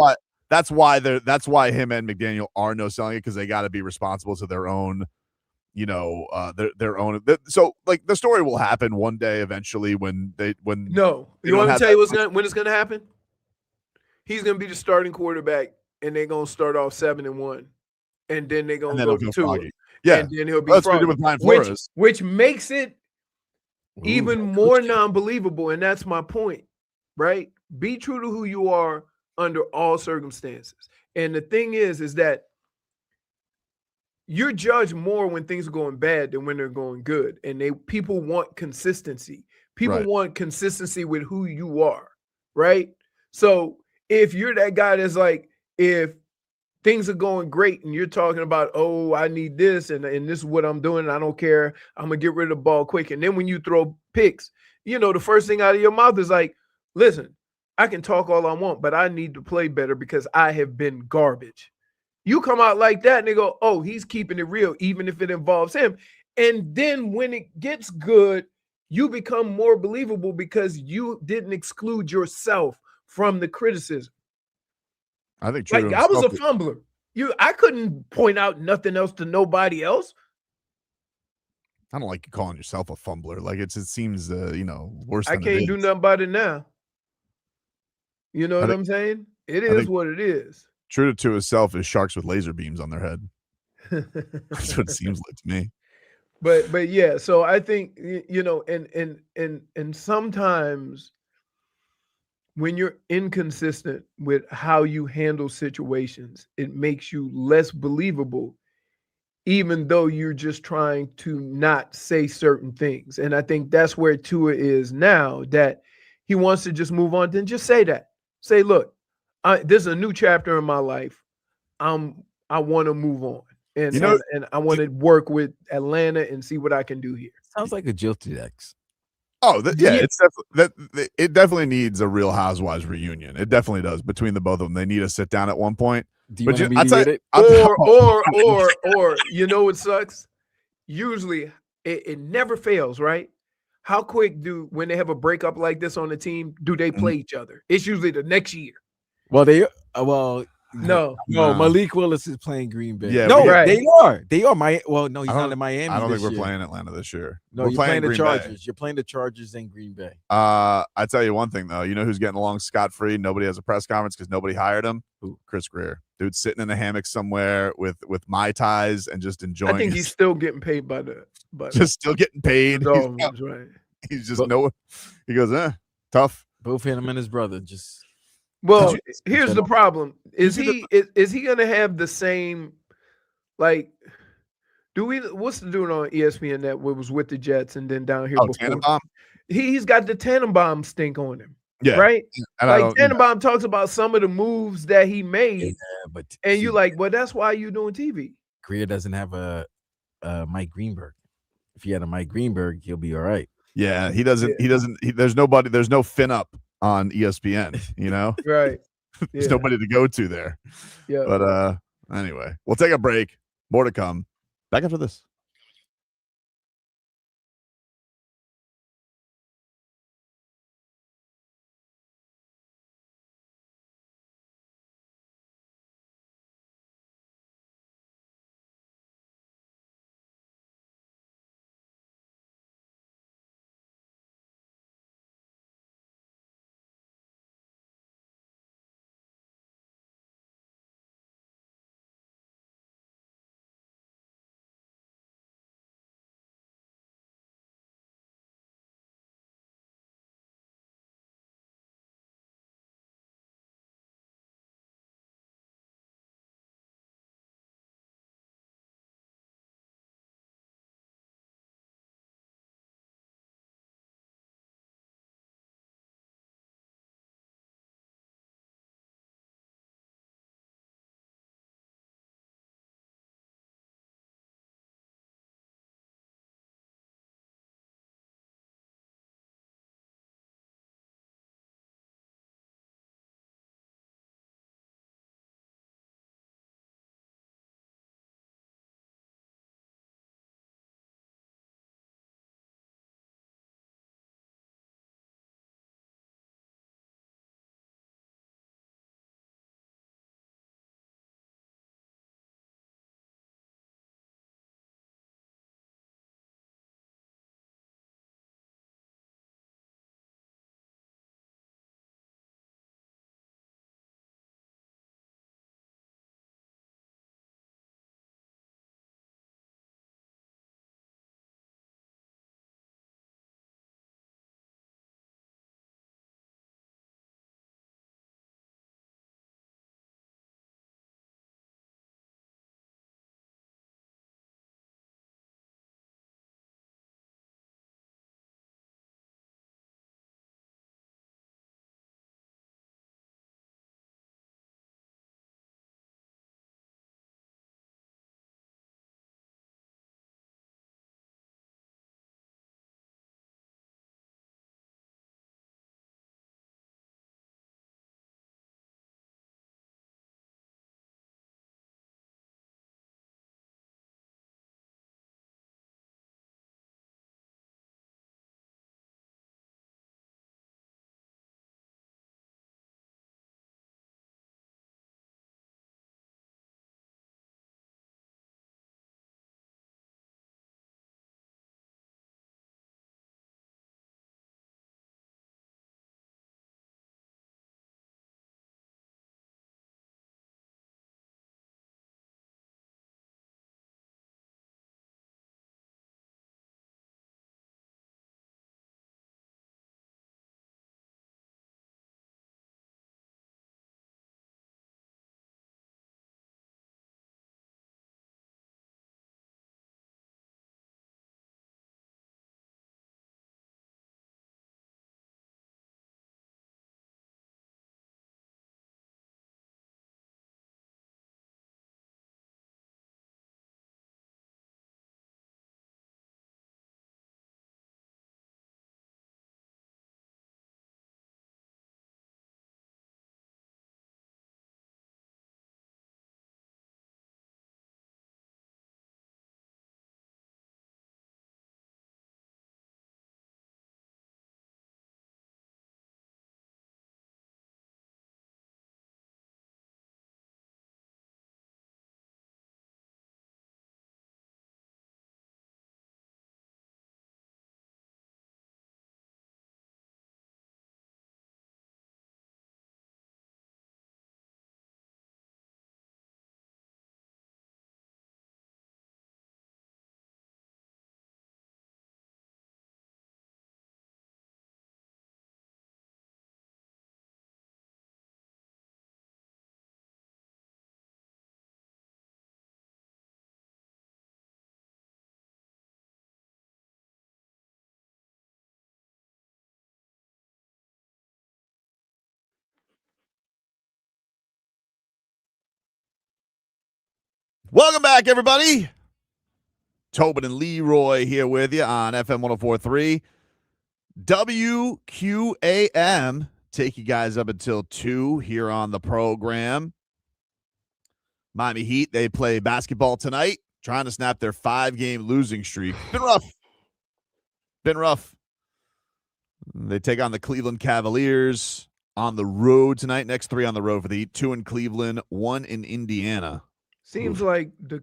That's why him and McDaniel are no selling it because they got to be responsible to their own. Their own. So like the story will happen one day eventually when. You want me to tell you when it's gonna happen? He's gonna be the starting quarterback, and they're gonna start off 7-1, and then they're gonna go 2. Yeah, and then he'll be that's what he did with Brian Flores, which makes it even more non-believable, and that's my point, right? Be true to who you are under all circumstances, and the thing is that. You're judged more when things are going bad than when they're going good. And people want consistency. People want consistency with who you are, right? So if you're that guy that's like, if things are going great and you're talking about, I need this and this is what I'm doing, and I don't care, I'm going to get rid of the ball quick. And then when you throw picks, the first thing out of your mouth is like, listen, I can talk all I want, but I need to play better because I have been garbage. You come out like that and they go, he's keeping it real, even if it involves him. And then when it gets good, you become more believable because you didn't exclude yourself from the criticism. I think I was a fumbler. I couldn't point out nothing else to nobody else. I don't like you calling yourself a fumbler. Like it seems, worse. I can't do nothing about it now. You know what I'm saying? It is what it is. True to himself is sharks with laser beams on their head. That's what it seems like to me. But yeah, so I think and sometimes when you're inconsistent with how you handle situations, it makes you less believable, even though you're just trying to not say certain things. And I think that's where Tua is now, that he wants to just move on. Then just say that. Say, look, this is a new chapter in my life. I want to move on, and I want to work with Atlanta and see what I can do here. Sounds like a jilted ex. It's it definitely needs a Real Housewives reunion. It definitely does between the both of them. They need to sit down at one point. Or you know what sucks? Usually it never fails, right? how quick when they have a breakup like this on the team, do they play each other? It's usually the next year. Well, No. Malik Willis is playing Green Bay. Yeah, no, right. they are. No, he's not in Miami. I don't think we're year. playing Atlanta this year. No, we're you're playing the Green Chargers. Bay. You're playing the Chargers and Green Bay. I tell you one thing though. You know who's getting along scot-free? Nobody has a press conference because nobody hired him. Who? Chris Greer. Dude's sitting in a hammock somewhere with Mai Tais and just enjoying. I think he's still getting paid by just still getting paid. Dolphins, right. He's just he goes, tough. Both him and his brother just. Well, here's the problem: is he going to have the same, like? What's the dude on ESPN that was with the Jets and then down here before? Tannenbaum? He's got the Tannenbaum stink on him. Yeah, right. And like Tannenbaum talks about some of the moves that he made, and you're like, well, that's why you're doing TV. Greer doesn't have a Mike Greenberg. If he had a Mike Greenberg, he'll be all right. Yeah, he doesn't. He doesn't. There's nobody. There's no FinUp on ESPN. You know, right? There's nobody to go to there. Yeah. But anyway, we'll take a break. More to come. Back after this. Welcome back, everybody. Tobin and Leroy here with you on FM 104.3. WQAM. Take you guys up until 2 here on the program. Miami Heat, they play basketball tonight, trying to snap their 5-game losing streak. Been rough. They take on the Cleveland Cavaliers on the road tonight. Next 3 on the road for the Heat. 2 in Cleveland, 1 in Indiana. Seems like the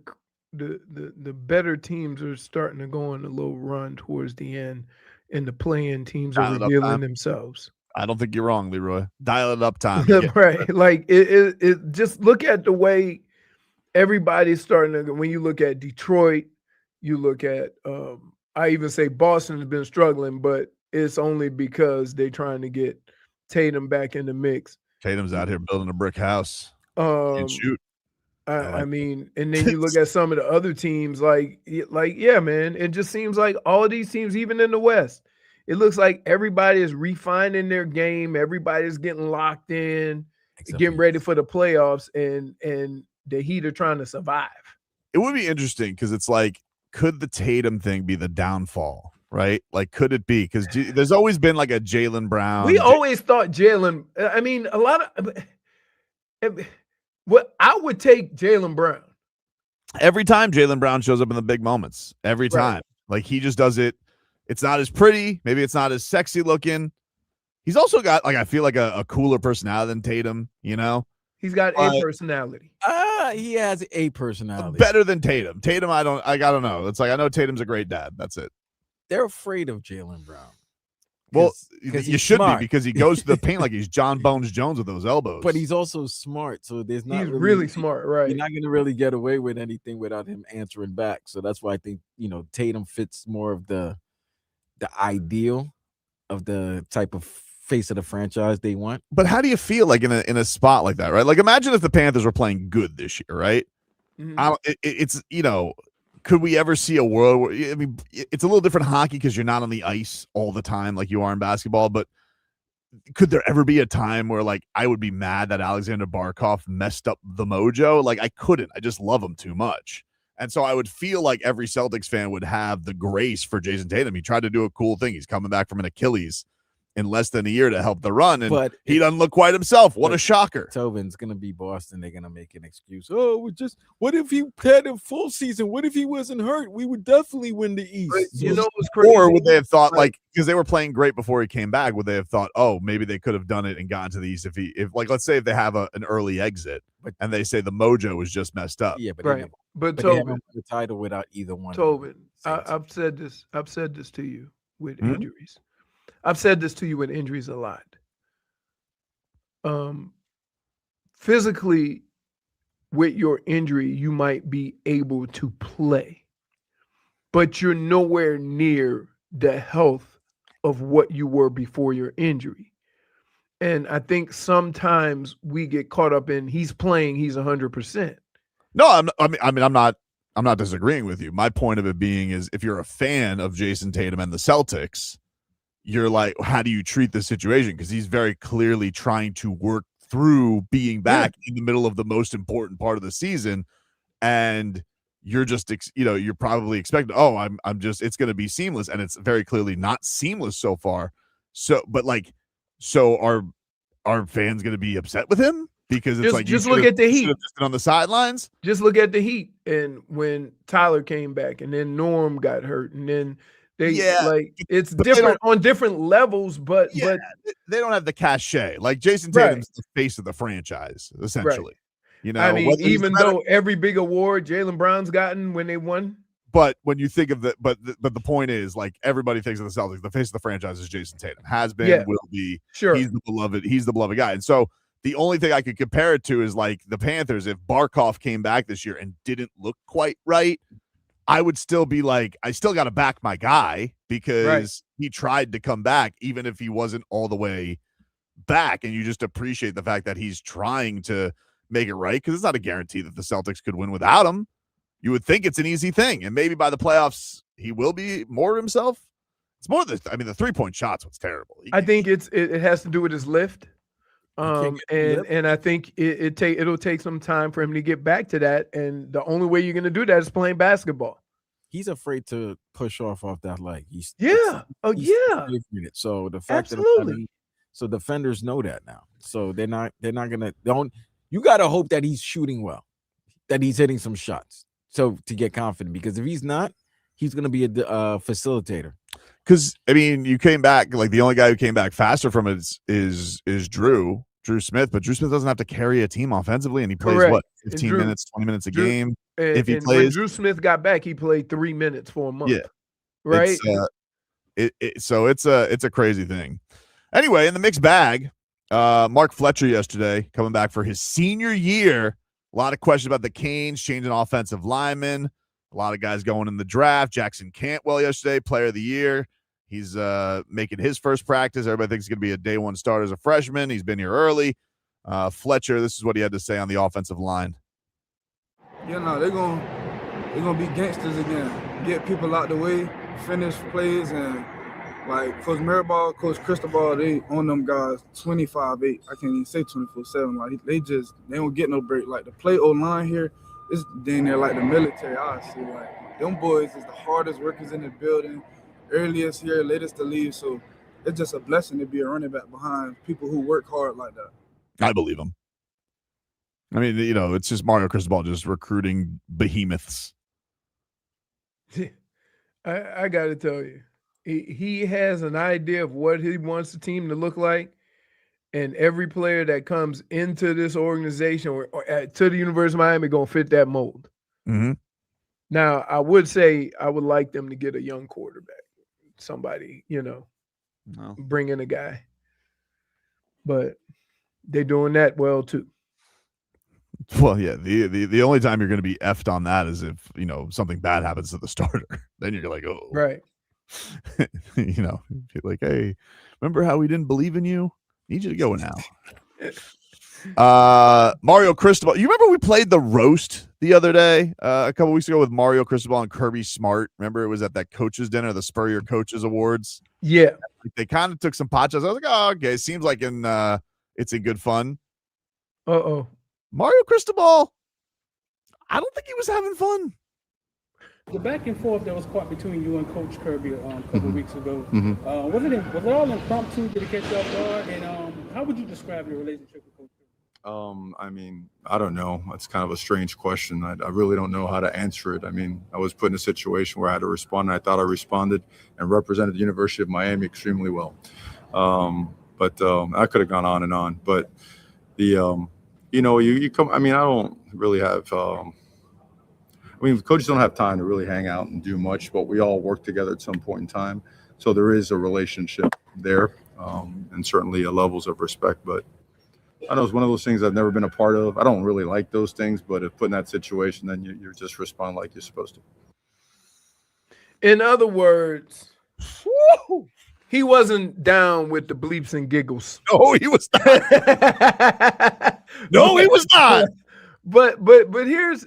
better teams are starting to go on a little run towards the end, and the play-in teams are revealing themselves. I don't think you're wrong, Leroy. Dial it up time. Right. Like it just look at the way everybody's starting to, when you look at Detroit, you look at I even say Boston has been struggling, but it's only because they're trying to get Tatum back in the mix. Tatum's out here building a brick house. Can't shoot. I mean, and then you look at some of the other teams, like, yeah, man, it just seems like all of these teams, even in the West, it looks like everybody is refining their game. Everybody's getting locked in, getting ready for the playoffs, and the Heat are trying to survive. It would be interesting because it's like, could the Tatum thing be the downfall, right? Like, could it be? Because there's always been like a Jaylen Brown. We always thought Jaylen, I mean, a lot of what I would take Jaylen Brown. Every time Jaylen Brown shows up in the big moments, every time. Right. Like, he just does it. It's not as pretty. Maybe it's not as sexy looking. He's also got, like, I feel like a cooler personality than Tatum, you know? He's got a personality. He has a personality. Better than Tatum. Tatum, I don't know. It's like, I know Tatum's a great dad. That's it. They're afraid of Jaylen Brown. Well, you should be, because he goes to the paint like he's John Bones Jones with those elbows. But he's also smart, so there's not. He's really smart, right? You're not going to really get away with anything without him answering back. So that's why I think, you know, Tatum fits more of the ideal of the type of face of the franchise they want. But how do you feel like in a spot like that, right? Like, imagine if the Panthers were playing good this year, right? Mm-hmm. It's, you know, could we ever see a world where, I mean, it's a little different hockey because you're not on the ice all the time like you are in basketball, but could there ever be a time where, like, I would be mad that Alexander Barkov messed up the mojo? Like, I couldn't. I just love him too much. And so I would feel like every Celtics fan would have the grace for Jayson Tatum. He tried to do a cool thing. He's coming back from an Achilles in less than a year to help the run, and he doesn't look quite himself. What a shocker. Tobin's going to be Boston. They're going to make an excuse. Oh, what if he had a full season? What if he wasn't hurt? We would definitely win the East. But, you know what's crazy? Or would they have thought, like, because they were playing great before he came back, would they have thought, oh, maybe they could have done it and gotten to the East if like, let's say if they have an early exit and they say the mojo was just messed up. Yeah, but right. But they Tobin, haven't won the title without either one. Tobin, I've said this to you with injuries. I've said this to you with injuries a lot. Physically, with your injury, you might be able to play, but you're nowhere near the health of what you were before your injury. And I think sometimes we get caught up in he's playing, he's 100%. No, I'm not disagreeing with you. My point of it being is, if you're a fan of Jayson Tatum and the Celtics, you're like, how do you treat this situation? Because he's very clearly trying to work through being back in the middle of the most important part of the season. And you're just, you know, you're probably expecting, oh, I'm just, it's going to be seamless. And it's very clearly not seamless so far. So, but like, so are fans going to be upset with him? Because it's just look at the Heat. Just been on the sidelines. Just look at the Heat. And when Tyler came back and then Norm got hurt and then, it's different on different levels, but they don't have the cachet. Like, Jayson Tatum's the face of the franchise, essentially. Right. You know, I mean, even though every big award Jaylen Brown's gotten when they won. But when you think of the point is, like, everybody thinks of the Celtics, the face of the franchise is Jayson Tatum. Has been, will be. Sure. He's the beloved guy. And so the only thing I could compare it to is, like, the Panthers. If Barkov came back this year and didn't look quite right, I would still be like, I still got to back my guy because he tried to come back, even if he wasn't all the way back. And you just appreciate the fact that he's trying to make it right, because it's not a guarantee that the Celtics could win without him. You would think it's an easy thing. And maybe by the playoffs, he will be more himself. It's more the 3-point shot's what's terrible. I think it has to do with his lift. And I think it'll take some time for him to get back to that. And the only way you're going to do that is playing basketball. He's afraid to push off that leg. He's yeah. So the fact so defenders know that now. So they're not gonna you gotta hope that he's shooting well, that he's hitting some shots. So to get confident, because if he's not, he's gonna be a facilitator. Because I mean, you came back, like the only guy who came back faster from it is Drew Smith, but Drew Smith doesn't have to carry a team offensively, and he plays what 15 minutes, 20 minutes a game. If he plays, when Drew Smith got back, he played 3 minutes for a month. Yeah, right. So it's a crazy thing. Anyway, in the mixed bag, Mark Fletcher yesterday coming back for his senior year. A lot of questions about the Canes changing offensive linemen. A lot of guys going in the draft. Jackson Cantwell yesterday, player of the year. He's making his first practice. Everybody thinks he's going to be a day one starter as a freshman. He's been here early. Fletcher, this is what he had to say on the offensive line. Yeah, no, they're gonna be gangsters again. Get people out the way, finish plays, and like Coach Mario Coach Cristobal, they on them guys 25-8. I can't even say 24/7. Like they don't get no break. Like the play O-line here is dang near like the military. I see like them boys is the hardest workers in the building, earliest here, latest to leave. So it's just a blessing to be a running back behind people who work hard like that. I believe him. I mean, it's just Mario Cristobal just recruiting behemoths. I got to tell you, he has an idea of what he wants the team to look like, and every player that comes into this organization or to the University of Miami going to fit that mold. Mm-hmm. Now, I would say I would like them to get a young quarterback, somebody, bring in a guy, but they're doing that well too. Well, yeah, the only time you're going to be effed on that is if, something bad happens to the starter. Then you're like, oh. Right. Like, hey, remember how we didn't believe in you? Need you to go now. Mario Cristobal. You remember we played the roast the other day, a couple weeks ago with Mario Cristobal and Kirby Smart? Remember it was at that coaches dinner, the Spur Your Coaches Awards? Yeah. They kind of took some pot shots. I was like, oh, okay. It seems like it's in good fun. Uh-oh. Mario Cristobal, I don't think he was having fun. The back and forth that was caught between you and Coach Kirby a couple of weeks ago, was it all impromptu? Did it catch you off guard? And how would you describe your relationship with Coach Kirby? I mean, I don't know. It's kind of a strange question. I really don't know how to answer it. I mean, I was put in a situation where I had to respond, and I thought I responded and represented the University of Miami extremely well. But I could have gone on and on. But the you come. I mean, I don't really have. Coaches don't have time to really hang out and do much, but we all work together at some point in time. So there is a relationship there, and certainly levels of respect. But I don't know, it's one of those things I've never been a part of. I don't really like those things, but if put in that situation, then you just respond like you're supposed to. In other words, he wasn't down with the bleeps and giggles. No, he was not. No, he was not. But here's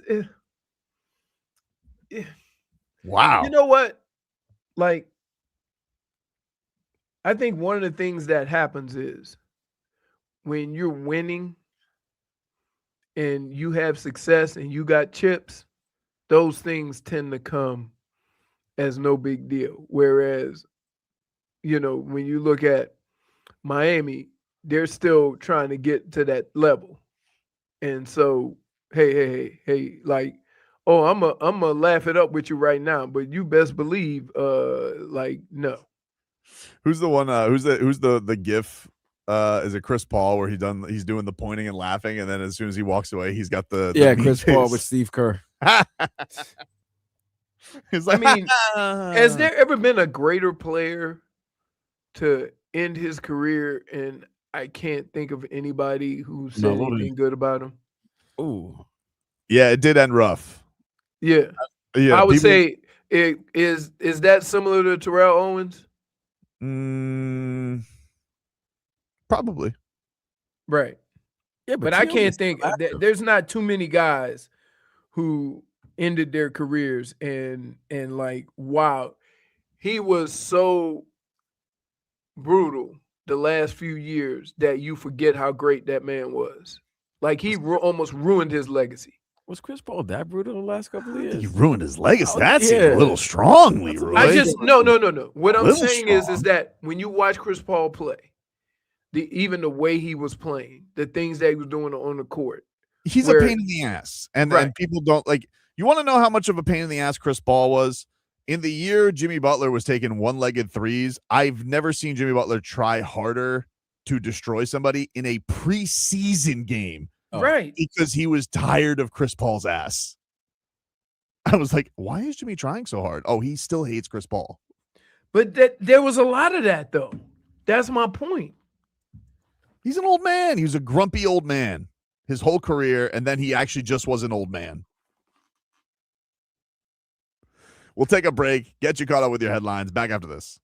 wow. You know what? Like, I think one of the things that happens is when you're winning and you have success and you got chips, those things tend to come as no big deal. Whereas, when you look at Miami, they're still trying to get to that level. And so, hey, like, oh, I'm a laugh it up with you right now, but you best believe, no. Who's the one? Who's the GIF? Is it Chris Paul where he's doing the pointing and laughing, and then as soon as he walks away, he's got the Chris Paul with Steve Kerr. It's like, I mean, has there ever been a greater player to end his career? And I can't think of anybody who said anything good about him. Ooh, yeah, it did end rough. Yeah, I would say is that similar to Terrell Owens? Probably. Right. Yeah, but I can't think. There's not too many guys who ended their careers and like, wow, he was so brutal the last few years that you forget how great that man was. Like he almost ruined his legacy. Was Chris Paul that brutal the last couple of years? He ruined his legacy. Oh, That seems yeah. a little strong, Leroy. I just no. What I'm Little saying is strong. that when you watch Chris Paul play, even the way he was playing, the things that he was doing on the court, he's a pain in the ass, and people don't like. You want to know how much of a pain in the ass Chris Paul was? In the year Jimmy Butler was taking one-legged threes, I've never seen Jimmy Butler try harder to destroy somebody in a preseason game. Right. Because he was tired of Chris Paul's ass. I was like, why is Jimmy trying so hard? Oh, he still hates Chris Paul. But there was a lot of that, though. That's my point. He's an old man. He was a grumpy old man his whole career, and then he actually just was an old man. We'll take a break, get you caught up with your headlines. Back after this.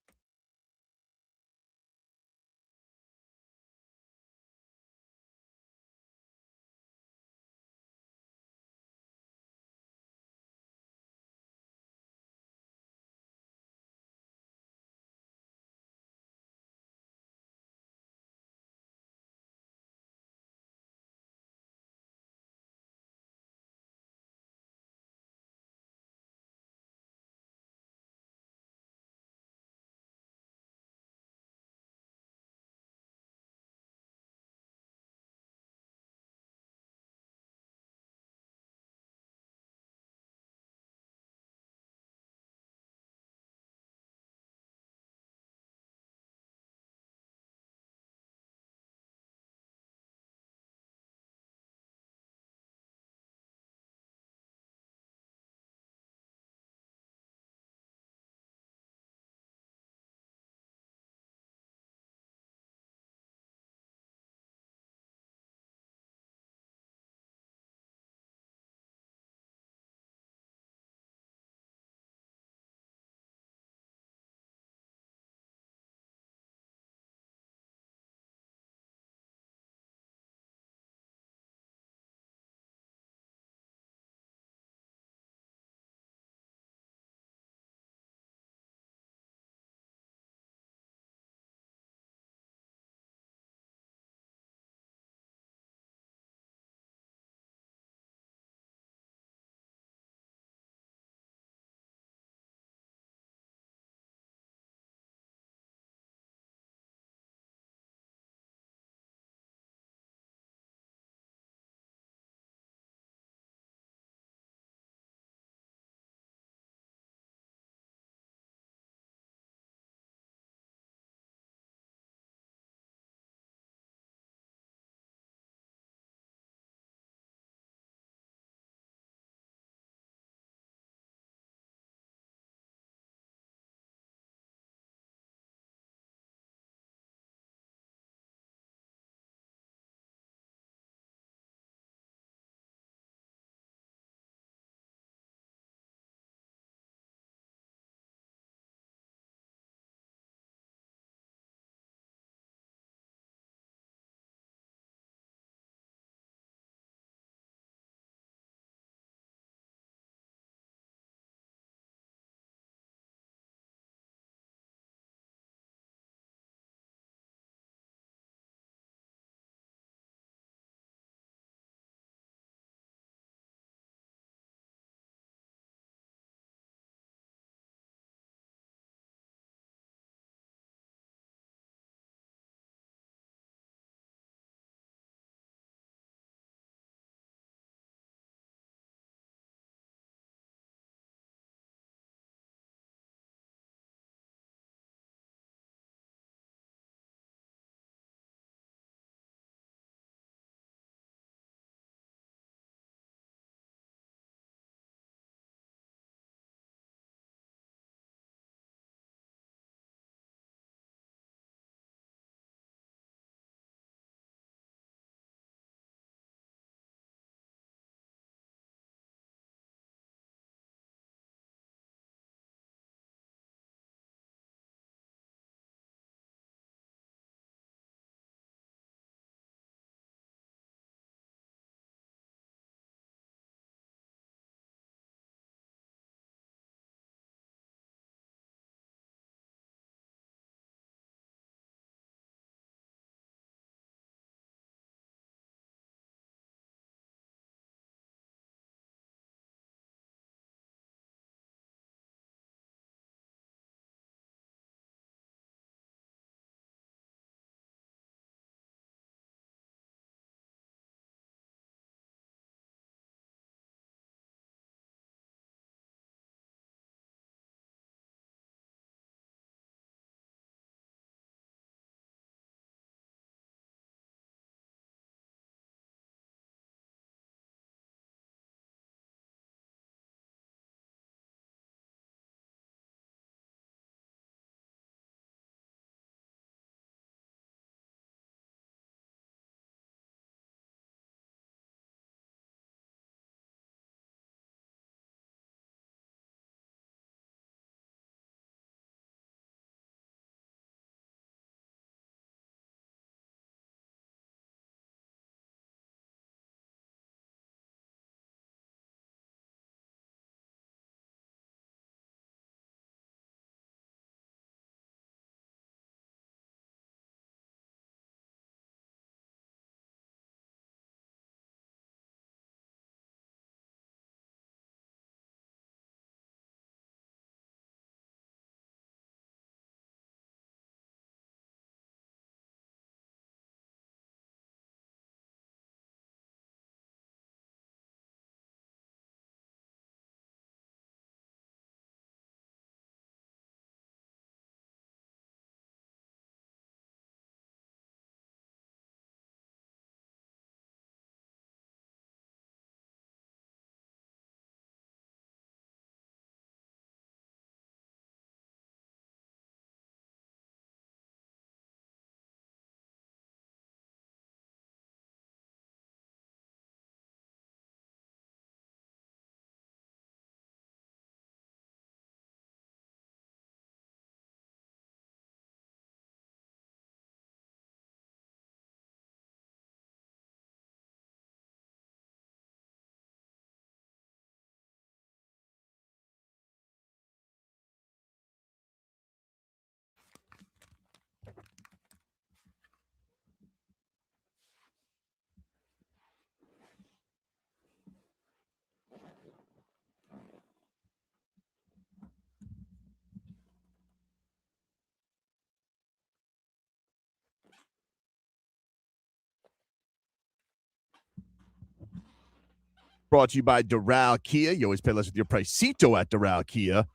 brought to you by Doral Kia. You always pay less with your pricito at Doral Kia.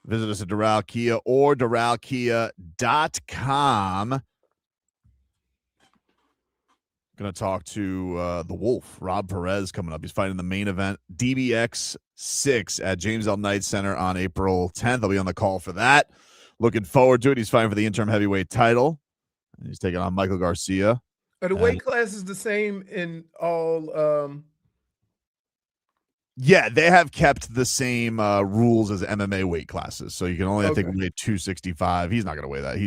Visit us at Doral Kia or DoralKia.com. Going to talk to the Wolf, Rob Perez, coming up. He's fighting the main event, DBX 6 at James L. Knight Center on April 10th. I'll be on the call for that. Looking forward to it. He's fighting for the interim heavyweight title. And he's taking on Michael Garcia. Are the weight classes the same in all? Yeah, they have kept the same rules as MMA weight classes. So you can only, I think, weigh 265. He's not going to weigh that.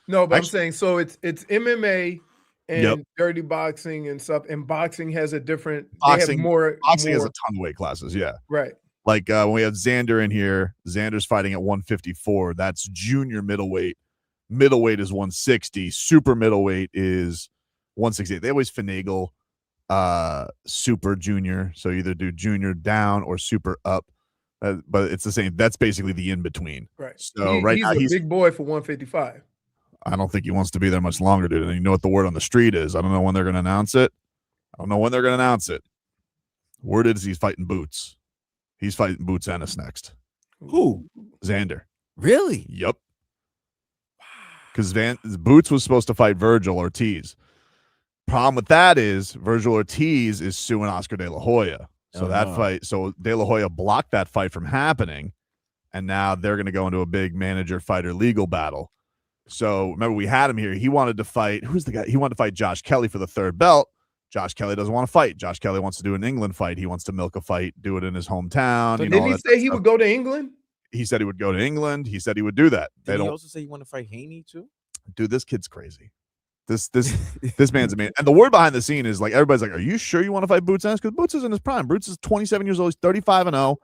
No, but I'm saying, so it's MMA and dirty boxing and stuff. And boxing has a different. Boxing, boxing has a ton of weight classes. Yeah. Right. Like when we have Xander in here, Xander's fighting at 154. That's junior middleweight. Middleweight is 160. Super middleweight is 168. They always finagle super junior. So either do junior down or super up. But it's the same. That's basically the in between. Right. So he's a big boy for 155. I don't think he wants to be there much longer, dude. And you know what the word on the street is. I don't know when they're going to announce it. Word is he's fighting Boots. He's fighting Boots Ennis next. Who? Xander. Really? Yep. Because Boots was supposed to fight Virgil Ortiz. Problem with that is Virgil Ortiz is suing Oscar De La Hoya. So that fight, so De La Hoya blocked that fight from happening. And now they're going to go into a big manager-fighter legal battle. So remember, we had him here. He wanted to fight. Who's the guy? He wanted to fight Josh Kelly for the third belt. Josh Kelly doesn't want to fight. Josh Kelly wants to do an England fight. He wants to milk a fight, do it in his hometown. So didn't he say he would go to England? He said he would go to England. He said he would do that. Did he also say he wanted to fight Haney too? Dude, this kid's crazy. This man's amazing. And the word behind the scene is like, everybody's like, are you sure you want to fight Boots Ennis? Because Boots is in his prime. Boots is 27 years old. He's 35-0.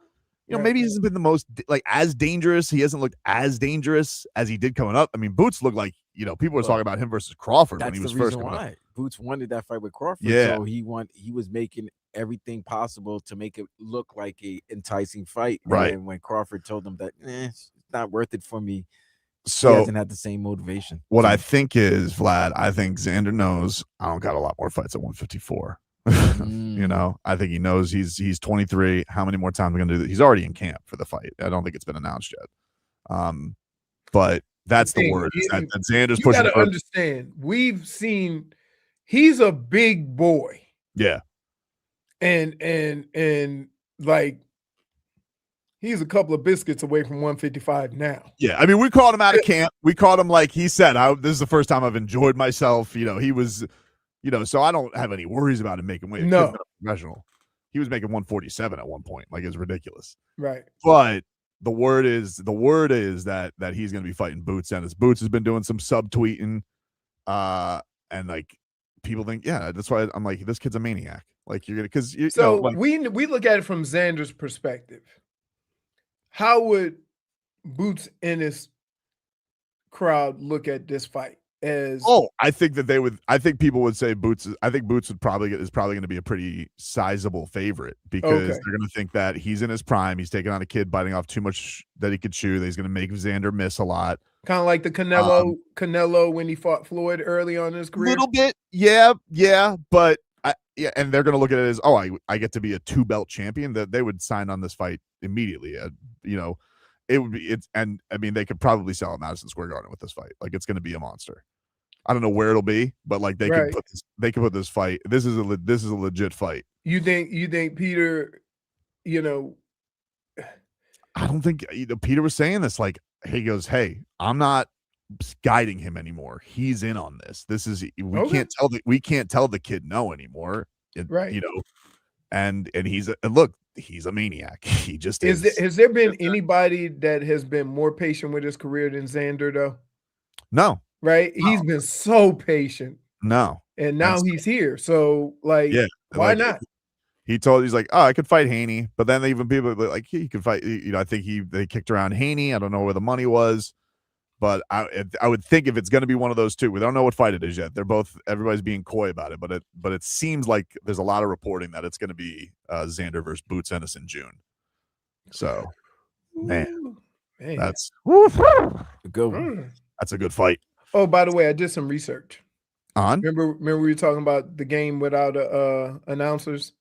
You know, maybe he hasn't been the most as dangerous. He hasn't looked as dangerous as he did coming up. I mean, Boots looked like, people were talking about him versus Crawford when he was first coming up. Boots wanted that fight with Crawford. Yeah. So he was making everything possible to make it look like a enticing fight. Right. And when Crawford told him that it's not worth it for me, so he hasn't had the same motivation. What I think is, Vlad, I think Xander knows I don't got a lot more fights at 154. I think he knows he's 23. How many more times are we gonna do that? He's already in camp for the fight. I don't think it's been announced yet. But that's the word. That Xander's you pushing. You got to understand. We've seen he's a big boy. Yeah. And like he's a couple of biscuits away from 155 now. Yeah, I mean, we called him out of camp. We called him, like he said, this is the first time I've enjoyed myself. He was. So I don't have any worries about him making weight. No, professional. He was making 147 at one point. Like, it's ridiculous. Right. But the word is that he's going to be fighting Boots Ennis. Boots has been doing some subtweeting, and like people think, yeah, that's why I'm like, this kid's a maniac. Like you're gonna we look at it from Xander's perspective. How would Boots Ennis crowd look at this fight? I think that I think people would say Boots is probably going to be a pretty sizable favorite because they're going to think that he's in his prime. He's taking on a kid biting off too much that he could chew. That he's going to make Xander miss a lot. Kind of like the Canelo when he fought Floyd early on in his career. A little bit. Yeah. But and they're going to look at it as, I get to be a 2-belt champion. That they would sign on this fight immediately. It would be and I mean, they could probably sell at Madison Square Garden with this fight. Like, it's going to be a monster. I don't know where it'll be, but like they can put this fight. This is a legit fight. You think Peter? I don't think Peter was saying this. Like, he goes, "Hey, I'm not guiding him anymore. He's in on this. This is we can't tell the kid no anymore, right? And he's a maniac. He just is. Has there been anybody that has been more patient with his career than Xander though? No. Right? He's been so patient. No. And now he's here. So, why not? He's like, I could fight Haney. But then even people like, he could fight. I think they kicked around Haney. I don't know where the money was. But I would think if it's going to be one of those two, we don't know what fight it is yet. Everybody's being coy about it. But it seems like there's a lot of reporting that it's going to be Xander versus Boots Ennis in June. So, man. That's a good one. That's a good fight. Oh, by the way, I did some research. On? Remember we were talking about the game without announcers?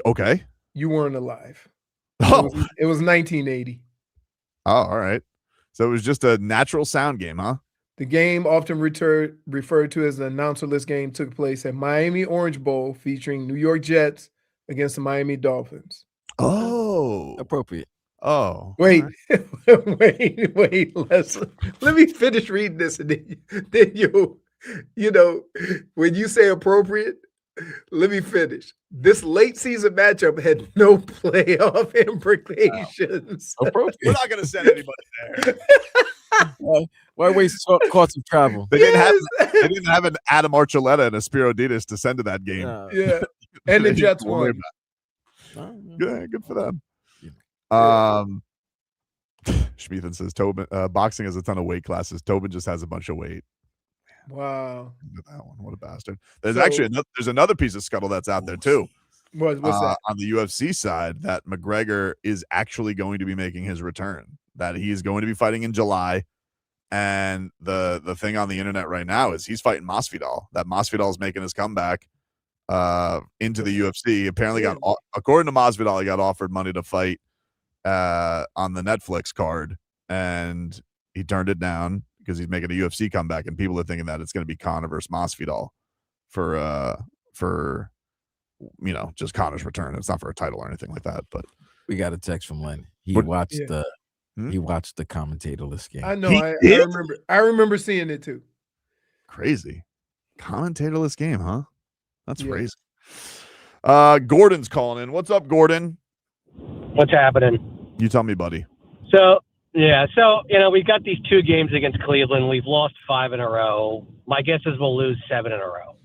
Okay. You weren't alive. Oh, It was 1980. Oh, all right. So it was just a natural sound game, huh? The game, often referred to as the announcerless game, took place at Miami Orange Bowl, featuring New York Jets against the Miami Dolphins. Oh, appropriate. Oh, wait, wait. Let me finish reading this, and then you know, when you say appropriate, let me finish. This late season matchup had no playoff implications. Appropriate. We're not going to send anybody there. Why waste costs of travel? They didn't have an Adam Archuleta and a Spiro Ditas to send to that game. Yeah, and the Jets won. Good for them. Schmeathan says Tobin boxing has a ton of weight classes. Tobin just has a bunch of weight. Wow. Look at that one. What a bastard. There's there's another piece of scuttle that's out there too. What's that? On the UFC side, that McGregor is actually going to be making his return, that he is going to be fighting in July. And the thing on the internet right now is he's fighting Masvidal. That Masvidal is making his comeback into the UFC. Apparently according to Masvidal, he got offered money to fight on the Netflix card, and he turned it down because he's making a UFC comeback, and people are thinking that it's going to be Conor versus Masvidal for just Conor's return. It's not for a title or anything like that. But we got a text from Len. He watched the commentatorless game. I know. I remember seeing it too. Crazy commentatorless game, huh? That's crazy. Gordon's calling in. What's up, Gordon? What's happening? You tell me, buddy. So we've got these 2 games against Cleveland. We've lost 5 in a row. My guess is we'll lose 7 in a row.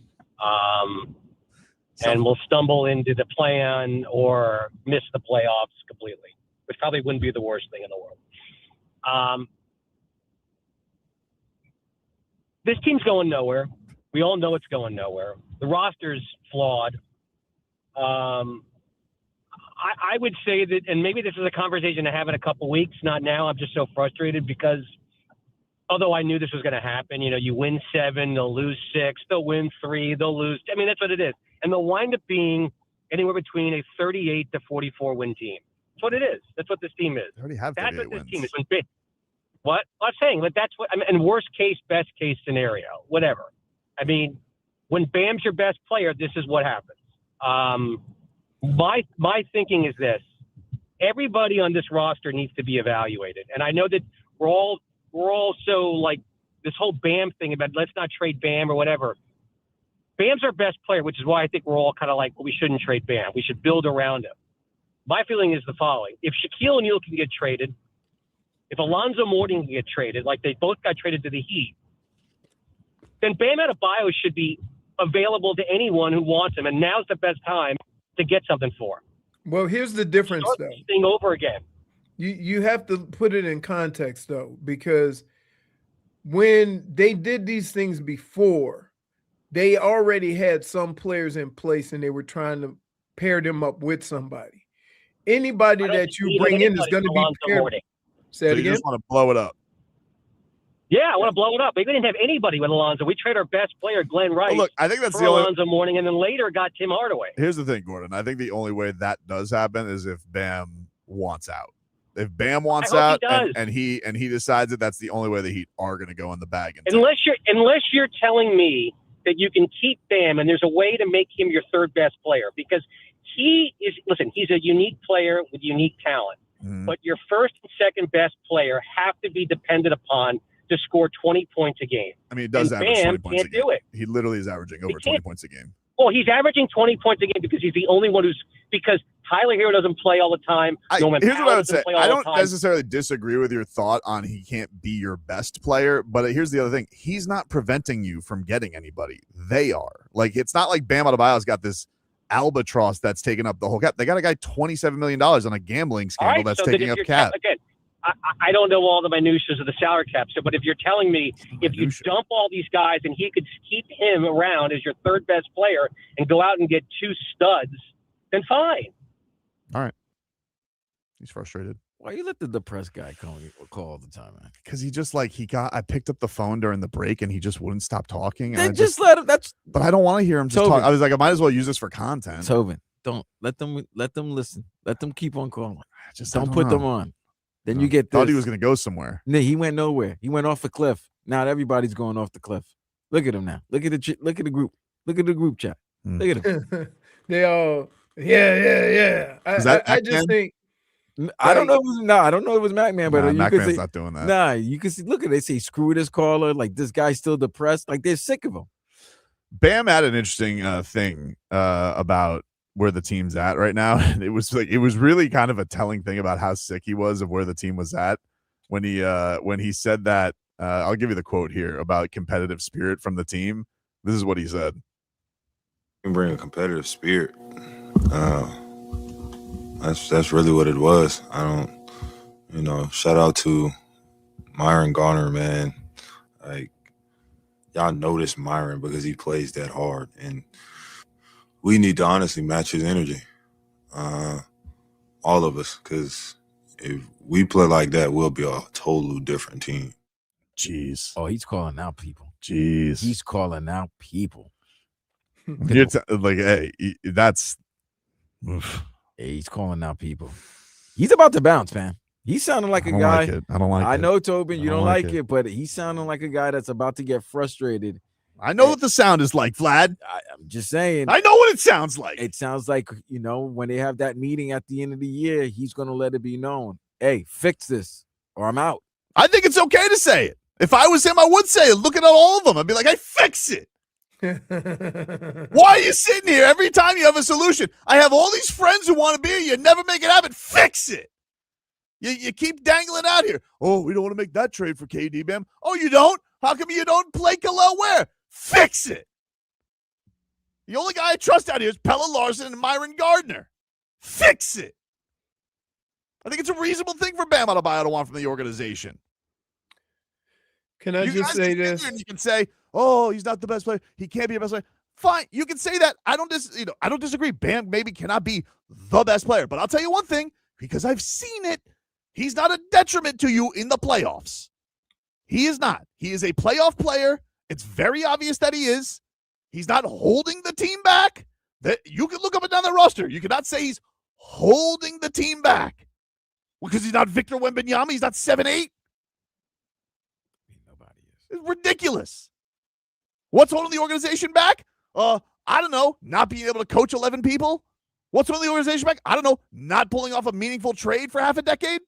And we'll stumble into the plan or miss the playoffs completely, which probably wouldn't be the worst thing in the world. This team's going nowhere. We all know it's going nowhere. The roster's flawed. I would say that, and maybe this is a conversation to have in a couple weeks, not now. I'm just so frustrated because although I knew this was going to happen, you win 7, they'll lose 6, they'll win 3, they'll lose. I mean, that's what it is. And they'll wind up being anywhere between a 38 to 44 win team. That's what it is. That's what this team is. They already have that's what this wins. team is. What? I'm saying, but that's what, and worst case, best case scenario, whatever. I mean, when Bam's your best player, this is what happens. My thinking is this: everybody on this roster needs to be evaluated, and I know that we're all so like this whole Bam thing about let's not trade Bam or whatever. Bam's our best player, which is why I think we're all kind of like, well, we shouldn't trade Bam. We should build around him. My feeling is the following: if Shaquille O'Neal can get traded, if Alonzo Mourning can get traded, like they both got traded to the Heat, then Bam Adebayo should be available to anyone who wants him, and now's the best time to get something for him. Well, here's the difference, Start though. this thing over again. You have to put it in context, though, because when they did these things before, they already had some players in place, and they were trying to pair them up with somebody. Anybody that you bring in is going to be paired. Say it you again. just want to blow it up. Yeah, I want to blow it up. We didn't have anybody with Alonzo. We traded our best player, Glenn Rice. Well, look, I think that's for the only Alonzo Mourning, and then later got Tim Hardaway. Here's the thing, Gordon. I think the only way that does happen is if Bam wants out. If Bam wants out and he decides that that's the only way the Heat are going to go in the bag. Unless you're telling me that you can keep Bam and there's a way to make him your third best player, because he's a unique player with unique talent. Mm-hmm. But your first and second best player have to be dependent upon to score 20 points a game. I mean, he does and average Bam 20 points a can't game. do it. He literally is averaging over 20 points a game. Well, he's averaging 20 points a game because he's the only one because Tyler Hero doesn't play all the time. Here's what I would say. I don't necessarily disagree with your thought on he can't be your best player, but here's the other thing. He's not preventing you from getting anybody. They are. Like, it's not like Bam Adebayo's got this albatross that's taking up the whole cap. They got a guy $27 million on a gambling scandal that's taking up cap. Again, I don't know all the minutiae of the salary cap, but if you're telling me if you dump all these guys and he could keep him around as your third best player and go out and get 2 studs, then fine. All right. He's frustrated. Why you let the depressed guy call all the time, man? Because I picked up the phone during the break and he just wouldn't stop talking. Then just let him. But I don't want to hear him just talk. I was like, I might as well use this for content. Tobin, Don't let them listen. Let them keep on calling. Just don't put them on. Then you get this. Thought he was going to go somewhere. No, he went nowhere. He went off a cliff. Now everybody's going off the cliff. Look at him now. Look at the group. Look at the group chat. Look at him. They all, yeah. I just think. I don't know. I don't know if it was MacMan, but you could MacMan's say, not doing that. Nah, you can see. Look at they say screw this caller. Like this guy's still depressed. Like they're sick of him. Bam had an interesting thing about where the team's at right now. It was really kind of a telling thing about how sick he was of where the team was at when he said that. I'll give you the quote here about competitive spirit from the team. This is what he said. You bring a competitive spirit. That's really what it was. I don't, shout out to Myron Gardner, man. Like, y'all notice Myron because he plays that hard, and we need to honestly match his energy. All of us, because if we play like that, we'll be a totally different team. Jeez. Oh, he's calling out people. Jeez. He's calling out people. Hey, that's. Oof. Hey, he's calling out people. He's about to bounce, man. He's sounding like a guy. Like it. I don't like it. I know, Tobin, you don't like it, but he's sounding like a guy that's about to get frustrated. I know what the sound is like, Vlad. I'm just saying. I know what it sounds like. It sounds like, when they have that meeting at the end of the year, he's going to let it be known. Hey, fix this or I'm out. I think it's okay to say it. If I was him, I would say it. Look at all of them. I'd be like, hey, fix it. Why are you sitting here every time you have a solution? I have all these friends who want to be here. You never make it happen. Fix it. You keep dangling out here. Oh, we don't want to make that trade for KD, Bam. Oh, you don't? How come you don't play Kel'el Ware? Fix it. The only guy I trust out here is Pella Larson and Myron Gardner. Fix it. I think it's a reasonable thing for Bam Adebayo to want from the organization. Can I just say this? You can say, oh, he's not the best player. He can't be the best player. Fine, you can say that. I don't disagree. Bam maybe cannot be the best player. But I'll tell you one thing, because I've seen it, he's not a detriment to you in the playoffs. He is not. He is a playoff player. It's very obvious that he is. He's not holding the team back. That you can look up and down the roster. You cannot say he's holding the team back because he's not Victor Wembanyama. He's not 7'8". It's ridiculous. What's holding the organization back? I don't know. Not being able to coach 11 people. What's holding the organization back? I don't know. Not pulling off a meaningful trade for half a decade.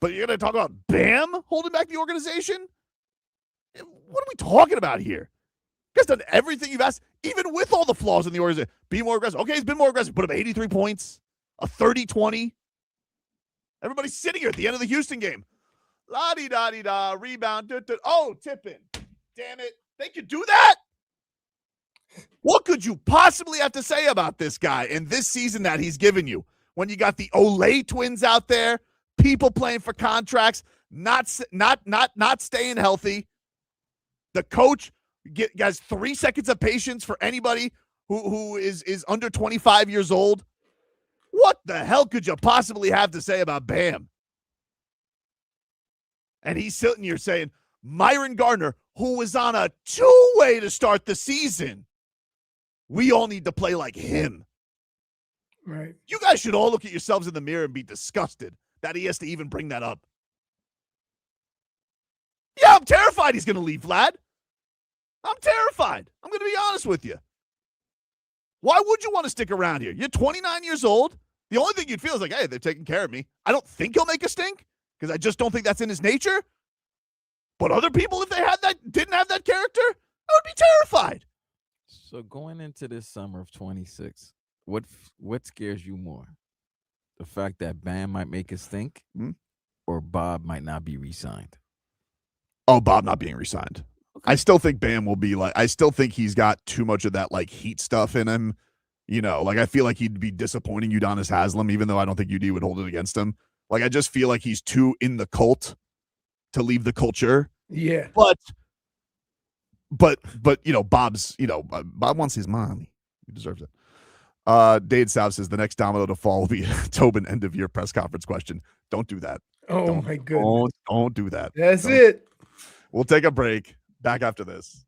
But you're going to talk about Bam holding back the organization? What are we talking about here? You guys done everything you've asked, even with all the flaws in the organization. Be more aggressive. Okay, he's been more aggressive. Put up 83 points, a 30-20. Everybody's sitting here at the end of the Houston game. La-di-da-di-da, rebound. Oh, tip in. Damn it. They could do that? What could you possibly have to say about this guy and this season that he's given you when you got the Olay twins out there, people playing for contracts, not staying healthy? The coach has 3 seconds of patience for anybody who is under 25 years old. What the hell could you possibly have to say about Bam? And he's sitting here saying, Myron Gardner, who was on a 2-way to start the season, we all need to play like him. Right. You guys should all look at yourselves in the mirror and be disgusted that he has to even bring that up. Yeah, I'm terrified he's going to leave, Vlad. I'm terrified. I'm going to be honest with you. Why would you want to stick around here? You're 29 years old. The only thing you'd feel is like, hey, they're taking care of me. I don't think he'll make a stink because I just don't think that's in his nature. But other people, if they had that, didn't have that character, I would be terrified. So going into this summer of 26, what scares you more? The fact that Bam might make us think, or Bob might not be re-signed? Oh, Bob not being re-signed. Okay. I still think Bam will be I still think he's got too much of that Heat stuff in him. I feel like he'd be disappointing Udonis Haslem, even though I don't think UD would hold it against him. I just feel like he's too in the cult to leave the culture. Yeah. But Bob's, Bob wants his mommy. He deserves it. Dade South says the next domino to fall will be Tobin end of year press conference question. Don't do that. Oh, my goodness. Don't do that. That's it. We'll take a break. Back after this.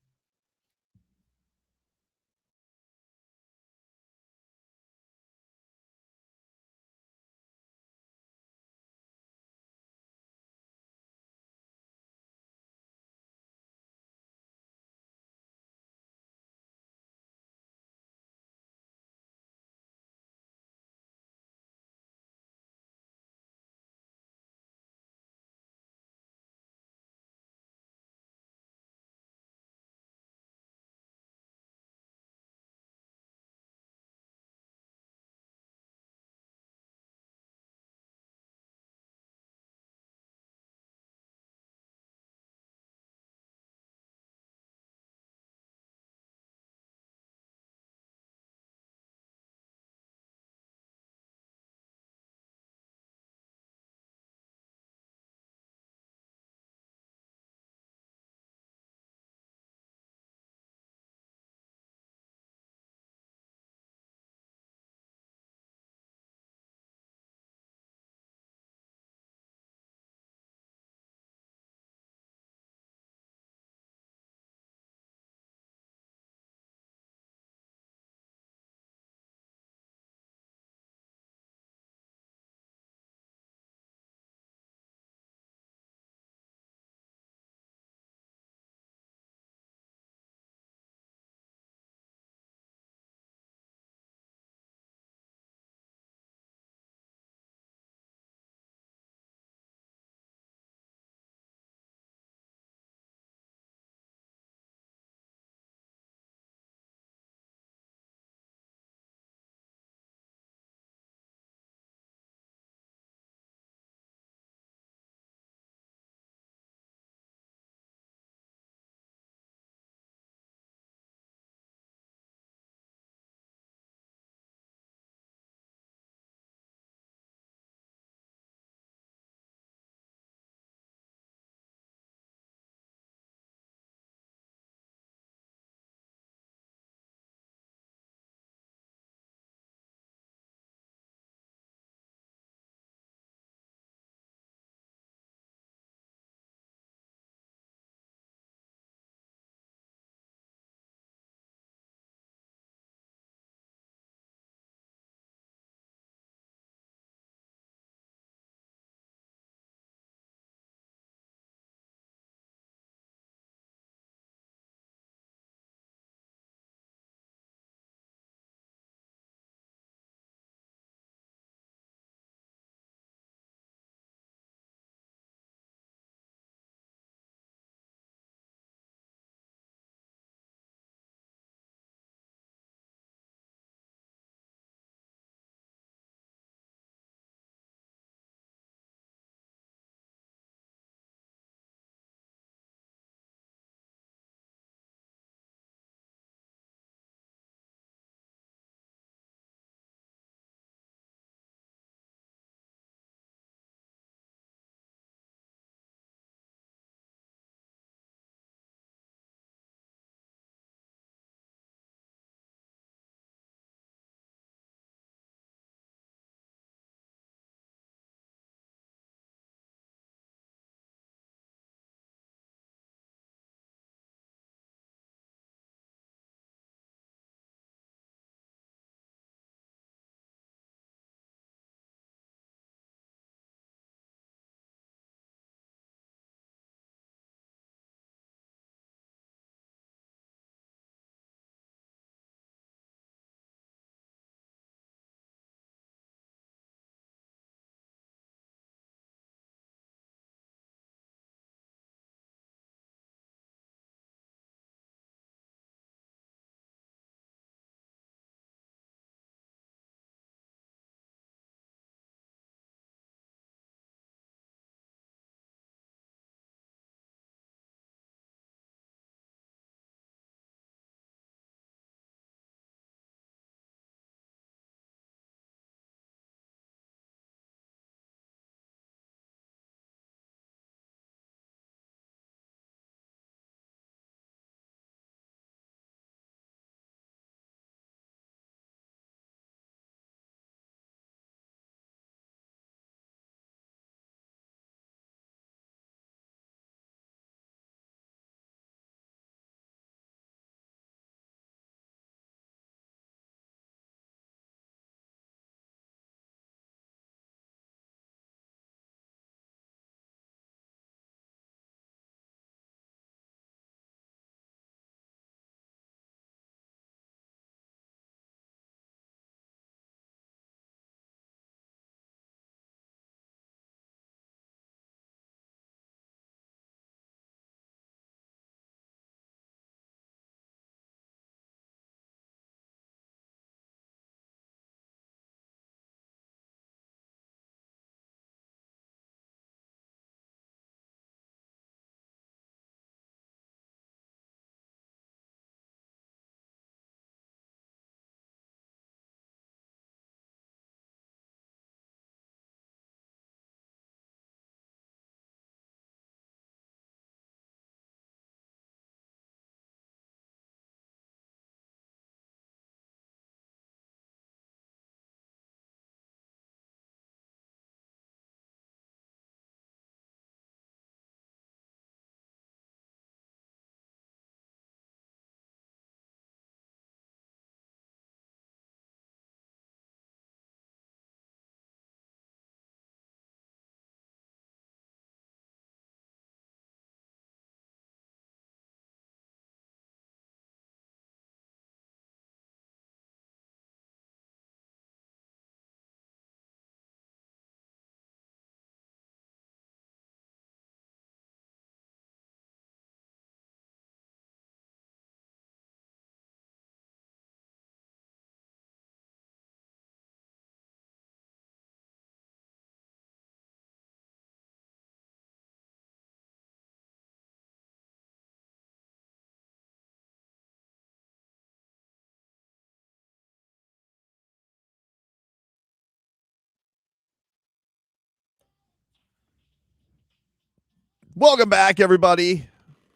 Welcome back, everybody.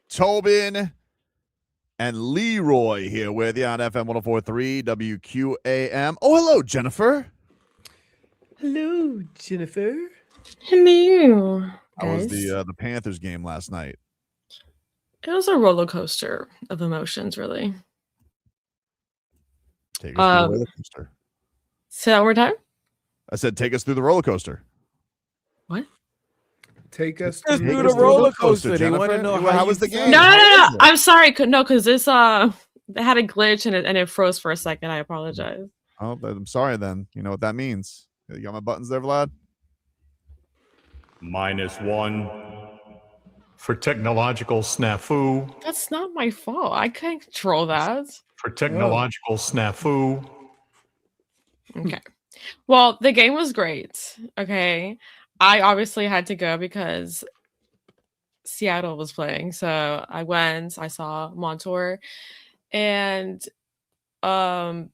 Tobin and Leroy here with you on FM 104.3 WQAM. Oh, hello, Jennifer. Hello, Jennifer. Hello, How was guys. the Panthers game last night? It was a roller coaster of emotions, really. Take us through the roller coaster. Say that one more time. I said, take us through the roller coaster. What? Take us through through the roller coaster. They want to know how was the game? No. I'm sorry. No, because this they had a glitch and it froze for a second. I apologize. Oh, I'm sorry then. You know what that means. You got my buttons there, Vlad? -1 for technological snafu. That's not my fault. I can't control that. For technological snafu. Okay. Well, the game was great. Okay. I obviously had to go because Seattle was playing. So I went, I saw Montour, and when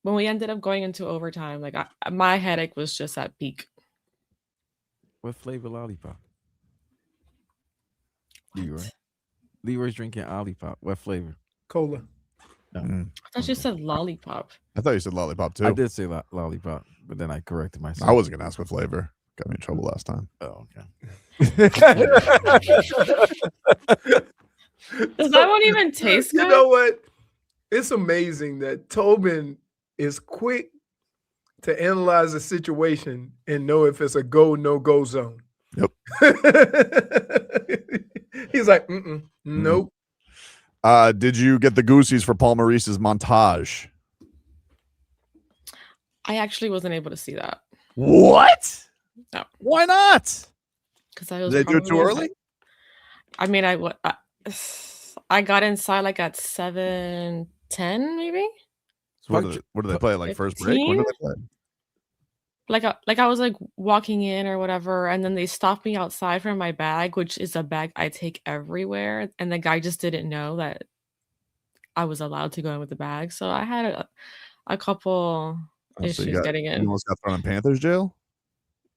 we ended up going into overtime, like my headache was just at peak. What flavor lollipop? Leroy's drinking lollipop. What flavor? Cola. No. I thought you said lollipop. I thought you said lollipop too. I did say lollipop, but then I corrected myself. I wasn't gonna ask what flavor. Got me in trouble last time. Oh, okay. Does that one even taste good? You know what? It's amazing that Tobin is quick to analyze a situation and know if it's a go, no-go zone. Yep. He's like, nope. Did you get the Goosies for Paul Maurice's montage? I actually wasn't able to see that. What? No. Why not? Because I was. Did they do it too early? I mean, I got inside like at 7:10, maybe. So what do they play? Like first break? When do they play? Like I was like walking in or whatever, and then they stopped me outside from my bag, which is a bag I take everywhere, and the guy just didn't know that I was allowed to go in with the bag. So I had a couple issues getting in. You almost got thrown in Panthers jail?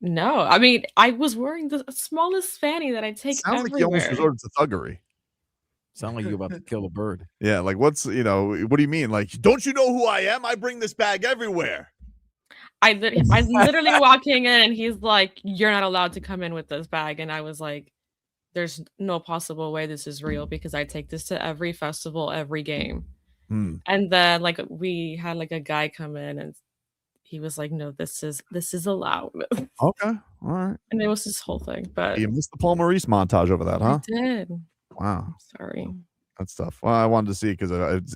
No, I mean, I was wearing the smallest fanny that I take Sounds everywhere. like you almost resorted to thuggery. Sound like you're about to kill a bird. Yeah, like what do you mean? Like, don't you know who I am? I bring this bag everywhere. I literally walking in, and he's like, "You're not allowed to come in with this bag," and I was like, "There's no possible way this is real because I take this to every festival, every game." And then like we had like a guy come in, and he was like, "No, this is allowed." Okay, all right. And it was this whole thing, but You missed the Paul Maurice montage over that, huh? I did. Wow. Sorry. That's tough. Well, I wanted to see because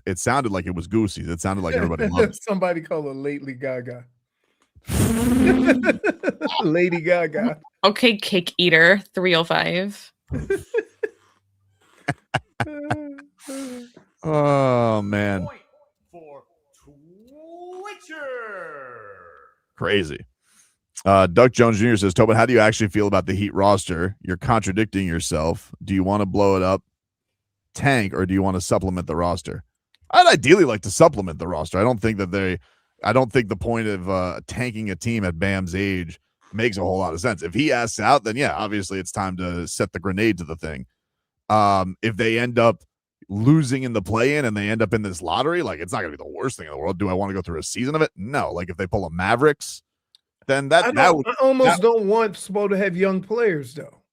it sounded like it was Goosies. It sounded like everybody loved it. Somebody call her Lately Gaga. Lady Gaga. Okay, Cake Eater 305. Oh man. Crazy. Duck Jones Jr. says, Tobin, how do you actually feel about the Heat roster? You're contradicting yourself. Do you want to blow it up, tank, or do you want to supplement the roster? I'd ideally like to supplement the roster. I don't think the point of tanking a team at Bam's age makes a whole lot of sense. If he asks out, then yeah, obviously it's time to set the grenade to the thing. If they end up losing in the play-in and they end up in this lottery, like it's not gonna be the worst thing in the world. Do I want to go through a season of it? No. Like if they pull a Mavericks, then I don't want Spo to have young players though.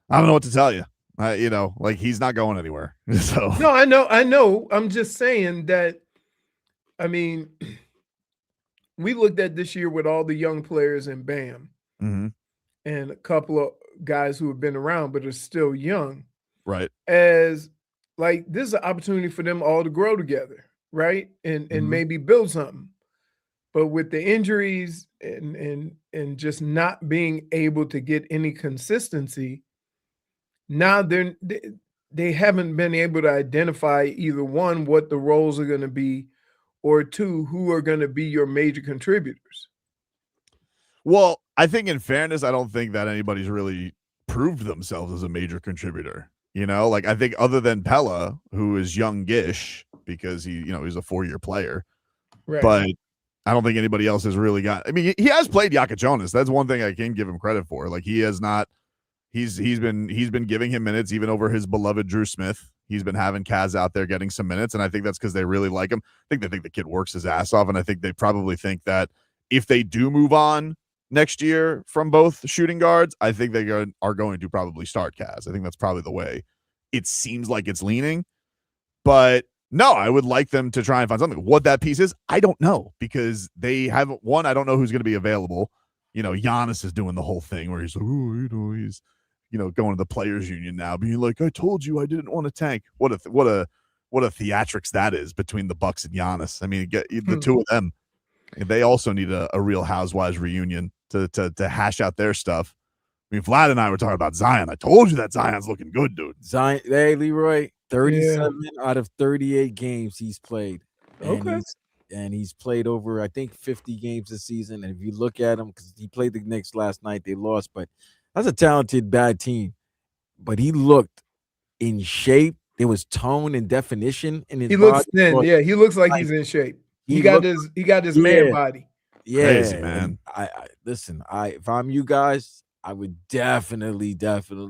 I don't know what to tell you. Like he's not going anywhere. So no, I know. I'm just saying that. I mean, we looked at this year with all the young players in Bam, and a couple of guys who have been around but are still young. Right. As like this is an opportunity for them all to grow together, right? And maybe build something. But with the injuries and just not being able to get any consistency, now they haven't been able to identify either one, what the roles are going to be, or two, who are going to be your major contributors. Well, I think in fairness, I don't think that anybody's really proved themselves as a major contributor. Like I think other than Pella, who is youngish because he's a 4-year player, right. But I don't think anybody else has really got. I mean, he has played Yaka Jonas. That's one thing I can give him credit for. Like he has not He's been giving him minutes even over his beloved Drew Smith. He's been having Kaz out there getting some minutes, and I think that's because they really like him. I think they think the kid works his ass off, and I think they probably think that if they do move on next year from both shooting guards, I think they are going to probably start Kaz. I think that's probably the way it seems like it's leaning. But no, I would like them to try and find something. What that piece is, I don't know, because they haven't one. I don't know who's going to be available. Giannis is doing the whole thing where he's like, he's going to the players union now, being like, I told you I didn't want to tank. What a theatrics that is between the Bucks and Giannis. I mean, get the two of them. They also need a real Housewives reunion to hash out their stuff. I mean, Vlad and I were talking about Zion. I told you that Zion's looking good, dude. Zion, hey, Leroy, 37 out of 38 games he's played. And he's played over, I think, 50 games this season. And if you look at him, because he played the Knicks last night, they lost, but that's a talented, bad team. But he looked in shape. There was tone and definition in his body. He looks thin. Yeah, he looks like he's in shape. He got his man body. Yeah, crazy, man. I listen. If I'm you guys, I would definitely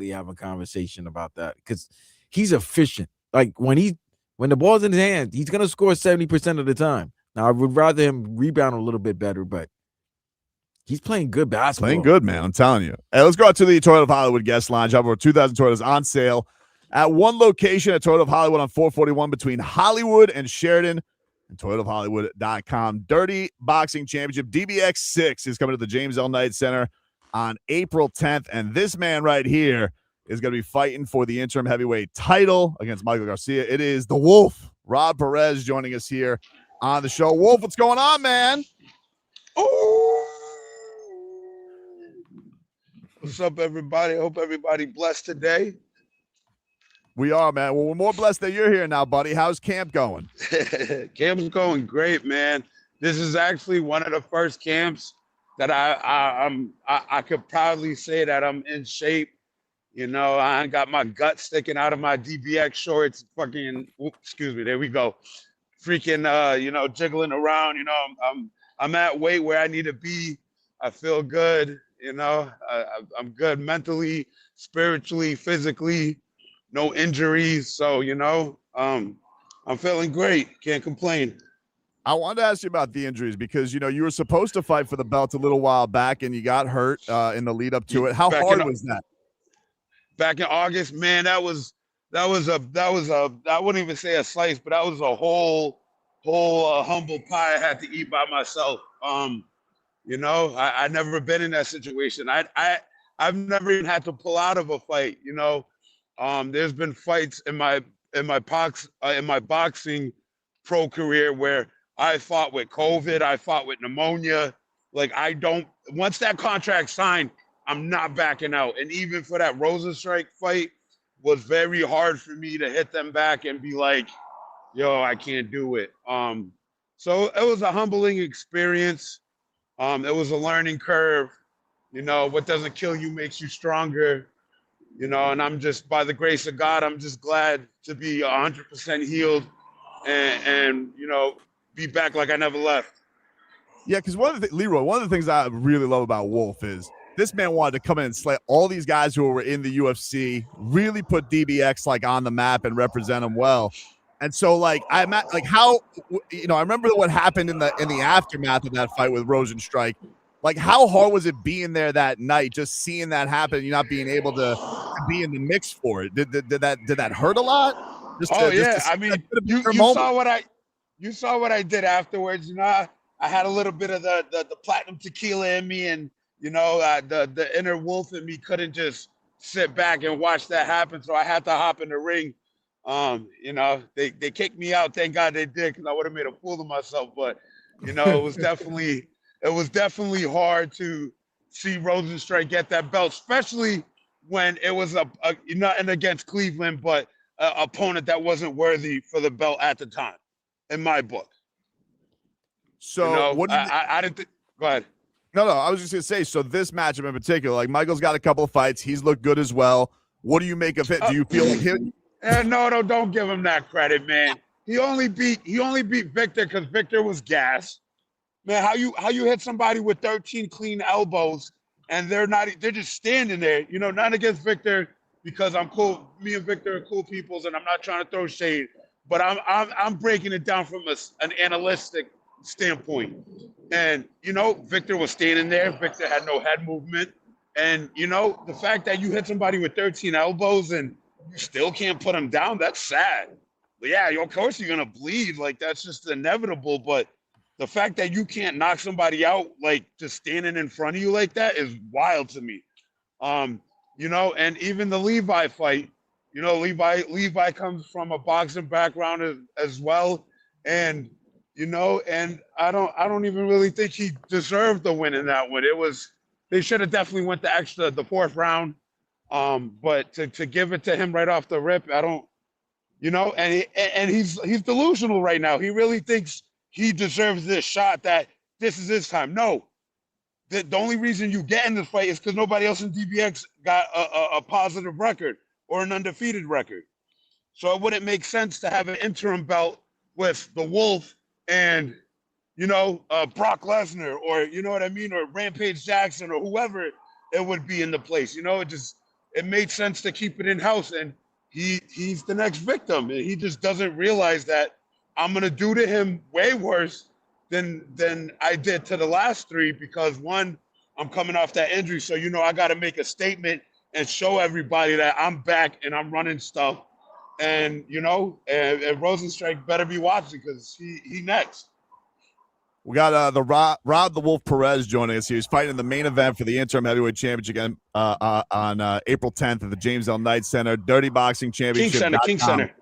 have a conversation about that because he's efficient. Like when the ball's in his hand, he's gonna score 70% of the time. Now I would rather him rebound a little bit better, but he's playing good basketball. Playing good, man. I'm telling you. Hey, let's go out to the Toyota of Hollywood guest lounge. Over 2,000 Toyotas on sale at one location at Toyota of Hollywood on 441 between Hollywood and Sheridan. And ToyotaofHollywood.com. Dirty Boxing Championship DBX 6 is coming to the James L. Knight Center on April 10th. And this man right here is going to be fighting for the interim heavyweight title against Michael Garcia. It is the Wolf, Rob Perez, joining us here on the show. Wolf, what's going on, man? Oh, what's up, everybody? I hope everybody blessed today. We are, man. Well, we're more blessed that you're here now, buddy. How's camp going? Camp's going great, man. This is actually one of the first camps that I could proudly say that I'm in shape. I got my gut sticking out of my DBX shorts. Fucking, excuse me. There we go. Freaking, jiggling around. I'm at weight where I need to be. I feel good. I'm good mentally, spiritually, physically. No injuries. So, I'm feeling great. Can't complain. I wanted to ask you about the injuries because, you were supposed to fight for the belt a little while back and you got hurt in the lead up to it. How hard was that? Back in August, man, that was I wouldn't even say a slice, but that was a whole humble pie I had to eat by myself. I never been in that situation. I've never even had to pull out of a fight, There's been fights in my boxing pro career where I fought with COVID, I fought with pneumonia. Once that contract signed, I'm not backing out. And even for that Rosenstrike fight was very hard for me to hit them back and be like, yo, I can't do it. So it was a humbling experience. It was a learning curve. What doesn't kill you makes you stronger. And I'm just, by the grace of God, I'm just glad to be 100% healed and be back like I never left. Yeah, because Leroy, one of the things I really love about Wolf is this man wanted to come in and slay all these guys who were in the UFC, really put DBX on the map and represent them well. And so I remember what happened in the aftermath of that fight with Rosenstrike. How hard was it being there that night, just seeing that happen, and you not being able to be in the mix for it? Did that hurt a lot? You saw what I did afterwards. I had a little bit of the platinum tequila in me, and the inner wolf in me couldn't just sit back and watch that happen. So I had to hop in the ring. They kicked me out. Thank God they did, because I would have made a fool of myself. But it was definitely hard to see Rosenstrike get that belt, especially when it was nothing against Cleveland, but an opponent that wasn't worthy for the belt at the time, in my book. So I didn't think. Go ahead. No, I was just gonna say. So this matchup in particular, Michael's got a couple of fights. He's looked good as well. What do you make of it? Do you feel like him? No, don't give him that credit, man. He only beat Victor because Victor was gas. Man, how you hit somebody with 13 clean elbows and they're just standing there, not against Victor because I'm cool. Me and Victor are cool peoples, and I'm not trying to throw shade, but I'm breaking it down from an analytic standpoint. And Victor was standing there. Victor had no head movement, and the fact that you hit somebody with 13 elbows and you still can't put him down, that's sad. But yeah, of course you're gonna bleed. Like, that's just inevitable. But the fact that you can't knock somebody out, like, just standing in front of you like that is wild to me. And even the Levi fight, Levi comes from a boxing background as well. And, and I don't even really think he deserved the win in that one. They should have definitely went the fourth round. But to give it to him right off the rip, I don't, and he's delusional right now. He really thinks he deserves this shot, that this is his time. No, the only reason you get in this fight is because nobody else in DBX got a positive record or an undefeated record. So it wouldn't make sense to have an interim belt with the Wolf and, Brock Lesnar, or, or Rampage Jackson, or whoever it would be in the place. It made sense to keep it in-house, and he's the next victim. And he just doesn't realize that I'm going to do to him way worse than I did to the last three, because one, I'm coming off that injury. So, I got to make a statement and show everybody that I'm back and I'm running stuff. And, and Rosenstrike better be watching, because he next. We got the Rob the Wolf Perez joining us here. He's fighting in the main event for the interim heavyweight championship again on April 10th at the James L. Knight Center. Dirty Boxing Championship. King Center.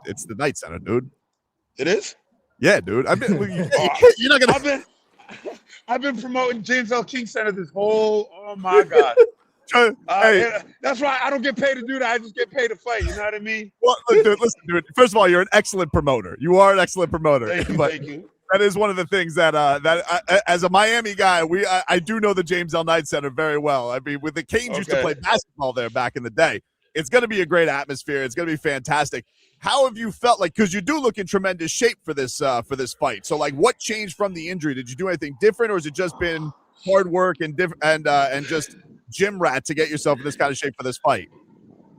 It's the Knight Center, dude. It is? Yeah, dude. You're not gonna. I've been promoting James L. King Center this whole. Oh my God. Hey. That's why I don't get paid to do that. I just get paid to fight. You know what I mean? Well, listen, dude. First of all, you're an excellent promoter. You are an excellent promoter. Thank you. That is one of the things that as a Miami guy, I do know the James L. Knight Center very well. I mean, with the Canes used to play basketball there back in the day. It's going to be a great atmosphere. It's going to be fantastic. How have you felt like, because you do look in tremendous shape for this fight? So, like, what changed from the injury? Did you do anything different, or has it just been hard work and just gym rat to get yourself in this kind of shape for this fight?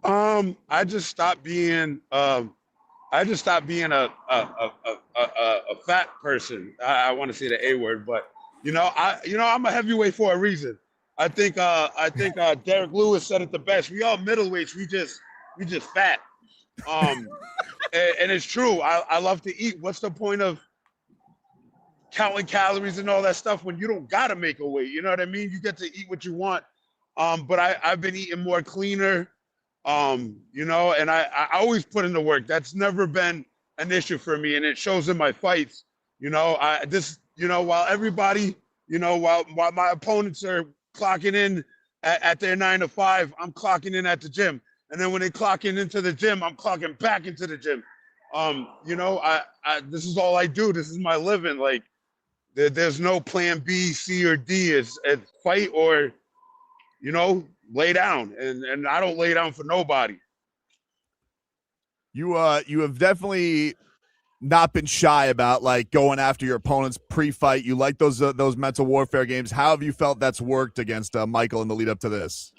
I just stopped being a fat person. I want to say the A word, but I'm a heavyweight for a reason. I think Derek Lewis said it the best. We all middleweights. We just fat. And it's true. I love to eat. What's the point of counting calories and all that stuff when you don't gotta make a weight? You know what I mean? You get to eat what you want. But I've been eating more cleaner. And I always put in the work. That's never been an issue for me, and it shows in my fights. While everybody, while my opponents are clocking in at their 9 to 5, I'm clocking in at the gym. And then when they clock into the gym, I'm clocking back into the gym. This is all I do. This is my living. Like, there's no plan B, C, or D. It's fight or, lay down. And I don't lay down for nobody. You have definitely not been shy about, like, going after your opponents pre-fight. You like those mental warfare games. How have you felt that's worked against Michael in the lead up to this?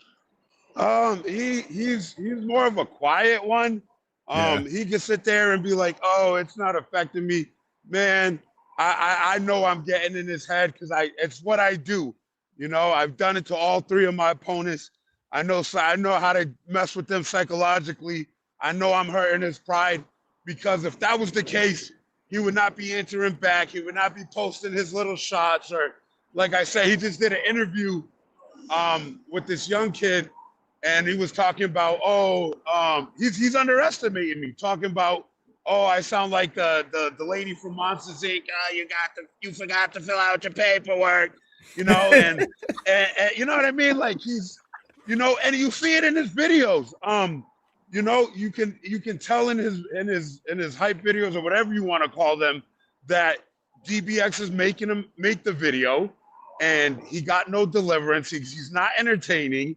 He's more of a quiet one. He can sit there and be like, "Oh, it's not affecting me, man." I know I'm getting in his head because it's what I do. I've done it to all three of my opponents. I know how to mess with them psychologically. I know I'm hurting his pride, because if that was the case, he would not be entering back. He would not be posting his little shots, or, like I said, he just did an interview with this young kid. And he was talking about, he's underestimating me, talking about, I sound like the lady from Monsters Inc. You forgot to fill out your paperwork, and you know what I mean? Like, he's, and you see it in his videos. You can tell in his hype videos, or whatever you want to call them, that DBX is making him make the video, and he got no deliverance. He's not entertaining.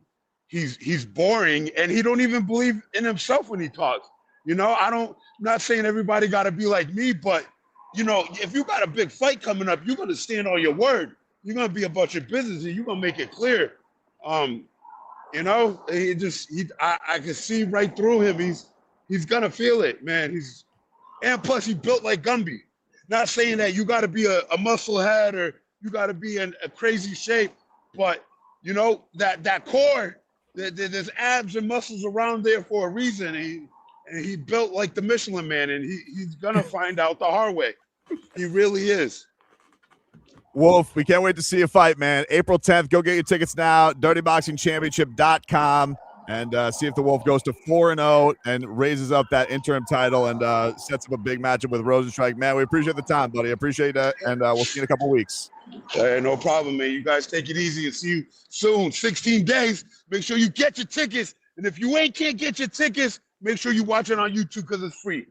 He's boring, and he don't even believe in himself when he talks. I'm not saying everybody got to be like me, but if you got a big fight coming up, you're going to stand on your word. you're gonna be about your business and you're gonna make it clear. You know, I can see right through him. He's gonna feel it, man. And plus he built like Gumby. Not saying that you got to be a muscle head or you got to be in a crazy shape, but you know that core, there's abs and muscles around there for a reason. And he built like the Michelin Man, and he's gonna find out the hard way. He really is. Wolf, we can't wait to see you fight, man. April 10th. Go get your tickets now. DirtyBoxingChampionship.com and see if the Wolf goes to 4-0 and raises up that interim title and sets up a big matchup with Rosenstrike. Man, we appreciate the time, buddy. I appreciate that, and we'll see you in a couple of weeks. Hey, no problem, man. You guys take it easy and see you soon. 16 days. Make sure you get your tickets. And if you can't get your tickets, make sure you watch it on YouTube because it's free.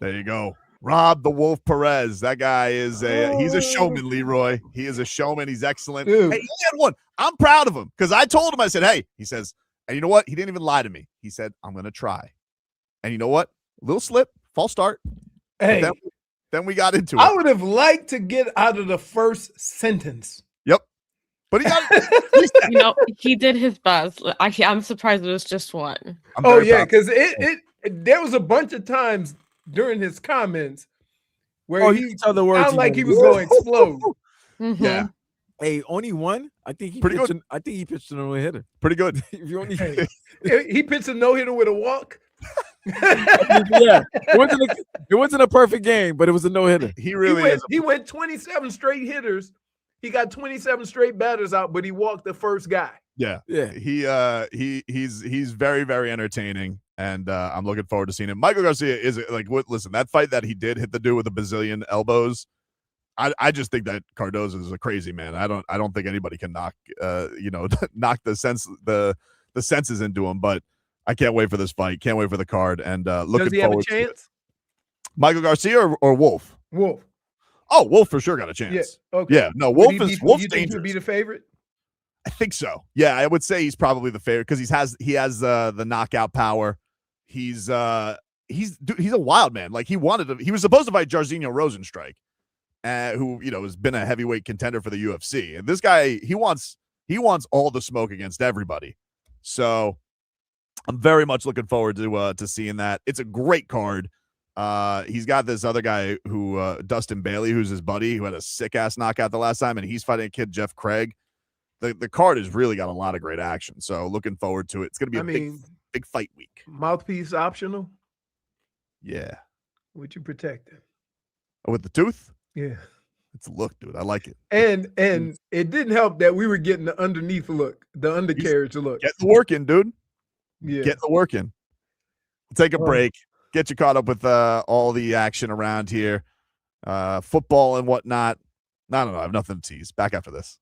There you go. Rob the Wolf Perez. That guy is he's a showman, Leroy. He is a showman. He's excellent. Dude. Hey, he had one. I'm proud of him because I told him, I said, hey, he says, and you know what? He didn't even lie to me. He said, I'm going to try. And you know what? Little slip, false start. Hey, then we got into it. I would have liked to get out of the first sentence. Yep. But he got You know, he did his best. I'm surprised it was just one. Oh yeah, because there was a bunch of times during his comments where he saw the words sounded like he was going to explode. Mm-hmm. Yeah. Hey, only one? I think he Pretty pitched good. I think he pitched a no-hitter. Pretty good. If you only Hey, he pitched a no-hitter with a walk. yeah, it wasn't a perfect game, but it was a no-hitter. He really is. He went 27 straight hitters. He got 27 straight batters out, but he walked the first guy. Yeah. He's very, very entertaining, and I'm looking forward to seeing him. Michael Garcia is like, listen, that fight that he did hit the dude with a bazillion elbows. I just think that Cardozo is a crazy man. I don't think anybody can knock knock the senses into him. But I can't wait for this fight. Can't wait for the card. And looking Does he have a forward to it. chance? Michael Garcia or Wolf? Wolf. Oh, Wolf for sure got a chance. Yeah. Okay. Yeah. No, Wolf's You think he dangerous. would be the favorite? I think so. Yeah, I would say he's probably the favorite because he has the knockout power. He's a wild man. Like he was supposed to fight Jairzinho Rosenstrike, who has been a heavyweight contender for the UFC. And this guy, he wants all the smoke against everybody. So I'm very much looking forward to seeing that. It's a great card. He's got this other guy who Dustin Bailey, who's his buddy, who had a sick ass knockout the last time, and he's fighting a kid Jeff Craig. The card has really got a lot of great action. So looking forward to it. It's going to be big fight week. Mouthpiece optional. Yeah. Would you protect it? With the tooth? Yeah. It's a look, dude. I like it. And it didn't help that we were getting the underneath look, the undercarriage look. Get the work in, dude. Yeah. Get the work in. We'll take a break. Get you caught up with all the action around here. Football and whatnot. I don't know. I have nothing to tease. Back after this.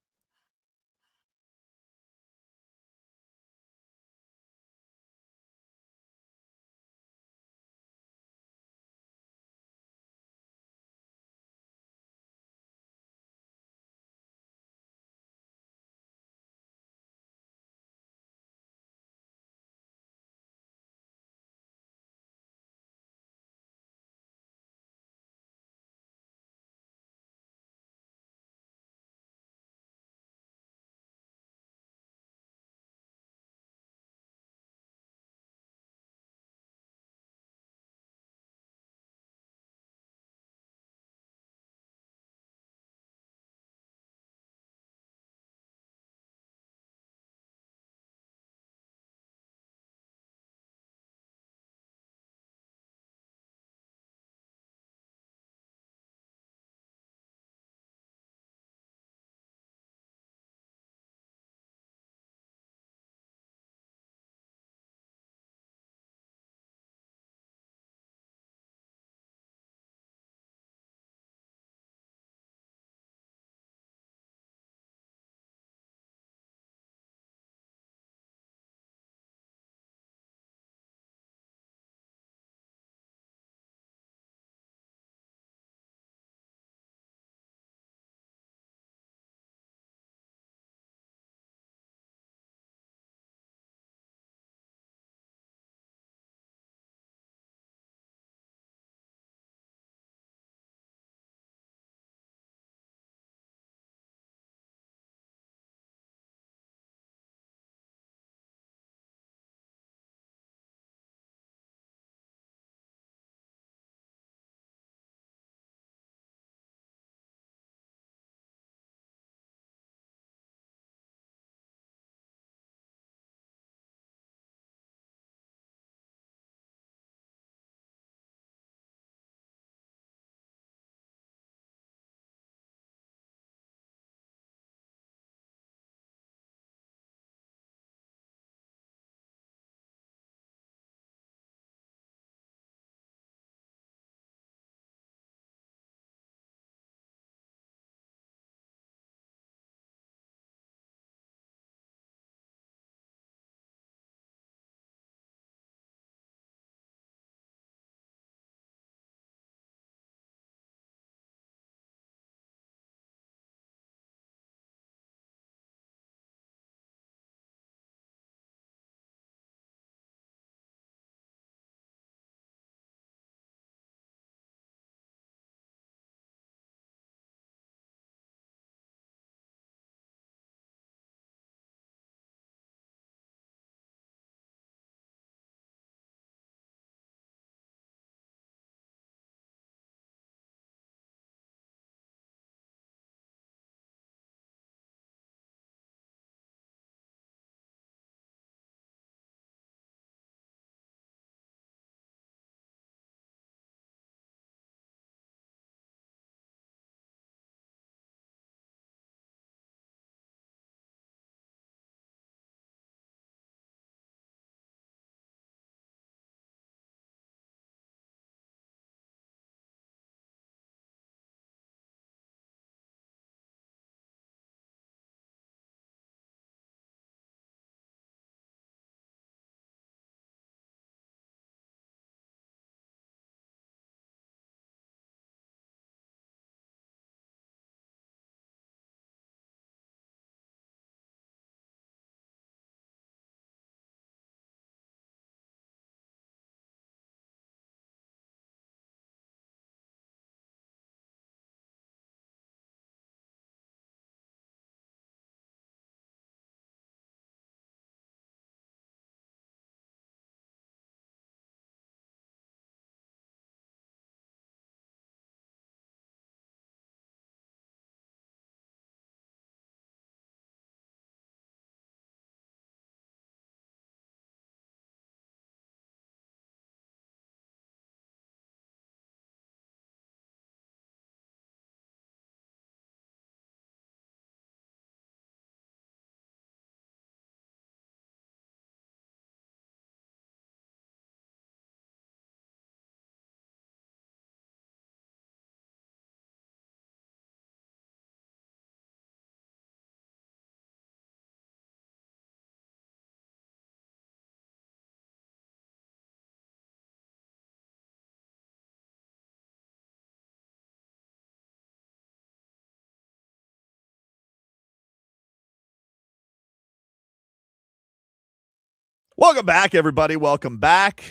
Welcome back, everybody. Welcome back.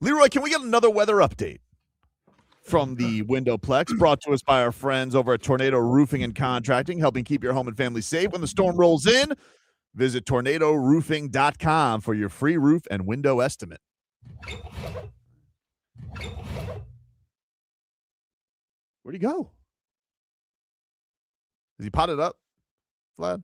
Leroy, can we get another weather update from the Windowplex, brought to us by our friends over at Tornado Roofing and Contracting, helping keep your home and family safe when the storm rolls in. Visit tornadoroofing.com for your free roof and window estimate. Where'd he go? Is he potted up, Vlad?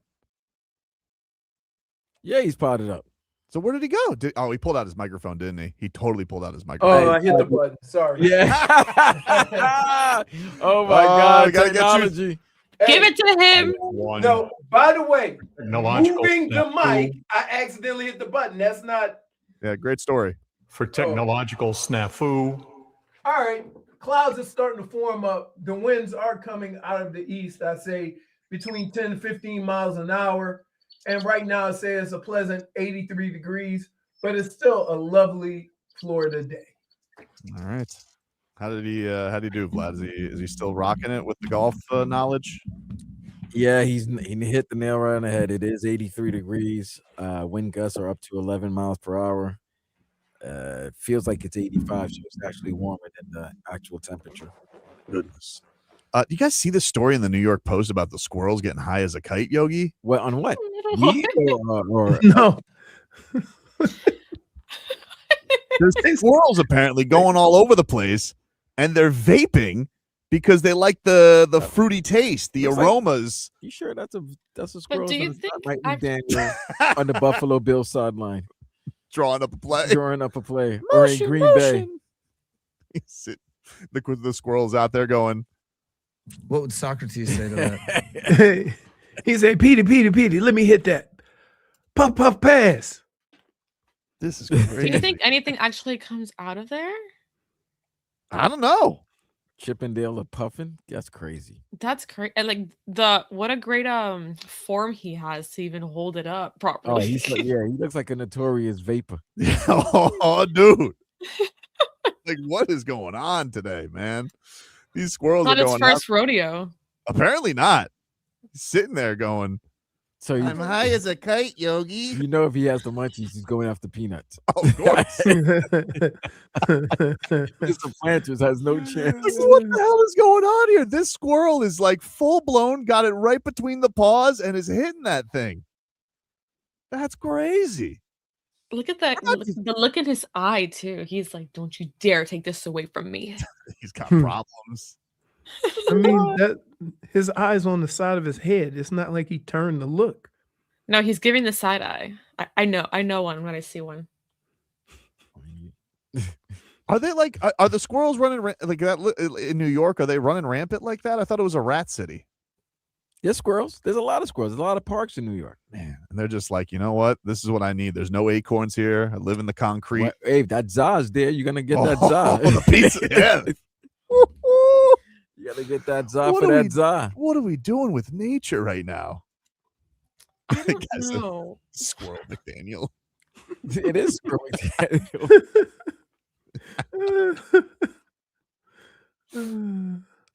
Yeah, he's potted up. So where did he go? He pulled out his microphone, didn't he? He totally pulled out his microphone. Oh, I hit the button. Sorry. Yeah. Oh my God! Technology. Give it to him. No, by the way, Technological moving the snafu. mic, I accidentally hit the button. That's not. Yeah, great story. For technological snafu. All right. Clouds are starting to form up. The winds are coming out of the east. I say between 10 to 15 miles an hour. And right now it says a pleasant 83 degrees, but it's still a lovely Florida day. All right. How did he do, Vlad? Is he still rocking it with the golf knowledge? Yeah, he hit the nail right on the head. It is 83 degrees. Wind gusts are up to 11 miles per hour. It feels like it's 85, so it's actually warmer than the actual temperature. Goodness. You guys see the story in the New York Post about the squirrels getting high as a kite, Yogi? What on what? Weed or no? There's squirrels apparently going all over the place, and they're vaping because they like the fruity taste, the aromas. You sure that's a squirrel? do you think Mike Daniel on the Buffalo Bills sideline drawing up a play, or in Green Bay? The squirrels out there going. What would Socrates say to that? He said, Petey, let me hit that. Puff, puff, pass. This is Do crazy. you think anything actually comes out of there? I don't know. Chippendale of puffin? That's crazy. That's crazy. And like what a great form he has to even hold it up Oh, properly. he looks like a notorious vapor. Oh, dude. Like, what is going on today, man? These squirrels Not are his going first up. rodeo. Apparently not. He's sitting there going, So I'm high as a kite, Yogi. You know, if he has the munchies, he's going after peanuts. Oh, of course. Mr. Planters has no chance. Like, what the hell is going on here? This squirrel is like full blown, got it right between the paws, and is hitting that thing. That's crazy. Look at that. The look in his eye, too. He's like, don't you dare take this away from me. He's got problems. I mean, his eyes on the side of his head. It's not like he turned to look. No, he's giving the side eye. I know one when I see one. Are they like, are the squirrels running like that in New York? Are they running rampant like that? I thought it was a rat city. There's squirrels. There's a lot of squirrels. There's a lot of parks in New York. Man, and they're just like, you know what? This is what I need. There's no acorns here. I live in the concrete. Well, hey, that Za's there. You're gonna get that Za. The pizza. Yeah. You gotta get that Za for that Za. What are we doing with nature right now? I don't know. Squirrel McDaniel. It is Squirrel McDaniel.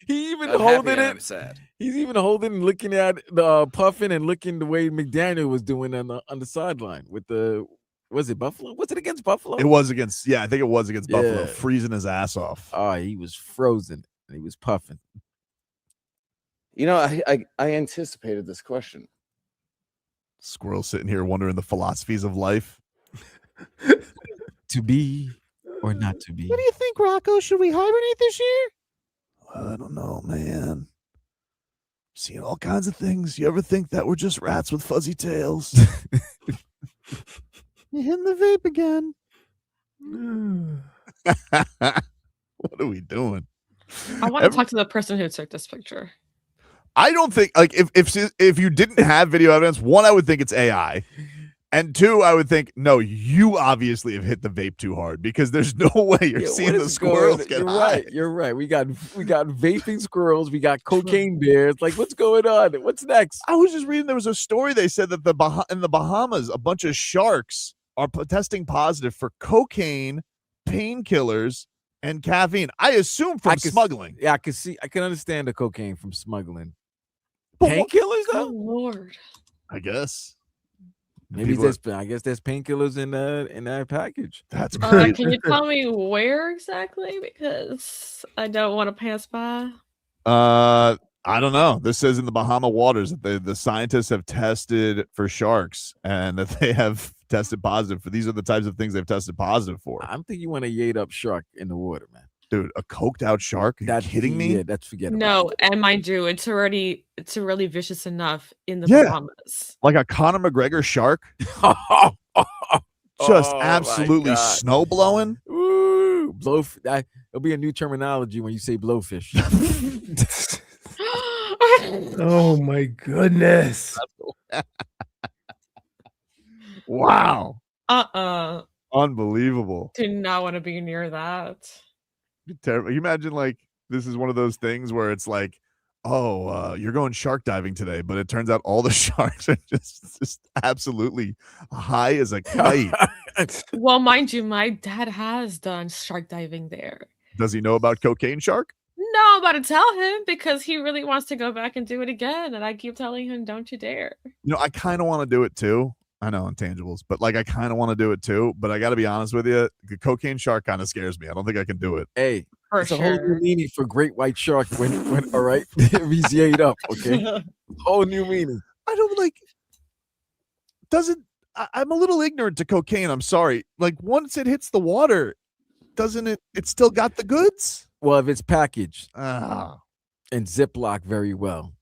He even I'm holding happy and it. I'm sad. He's even holding and looking at the puffing and looking the way McDaniel was doing on the sideline with the. Was it Buffalo? Was it against Buffalo? It was against. Yeah, I think it was against Buffalo, Yeah. freezing his ass off. Oh, he was frozen and he was puffing. You know, I anticipated this question. Squirrel sitting here wondering the philosophies of life. To be or not to be. What do you think, Rocco? Should we hibernate this year? I don't know, man. Seeing all kinds of things. You ever think that we're just rats with fuzzy tails? You hitting the vape again. What are we doing? I want to talk to the person who took this picture. I don't think, like, if you didn't have video evidence, one, I would think it's AI, and two, I would think, no, you obviously have hit the vape too hard because there's no way you're seeing the squirrels get high. You're right. We got vaping squirrels. We got cocaine bears. Like, what's going on? What's next? I was just reading. There was a story. They said that in the Bahamas, a bunch of sharks are testing positive for cocaine, painkillers, and caffeine. I assume from smuggling. Yeah, I can understand the cocaine from smuggling. Painkillers, though. Oh Lord. I guess. Maybe I guess there's painkillers in that package. That's Can you tell me where exactly? Because I don't want to pass by. I don't know. This says in the Bahama waters that the scientists have tested for sharks and that they have tested positive for. These are the types of things they've tested positive for. I'm thinking you want a yayed up shark in the water, man. Dude, a coked out shark? Are you kidding me? Yeah, that's forgettable. No, and mind you, it's already vicious enough in the Yeah. Bahamas. Like a Conor McGregor shark? Just absolutely snow blowing. Ooh, it'll be a new terminology when you say blowfish. Oh my goodness. Wow. Unbelievable. Do not want to be near that. Terrible. You imagine like this is one of those things where it's like, you're going shark diving today, but it turns out all the sharks are just absolutely high as a kite. Well, mind you, my dad has done shark diving there. Does he know about cocaine shark? No, I'm about to tell him because he really wants to go back and do it again. And I keep telling him, don't you dare. I kind of want to do it too. I know intangibles, but like I kind of want to do it too. But I got to be honest with you, the cocaine shark kind of scares me. I don't think I can do it. Hey, For it's a whole sure. new meaning for great white shark when all right, he's yayed up. Okay, whole new meaning. I don't like. I'm a little ignorant to cocaine. I'm sorry. Like once it hits the water, doesn't it? It's still got the goods. Well, if it's packaged Ah. and Ziploc very well.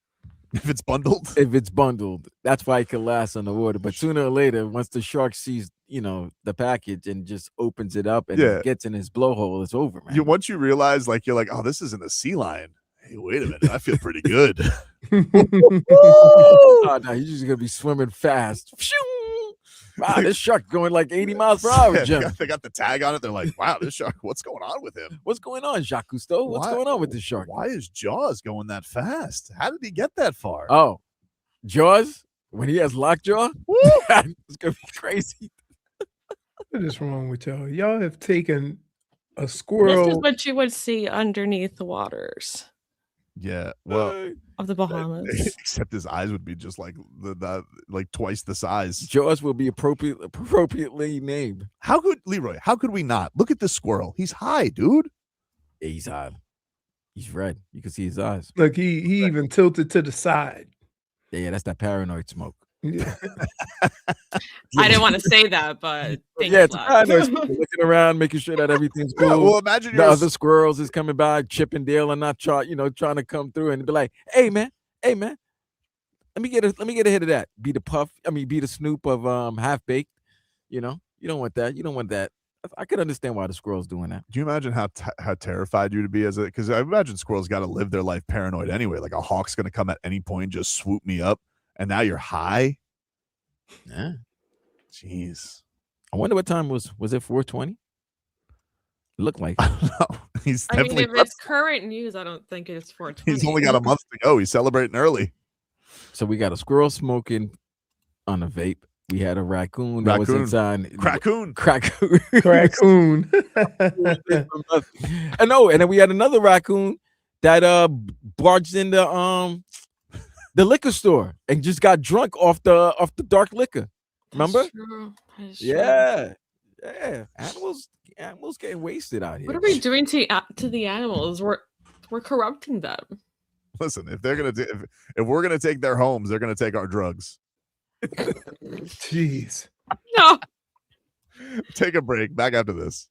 If it's bundled? If it's bundled, that's why it can last on the water. But sooner or later, once the shark sees, the package and just opens it up and it gets in his blowhole, it's over, man. Once you realize, like, you're like, oh, this isn't a sea lion. Hey, wait a minute. I feel pretty good. Oh, no, he's just going to be swimming fast. Wow, this shark going like 80 miles per hour, Yeah, Jim. they got the tag on it. They're like, wow, this shark, what's going on with him? What's going on, Jacques Cousteau? What's going on with this shark? Why is Jaws going that fast? How did he get that far? Oh, Jaws? When he has lockjaw? It's going to be crazy. What is wrong with y'all? Y'all have taken a This squirrel. is what you would see underneath the waters Yeah, well, of the Bahamas. except his eyes would be just like like twice the size. Jaws will be appropriately named. How could we not? Look at this squirrel. He's high, dude. Yeah, he's high. He's red. You can see his eyes. Look, he even tilted to the side. Yeah, that's that paranoid smoke. Yeah. I didn't want to say that, but thanks, Yeah, it's Vlad. paranoid smoke. Looking around, making sure that everything's cool. Yeah, well, imagine the you're other squirrels is coming by, Chip and Dale, and not trying to come through and be like, hey man, let me get a hit of that. Be the Snoop of Half Baked. You don't want that. You don't want that. I could understand why the squirrel's doing that. Do you imagine how terrified you would be because I imagine squirrels got to live their life paranoid anyway. Like a hawk's going to come at any point, just swoop me up, and now you're high. Yeah. Jeez. I wonder what time was it 4:20? Looked like I don't know. He's I mean, definitely if it's current news, I don't think it's 420. he's only got a month to go. He's celebrating early. So we got a squirrel smoking on a vape. We had a raccoon that was inside. Crackoon. Raccoon. And then we had another raccoon that barged in the liquor store and just got drunk off the dark liquor. Remember? That is true. Yeah. Animals getting wasted out here. What are we doing to the animals? We're corrupting them. Listen, if we're gonna take their homes, they're gonna take our drugs. Jeez. No. Take a break. Back after this.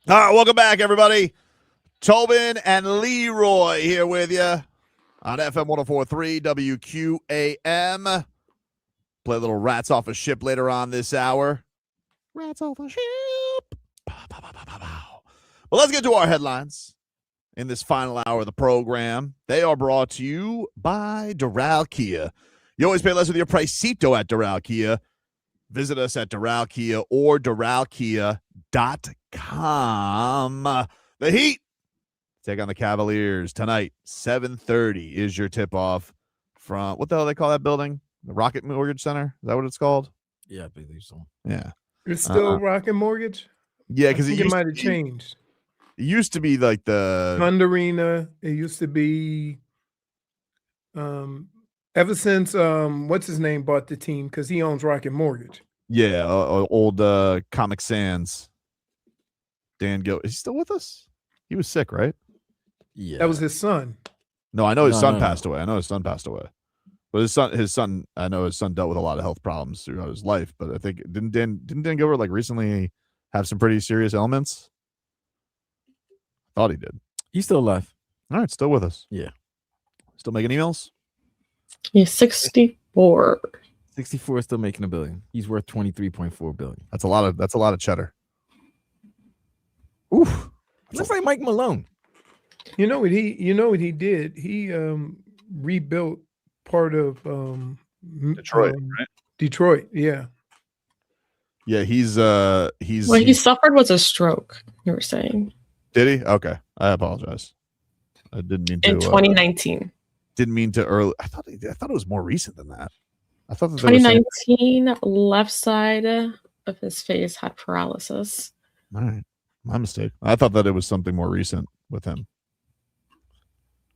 All right, welcome back, everybody. Tobin and Leroy here with you on FM 104.3 WQAM. Play a little Rats Off a Ship later on this hour. Rats Off a Ship. Well, let's get to our headlines in this final hour of the program. They are brought to you by Doral Kia. You always pay less with your Pricito at Doral Kia. Visit us at Doral Kia or DoralKia.com. The Heat take on the Cavaliers tonight. 7:30 is your tip-off from, what the hell do they call that building? The Rocket Mortgage Center? Is that what it's called? Yeah, I believe so. Yeah. It's still Rocket Mortgage? Yeah, because it might have changed. It used to be like the Fund Arena. It used to be ever since what's his name bought the team, because he owns Rocket Mortgage. Yeah, old Comic Sans. Dan Gill. Is he still with us? He was sick, right? Yeah. That was his son. No, I know his son No. passed away. But his son, I know his son dealt with a lot of health problems throughout his life. But I think didn't Dan Gilbert like recently have some pretty serious ailments? Thought he did. He's still alive. All right, still with us. Yeah. Still making emails? He's 64. 64 is still making $1 billion. He's worth $23.4 billion. That's a lot of cheddar. Oof. Looks like Mike Malone. You know what he did? He rebuilt part of Detroit, right? Detroit, yeah. Yeah, he's What he suffered was a stroke, you were saying. Did he? Okay. I apologize. I didn't mean to. In 2019. Didn't mean to early. I thought it was more recent than that. I thought that there was 2019, left side of his face had paralysis. All right. My mistake. I thought that it was something more recent with him.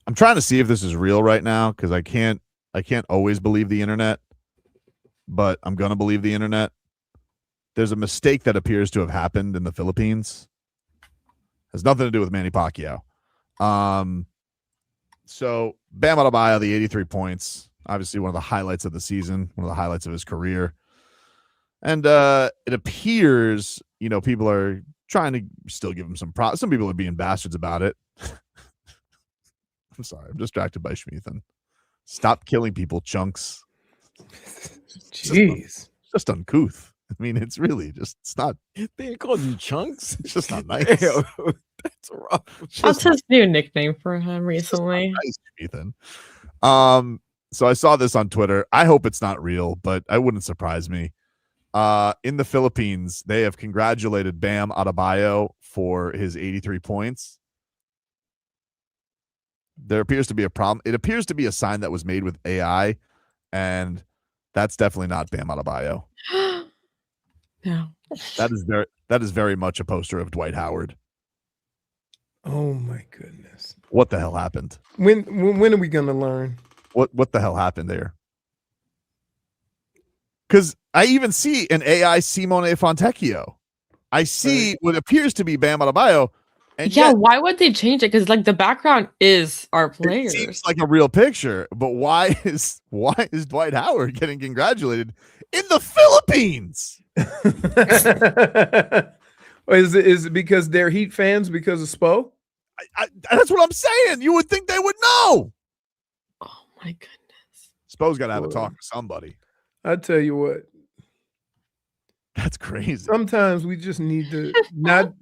I'm trying to see if this is real right now because I can't always believe the internet, but I'm gonna believe the internet. There's a mistake that appears to have happened in the Philippines. Has nothing to do with Manny Pacquiao. So Bam Adebayo, the 83 points, obviously one of the highlights of the season, one of the highlights of his career. And it appears, people are trying to still give him some props. Some people are being bastards about it. I'm sorry. I'm distracted by Schmeathan. Stop killing people, chunks. Jeez. Just uncouth. I mean, it's really just, it's not. They called you chunks? It's just not nice. That's rough. That's his new nickname for him recently. Nice, Ethan. So I saw this on Twitter. I hope it's not real, but it wouldn't surprise me. In the Philippines, they have congratulated Bam Adebayo for his 83 points. There appears to be a problem. It appears to be a sign that was made with AI, and that's definitely not Bam Adebayo. No. That is very much a poster of Dwight Howard. Oh my goodness. What the hell happened? When are we gonna learn? What the hell happened there? Because I even see an AI Simone Fontecchio. I see what appears to be Bam Adebayo. And Yeah, yet, why would they change it? Because the background is our it players. seems like a real picture, but why is Dwight Howard getting congratulated in the Philippines? Is it because they're Heat fans because of Spo? That's what I'm saying. You would think they would know. Oh my goodness. Spo's got to have a talk with somebody. I tell you what. That's crazy. Sometimes we just need to not,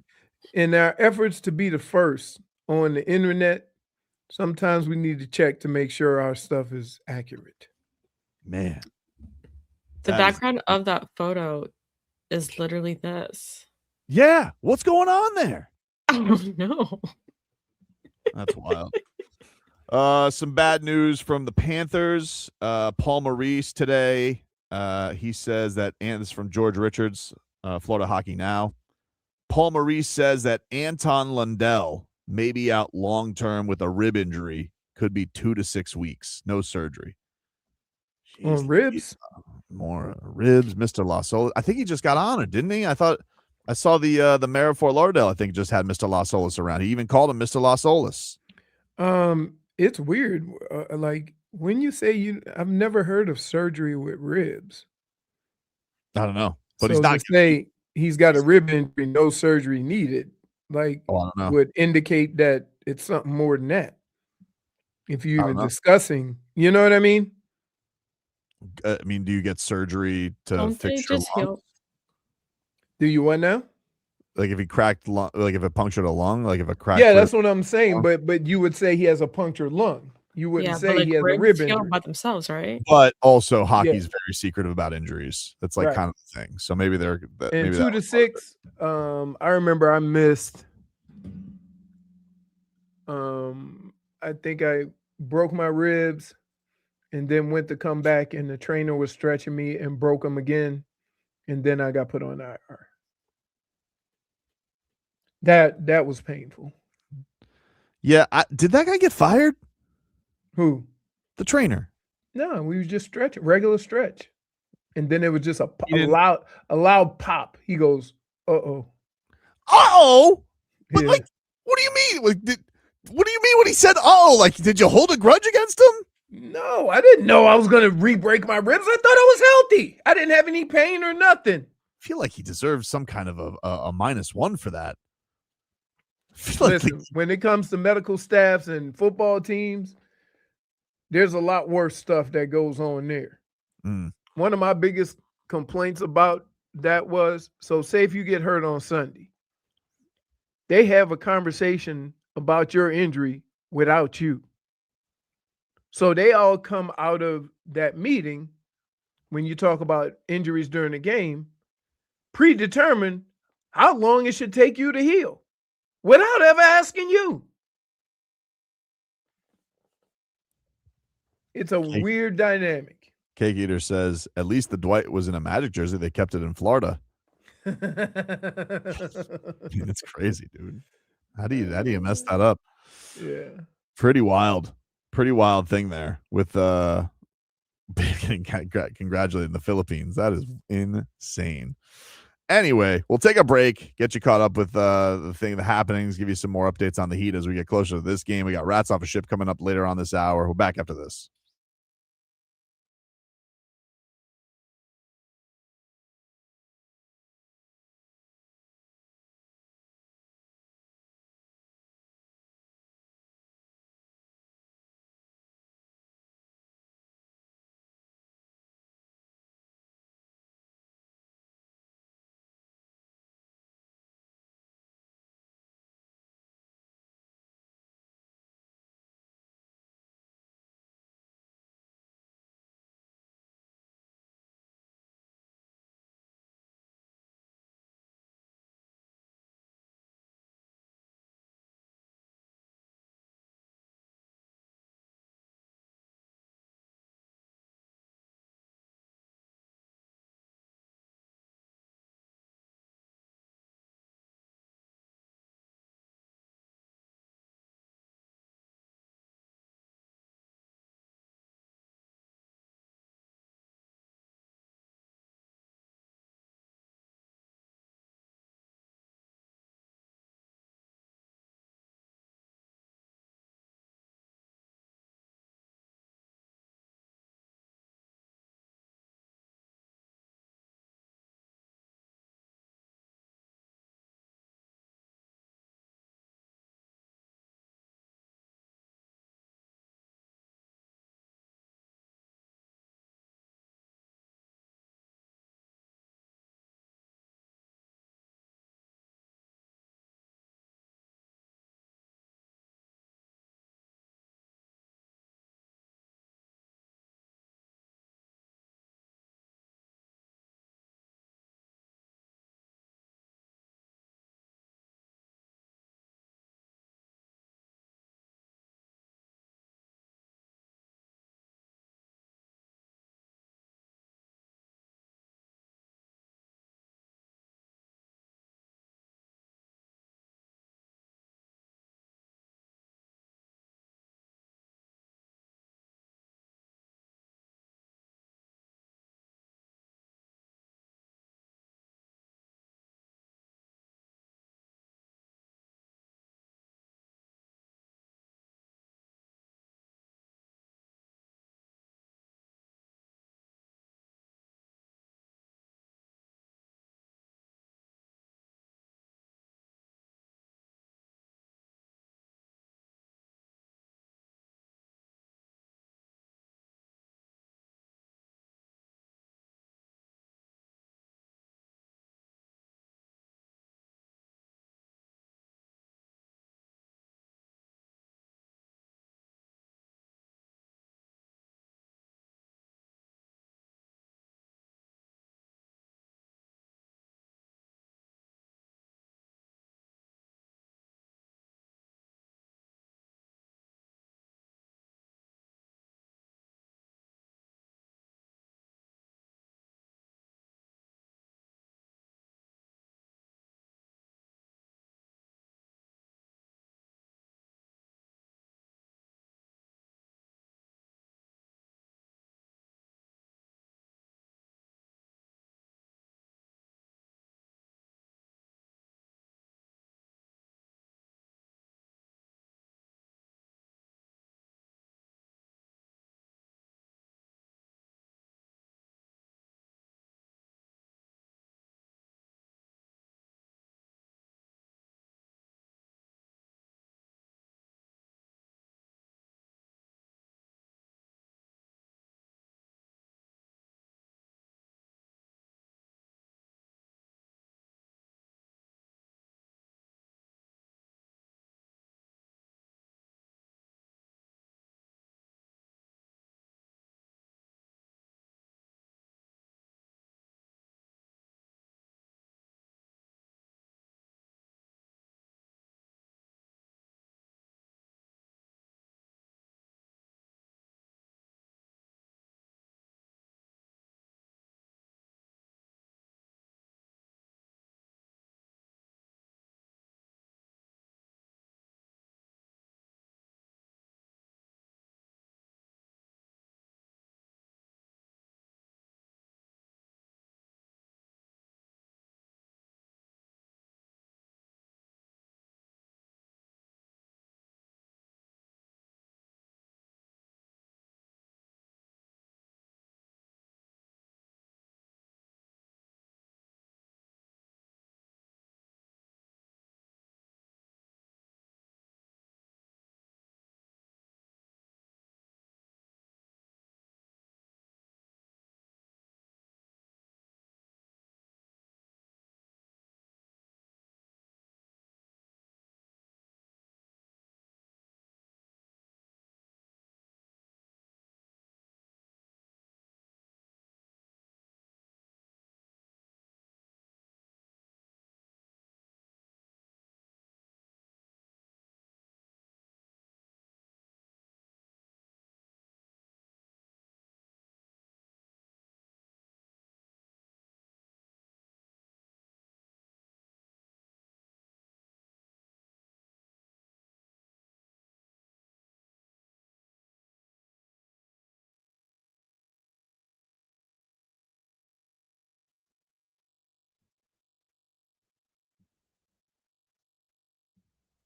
in our efforts to be the first on the internet, sometimes we need to check to make sure our stuff is accurate. Man. The background of that photo is literally this. Yeah. What's going on there? I don't know. That's wild. Some bad news from the Panthers. Paul Maurice today. He says that, and this is from George Richards, Florida Hockey Now. Paul Maurice says that Anton Lundell may be out long-term with a rib injury. Could be 2 to 6 weeks. No surgery. On ribs? More ribs, Mr. Lasolis. I think he just got honored, didn't he? I saw the mayor of Fort Lauderdale, I think, just had Mr. Lasolis around. He even called him Mr. Lasolis. It's weird. Like when you say I've never heard of surgery with ribs. I don't know, but so he's not. Say he's got a rib injury, no surgery needed. like Oh, I don't know. would indicate that it's something more than that. If you're I don't even know. discussing, you know what I mean? I mean, do you get surgery to Don't they fix your just lung? heal? Do you what now? Like if he cracked lung, like if it punctured a lung, like if a cracked Yeah, rib- that's what I'm saying. But you would say he has a punctured lung. You wouldn't Yeah, but say like he has a ribs rib heal injury. by themselves, right? But also, Yeah. hockey's very secretive about injuries. That's like Right. kind of the thing. So maybe they're that, And maybe 2 that to was part of it. 6, I remember I missed. I think I broke my ribs, and then went to come back, and the trainer was stretching me and broke them again, and then I got put on IR. That was painful. Yeah, did that guy get fired? Who? The trainer. No, we was just stretching, regular stretch, and then it was just a He didn't- loud pop. He goes, "Uh-oh." Uh-oh. But Yeah. like, what do you mean? Like, what do you mean when he said, "Oh"? Like, did you hold a grudge against him? No, I didn't know I was gonna re-break my ribs. I thought I was healthy. I didn't have any pain or nothing. I feel like he deserves some kind of a -1 for that. I feel like Listen, when it comes to medical staffs and football teams, there's a lot worse stuff that goes on there. Mm. One of my biggest complaints about that was, so say if you get hurt on Sunday, they have a conversation about your injury without you. So they all come out of that meeting when you talk about injuries during the game, predetermine how long it should take you to heal without ever asking you. It's a weird dynamic. Cake Eater says, at least the Dwight was in a Magic jersey. They kept it in Florida. It's crazy, dude. How do you mess that up? Yeah. Pretty wild thing there with getting congratulated in the Philippines. That is insane. Anyway, we'll take a break, get you caught up with the happenings, give you some more updates on the Heat as we get closer to this game. We got Rats Off a Ship coming up later on this hour. We're back after this.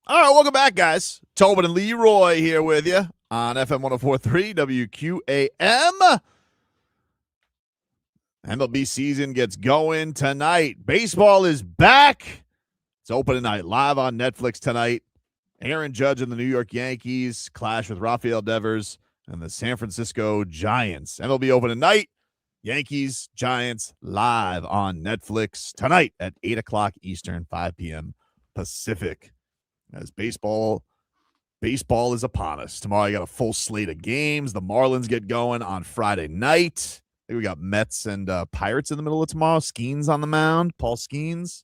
All right, welcome back, guys. Tobin and Leroy here with you on FM 104.3 WQAM. MLB season gets going tonight. Baseball is back. It's opening night live on Netflix tonight. Aaron Judge and the New York Yankees clash with Rafael Devers and the San Francisco Giants. MLB opening night. Yankees, Giants live on Netflix tonight at 8 o'clock Eastern, 5 p.m. Pacific. As baseball is upon us. Tomorrow I got a full slate of games. The Marlins get going on Friday night. I think we got Mets and Pirates in the middle of tomorrow. Skeens on the mound. Paul Skeens.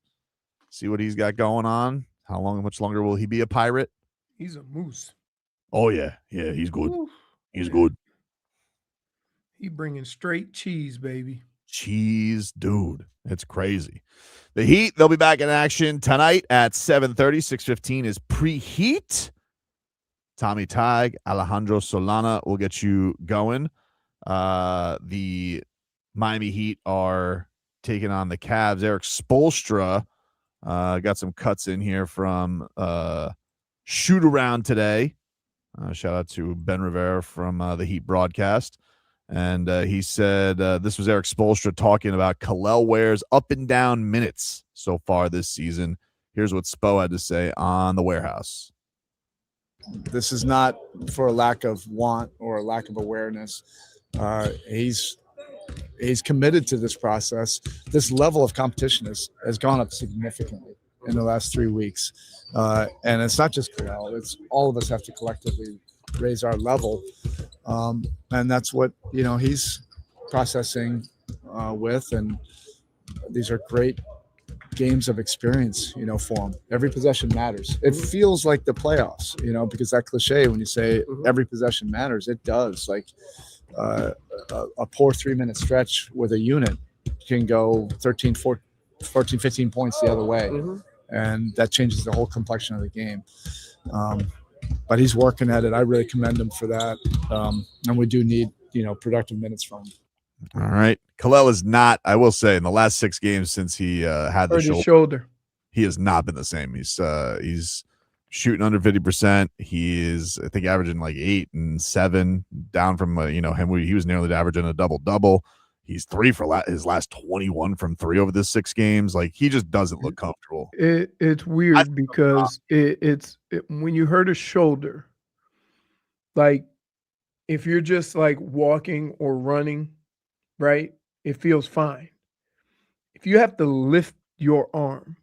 See what he's got going on. How much longer will he be a Pirate? He's a moose. Oh, yeah. Yeah, he's good. Ooh. He's good. He bringing straight cheese, baby. Cheese, dude. It's crazy. The Heat, they'll be back in action tonight at 7:30. 6:15 is preheat. Tommy Tig, Alejandro Solana will get you going. The Miami Heat are taking on the Cavs. Erik Spoelstra got some cuts in here from Shoot Around today. Shout out to Ben Rivera from the Heat broadcast. And he said this was Erik Spoelstra talking about Kel'el Ware's up and down minutes so far this season. Here's what Spo had to say on the Warehouse. This is not for a lack of want or a lack of awareness. He's committed to this process. This level of competition has gone up significantly in the last 3 weeks. And it's not just Kel'el. It's all of us have to collectively raise our level. And that's what, he's processing with. And these are great games of experience, for him. Every possession matters. It feels like the playoffs, because that cliche, when you say every possession matters, it does. Like a poor 3-minute stretch with a unit can go 13, 14, 15 points the other way. And that changes the whole complexion of the game. But he's working at it. I really commend him for that. And we do need, productive minutes from him. All right. Kel'el is not, I will say, in the last 6 games since he had the shoulder, he has not been the same. He's shooting under 50%. He is, I think, averaging like 8 and 7, down from him. He was nearly averaging a double-double. He's 3 for his last 21 from 3 over the 6 games. Like, he just doesn't look comfortable. It's weird because it's when you hurt a shoulder, like if you're just like walking or running, right, it feels fine. If you have to lift your arm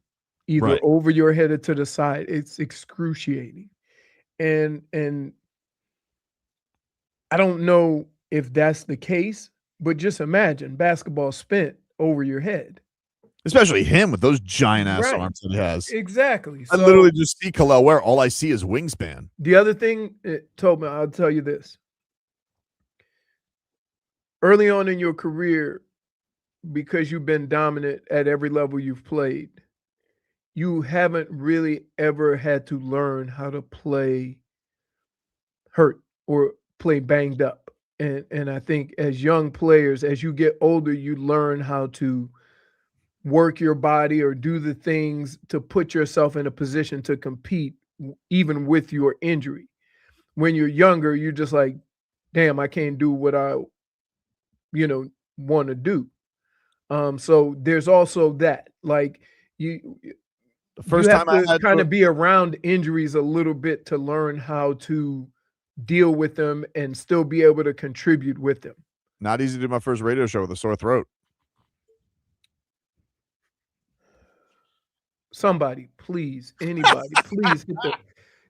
either over your head or to the side, it's excruciating. And I don't know if that's the case, but just imagine basketball spent over your head. Especially him with those giant ass arms that he has. Exactly. I literally just see Kel'el Ware. All I see is wingspan. The other thing, Tobin, I'll tell you this. Early on in your career, because you've been dominant at every level you've played, you haven't really ever had to learn how to play hurt or play banged up. And I think as young players, as you get older, you learn how to work your body or do the things to put yourself in a position to compete, even with your injury. When you're younger, you're just like, damn, I can't do what I, want to do. So there's also that. Like the first time I had kind of be around injuries a little bit to learn how to deal with them and still be able to contribute with them. Not easy to do my first radio show with a sore throat. Somebody, please, anybody, please get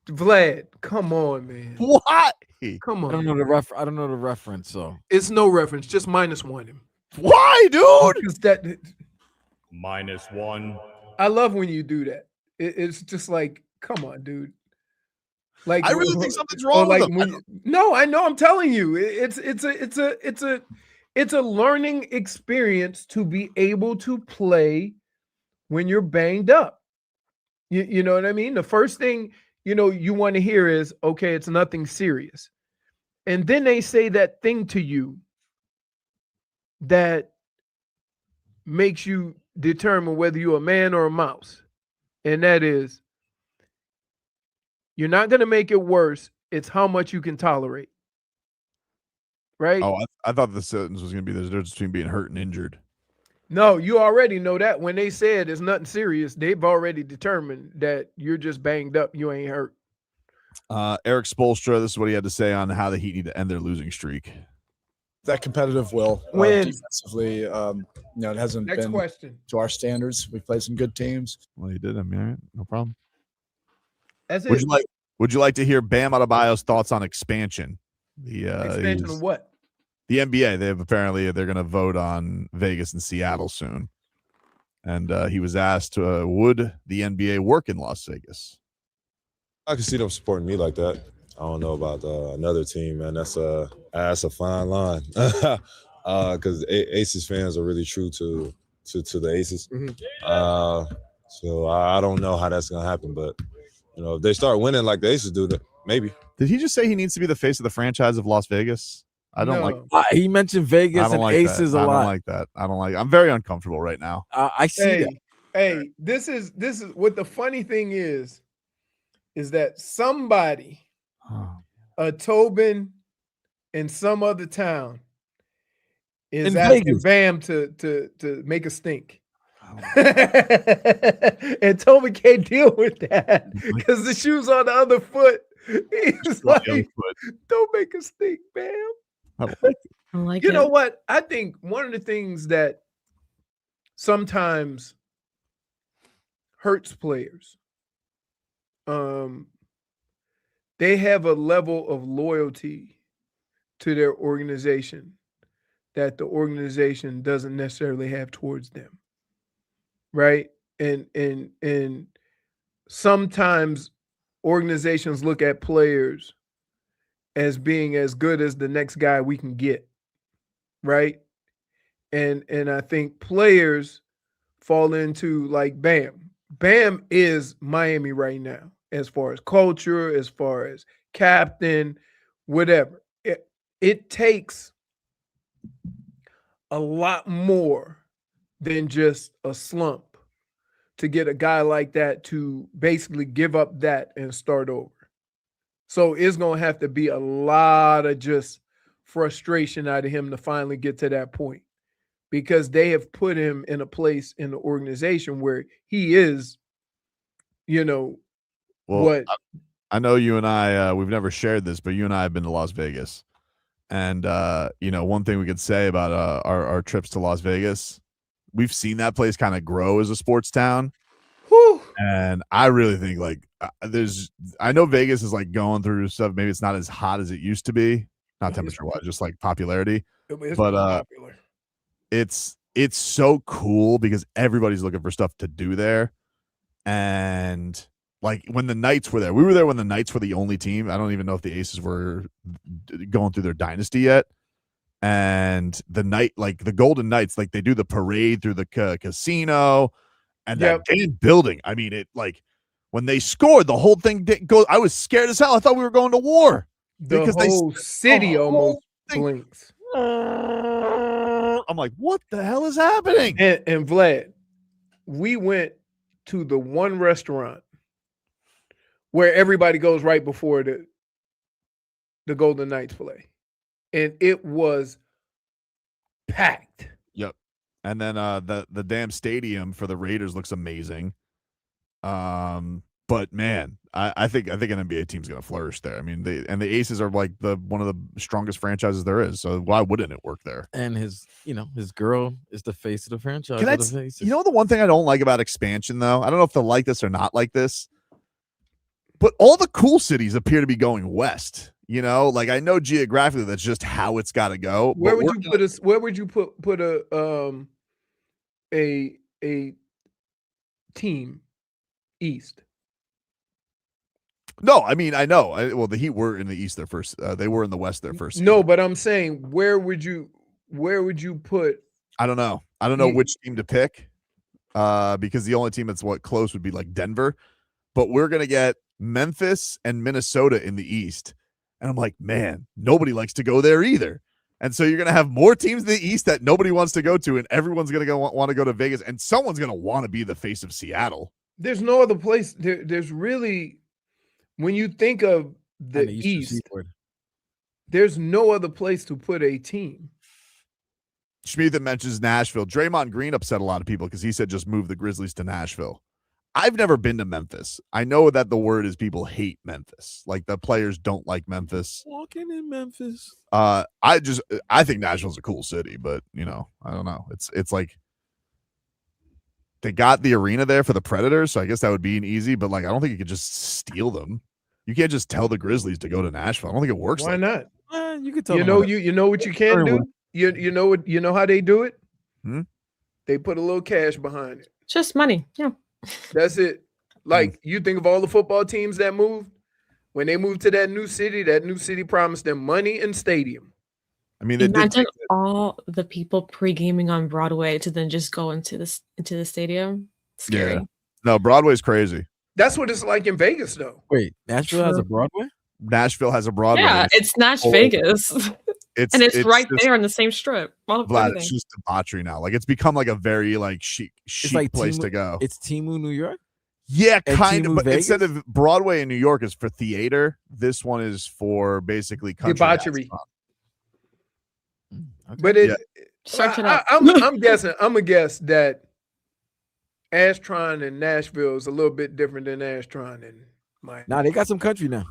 the Vlad. Come on, man. What? Come on. I don't know the reference, so it's no reference. Just -1 him. Why, dude? Because that -1. I love when you do that. It's just like, come on, dude. Like I really think something's wrong with him. No, I know. I'm telling you, it's a learning experience to be able to play when you're banged up. You know what I mean? The first thing you want to hear is, okay, it's nothing serious, and then they say that thing to you that makes you determine whether you're a man or a mouse, and that is, You're not going to make it worse. It's how much you can tolerate. Right? Oh, I thought the sentence was going to be there's a difference between being hurt and injured. No, you already know that. When they said it's nothing serious, they've already determined that you're just banged up. You ain't hurt. Erik Spoelstra, this is what he had to say on how the Heat need to end their losing streak. That competitive will When defensively, it hasn't Next been question. to our standards. We played some good teams. Well, you did. I mean, all right, no problem. That's Would it. Would you like to hear Bam Adebayo's thoughts on expansion? Expansion of what? The NBA. They're going to vote on Vegas and Seattle soon, and he was asked, would the NBA work in Las Vegas? I can see them supporting me like that. I don't know about another team, man. That's a fine line, because Aces fans are really true to the Aces. So I don't know how that's gonna happen, but if they start winning like the Aces do, that maybe. Did he just say he needs to be the face of the franchise of Las Vegas? I don't like. He mentioned Vegas and Aces a lot. I don't like that. I'm very uncomfortable right now. I see that. Hey, this is what the funny thing is that somebody, a Tobin in some other town, is asking Bam to make a stink. And Tobin can't deal with that because the shoe's on the other foot. He's like, don't make a stink, Bam. I don't like it. I like You it. know what? I think one of the things that sometimes hurts players, they have a level of loyalty to their organization that the organization doesn't necessarily have towards them. Right? And sometimes organizations look at players as being as good as the next guy we can get. Right? And I think players fall into like Bam. Bam is Miami right now, as far as culture, as far as captain, whatever. It takes a lot more than just a slump to get a guy like that to basically give up that and start over. So it's going to have to be a lot of just frustration out of him to finally get to that point, because they have put him in a place in the organization where he is, what? I know you and I, we've never shared this, but you and I have been to Las Vegas. And, one thing we could say about our trips to Las Vegas, we've seen that place kind of grow as a sports town. Whew. And I really think I know Vegas is like going through stuff. Maybe it's not as hot as it used to be, not temperature wise, just like popularity. It's but popular. It's so cool because everybody's looking for stuff to do there. And like when the Knights were there, we were there when the Knights were the only team. I don't even know if the Aces were going through their dynasty yet. And the Golden Knights, like they do the parade through the casino and that damn building. I mean, it like when they scored, the whole thing didn't go. I was scared as hell. I thought we were going to war The whole city almost blinks. I'm like, what the hell is happening? And Vlad, we went to the one restaurant where everybody goes right before the Golden Knights play. And it was packed. Yep. And then the damn stadium for the Raiders looks amazing. But man, I think an NBA team's gonna flourish there. I mean, the Aces are like one of the strongest franchises there is. So why wouldn't it work there? And his girl is the face of the franchise. The one thing I don't like about expansion, though, I don't know if they'll like this or not like this, but all the cool cities appear to be going west. Like I know geographically that's just how it's got to go. Where would you put a team east? No, I mean I know. The Heat were in the East their first. They were in the West their first. No, but I'm saying where would you put? I don't know. I don't know which team to pick, because the only team that's close would be like Denver, but we're gonna get Memphis and Minnesota in the East, and I'm like, man, nobody likes to go there either, and so you're gonna have more teams in the East that nobody wants to go to, and everyone's gonna want to go to Vegas, and someone's gonna want to be the face of Seattle. There's no other place. There's really. when you think of And the the Eastern East, Seaboard. there's no other place to put a team. Schmieden mentions Nashville. Draymond Green upset a lot of people because he said just move the Grizzlies to Nashville. I've never been to Memphis. I know that the word is people hate Memphis. Like the players don't like Memphis. Walking in Memphis. I think Nashville's a cool city, but you know, I don't know. It's like they got the arena there for the Predators, so I guess that would be an easy, but like I don't think you could just steal them. You can't just tell the Grizzlies to go to Nashville. I don't think it works. Why like not? You could tell You them know what- you know what you can do? You know how they do it? Hmm? They put a little cash behind it. Just money. Yeah. That's it. Like you think of all the football teams that moved, when they moved to that new city promised them money and stadium. I mean, they did Imagine all the people pre-gaming on Broadway to then just go into the stadium. Scary. Yeah. No, Broadway's crazy. That's what it's like in Vegas, though. Wait, Nashville has a Broadway? Nashville has a Broadway. Yeah, and it's Nash full- Vegas. It's and it's right just- there on the same strip. All of Vlad, everything. it's just debauchery now. Like it's become like a very like chic It's like place Timu- to go. It's Timu, New York? Yeah, And kind of. Timu But Vegas? instead of Broadway in New York is for theater, this one is for basically country Debauchery. restaurant. But it, Search it up. I'm guessing. I'm gonna guess that Astron and Nashville is a little bit different than Astron and Miami. Nah, they got some country now.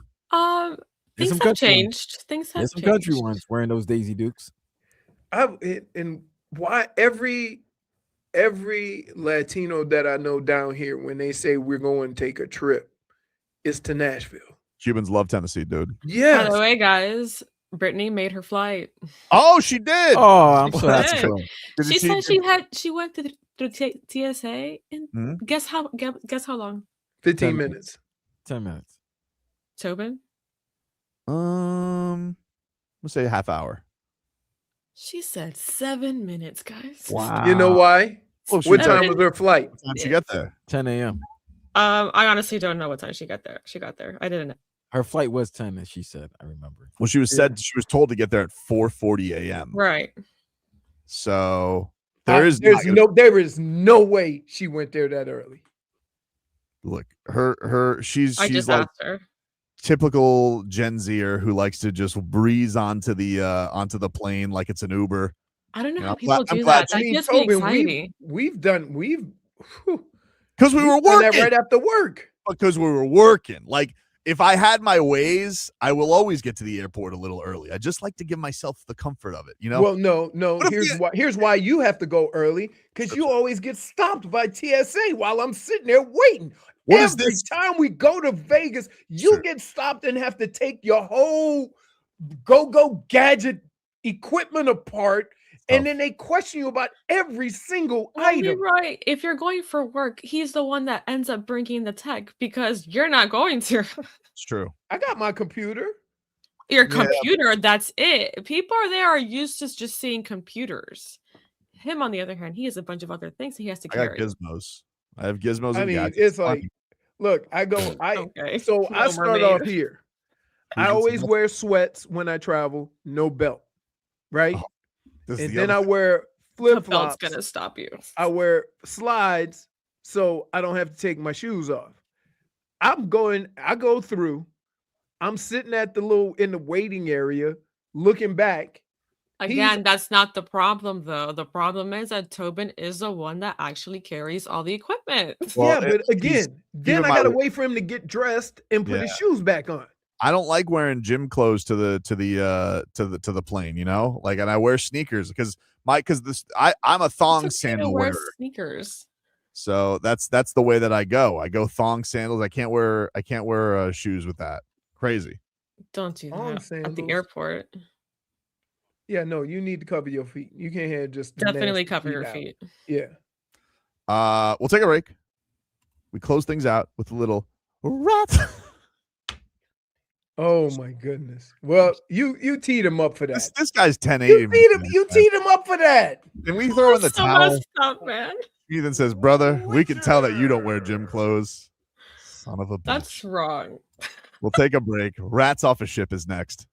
Things There's some have country ones. changed. Things have There's some changed. country ones wearing those Daisy Dukes. And why every Latino that I know down here, when they say we're going to take a trip, it's to Nashville. Cubans love Tennessee, dude. Yes. By the way, guys, Brittany made her flight. Oh, she did. Oh, I'm She so happy. did. for her. Did you She see- said she went through TSA and Mhm. guess how long? 15 10 minutes. 10 minutes. Tobin? We'll say a half hour. She said 7 minutes, guys. Wow. You know why? Oh, she What did. time was her flight? What time did she get there? 10 a.m. I honestly don't know what time she got there. She got there. I didn't know. Her flight was 10, as she said. I remember. Well, she was told to get there at 4:40 a.m. Right. So there is no way she went there that early. look she's I just like asked her. typical Gen Zer who likes to just breeze onto the plane like it's an Uber. I don't know You how know, people I'm do glad that. That she- gives me Tobin, anxiety. we've Because we were done that working. right after work. Because we were working. Like if I had my ways, I will always get to the airport a little early. I just like to give myself the comfort of it, you know? Well, no. What if Here's why you have to go early, because you always get stopped by TSA while I'm sitting there waiting. What is Every this? time we go to Vegas, you get stopped and have to take your whole go gadget equipment apart, and then they question you about every single item. Right. If you're going for work, he's the one that ends up bringing the tech because you're not going to. It's true. I got my computer. Your Yeah. computer, that's it. People are used to just seeing computers. Him, on the other hand, he has a bunch of other things he has to I got carry. gizmos. I have gizmos I and mean, gadgets. it's like, look, I go, Okay. so I Little start Mermaid. off here. I Who's always this? wear sweats when I travel, no belt, right? This is And the then I other- wear The flip belt's flops. gonna stop you. I wear slides so I don't have to take my shoes off. I go through, I'm sitting at in the waiting area looking back. Again, that's not the problem, though. The problem is that Tobin is the one that actually carries all the equipment. Yeah, but again, then I my- gotta wait for him to get dressed and put his Yeah. shoes back on. I don't like wearing gym clothes to the plane, you know? Like, and I wear sneakers because I'm a thong It's okay to sandal wear wearer. sneakers. So that's the way that I go. I go thong sandals. I can't wear shoes with that. Crazy. Don't do Thong that at sandals. the airport. Yeah, no, you need to cover your feet. You can't have just the Definitely nasty cover your out. feet. Yeah. We'll take a break. We close things out with a little rat. Oh my goodness. Well, you teed him up for that. This guy's 1080. You teed him up for that. Can we throw in the So towel? messed up, man. Ethan says, brother, we can tell that you don't wear gym clothes. Son of a bitch. That's wrong. We'll take a break. Rats off a ship is next.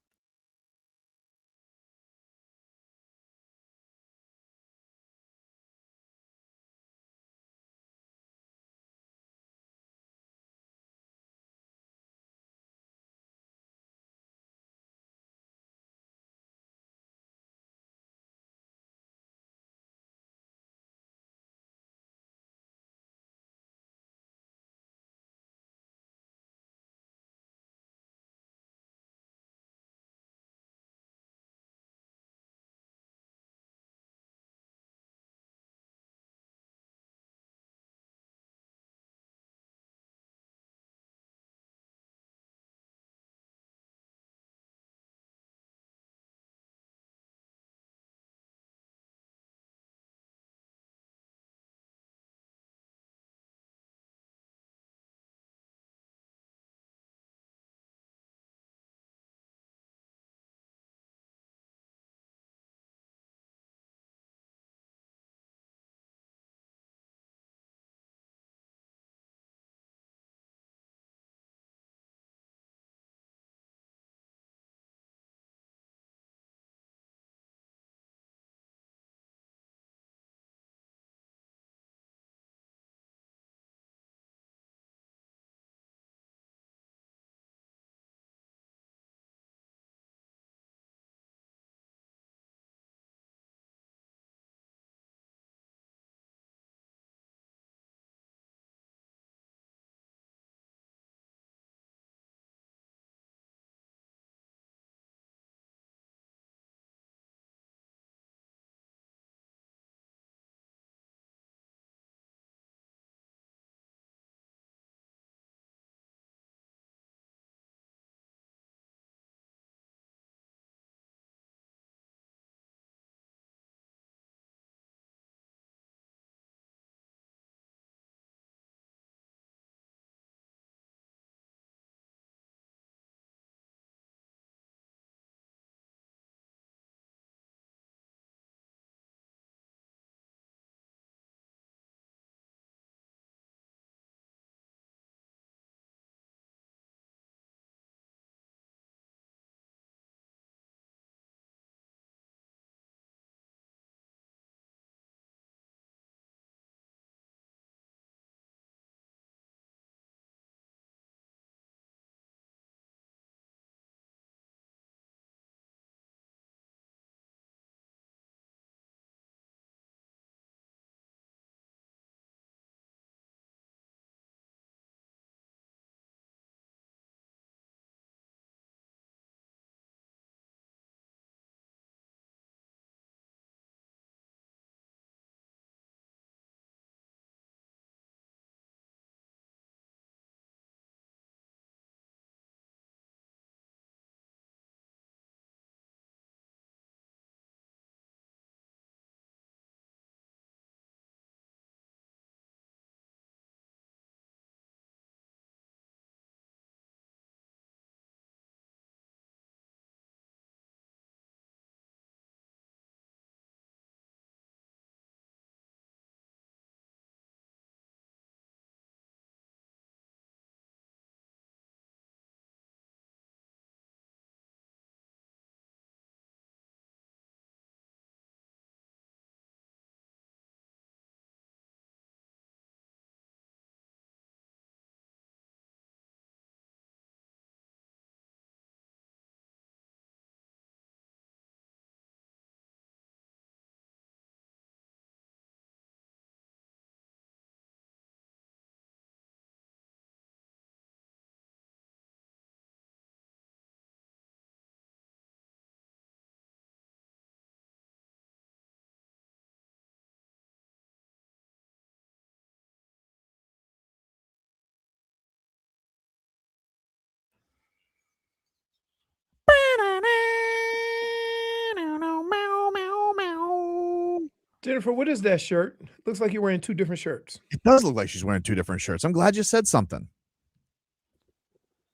Jennifer, what is that shirt? Looks like you're wearing two different shirts. It does look like she's wearing two different shirts. I'm glad you said something.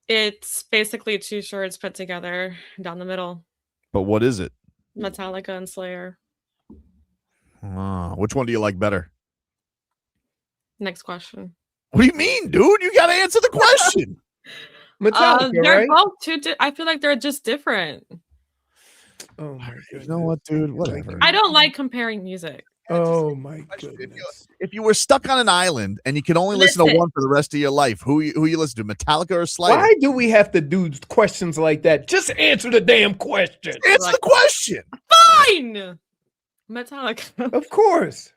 It's basically two shirts put together down the middle. But what is it? Metallica and Slayer. Which one do you like better? Next question. What do you mean, dude? You got to answer the question. Metallica, They're right? both I feel like they're just different. Oh my goodness. You know what, dude? Whatever. I don't like comparing music. Oh my goodness. If you were stuck on an island and you could only listen to Listen. one for the rest of your life, who you listen to, Metallica or Slayer? Why do we have to do questions like that? Just answer the damn question. Answer the question. Fine. Metallica. Of course.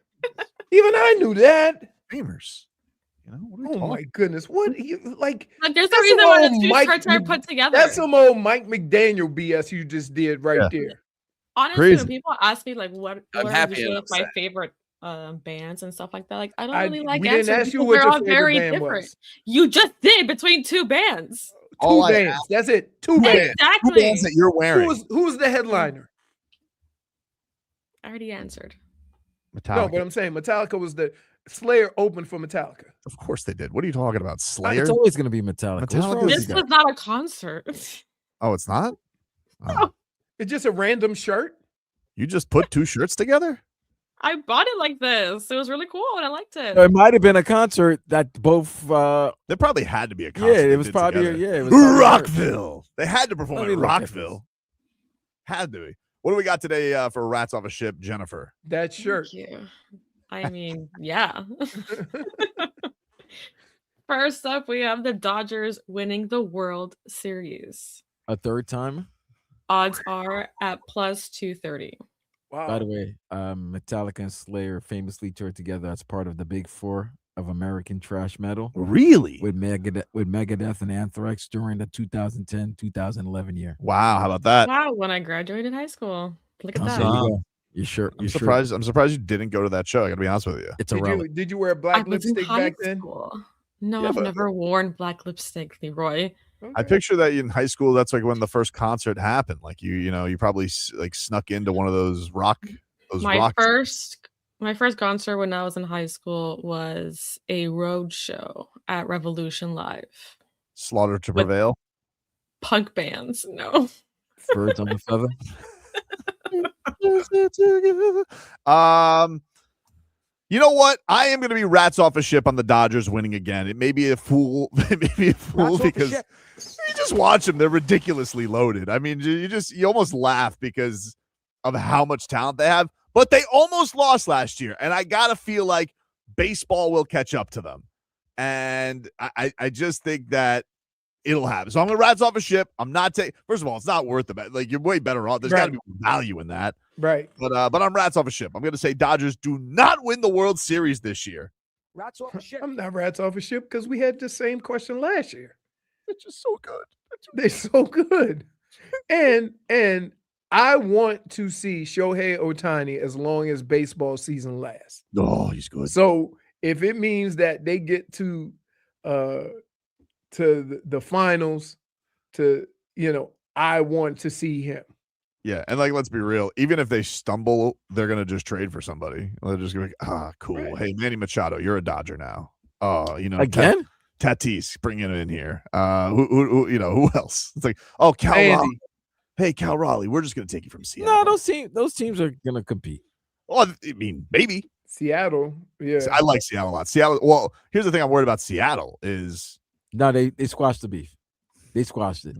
Even I knew that. Gamers. You know, what are we Oh talking my goodness. What you like? Like, there's a that's reason some why the old two Mike shirts are Mc- put together. That's some old Mike McDaniel BS you just did right there. Honestly, Crazy. when people ask me like what I'm are happy usually and my upset. favorite bands and stuff like that, like I don't I- really like we didn't answering ask you because what they're your all favorite very band different. was. You just did between two bands. All Two I bands. That's it. Two bands. Exactly. Two bands that you're wearing. Who's the headliner? I already answered. Metallica. No, but I'm saying Metallica was the Slayer opened for Metallica. Of course they did. What are you talking about? Slayer? It's always going to be Metallica. What's Metallica wrong with This you was guys? not a concert. Oh, it's not? Oh. It's just a random shirt. You just put two shirts together? I bought it like this. It was really cool and I liked it. It might have been a concert that both. There probably had to be a concert. Yeah, it they was did probably. together. It was probably Rockville. They had to perform Let in me look at Rockville. Had to be. What do we got today for Rats Off a Ship, Jennifer? That shirt. Thank you. I mean, yeah. First up, we have the Dodgers winning the World Series. A third time. Odds are at plus 230. Wow. By the way, Metallica and Slayer famously toured together as part of the Big Four of American thrash metal. Really? With Megadeth and Anthrax during the 2010-2011 year. Wow, how about that? Wow, when I graduated high school. Look at There that. you go. You sure? I'm surprised. I'm surprised you didn't go to that show. I gotta be honest with you. It's a Did relic. you, did you wear I black was in lipstick high back then? school. No, Yeah, I've but- never worn black lipstick, Leroy. I picture that in high school. That's like when the first concert happened. Like you probably like snuck into one of those rock. My first concert when I was in high school was a road show at Revolution Live. Slaughter to With- Prevail. Punk bands, no. Birds on the feather. You know what? I am going to be Rats Off a Ship on the Dodgers winning again. It may be a fool, because you just watch them; they're ridiculously loaded. I mean, you almost laugh because of how much talent they have. But they almost lost last year, and I gotta feel like baseball will catch up to them. And I just think that it'll happen. So I'm gonna Rats Off a Ship. I'm not taking. First of all, it's not worth it. Like, you're way better off. There's got to be value in that. Right. But I'm Rats Off a Ship. I'm gonna say Dodgers do not win the World Series this year. Rats off a ship. I'm not rats off a ship because we had the same question last year. It's just so good. They're so good. And I want to see Shohei Ohtani as long as baseball season lasts. Oh, he's good. So if it means that they get to the finals, I want to see him. Yeah, and like, let's be real. Even if they stumble, they're gonna just trade for somebody. They're just gonna be like, cool. Right. Hey, Manny Machado, you're a Dodger now. Oh, Again? Tatis, bring it in here. Who else? It's like, oh, Cal Raleigh. Andy. Hey, Cal Raleigh, we're just gonna take you from Seattle. No, those teams are gonna compete. Well, I mean, maybe. Seattle, yeah. I like Seattle a lot. Seattle. Well, here's the thing I'm worried about Seattle is No, they squashed the beef. They squashed it.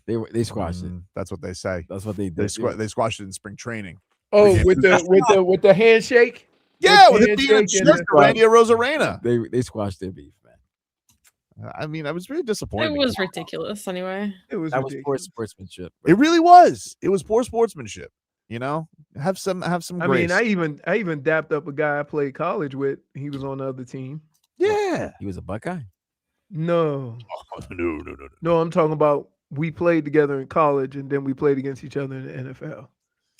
They squashed it. That's what they say. That's what they did. They squashed it in spring training. Oh, with the handshake? Yeah, with it being a handshake and jerk to Randy Rosarena. They squashed their beef, man. I mean, I was really disappointed. It was ridiculous anyway. It was That was poor sportsmanship. It really was. It was poor sportsmanship. Have some I grace. mean, I even dapped up a guy I played college with. He was on the other team. Yeah. He was a Buckeye. No. No. No, I'm talking about we played together in college and then we played against each other in the NFL.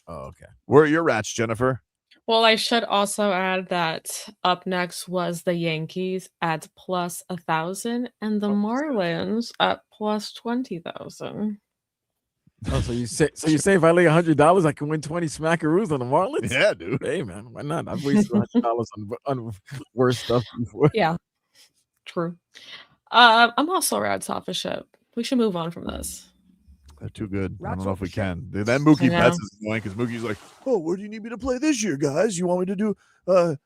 Oh, okay. Where are your rats, Jennifer? Well, I should also add that up next was the Yankees at plus 1,000 and the Marlins at plus 20,000. Oh, so you say if I lay $100, I can win 20 smackaroos on the Marlins? Yeah, dude. Hey, man, why not? I've wasted $100 on worse stuff before. Yeah, true. I'm also rats off a ship. We should move on from this. They're too good. I don't know if we can. Dude, that Mookie I know. Betts is annoying because Mookie's like, oh, where do you need me to play this year, guys? You want me to do?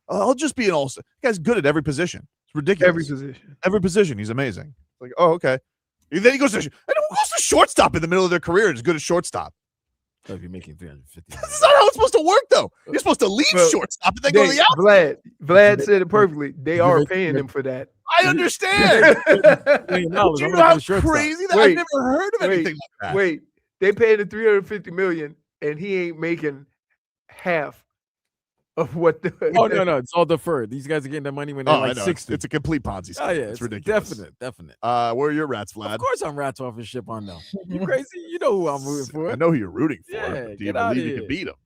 I'll just be an all-star. The guy's good at every position. It's ridiculous. Every position. Every position. He's amazing. Like, oh, okay. And then he goes to shortstop in the middle of their career. Is good at shortstop. So if you're making 350, That's not how it's supposed to work, though. You're supposed to leave Well, shortstop and then go to the outside. Vlad said it perfectly. They are paying him for that. I understand. Do you know how crazy that? I've never heard of anything like that. Wait, they paid him $350 million, and he ain't making half of what the. Oh no, it's all deferred. These guys are getting their money when they're I like know. 60. It's a complete Ponzi scheme. Oh yeah, it's ridiculous. Definite. Where are your rats, Vlad? Of course, I'm rats off a ship on them. You crazy? You know who I'm rooting for. I know who you're rooting for. Yeah, but do you get outta believe you here. can beat them?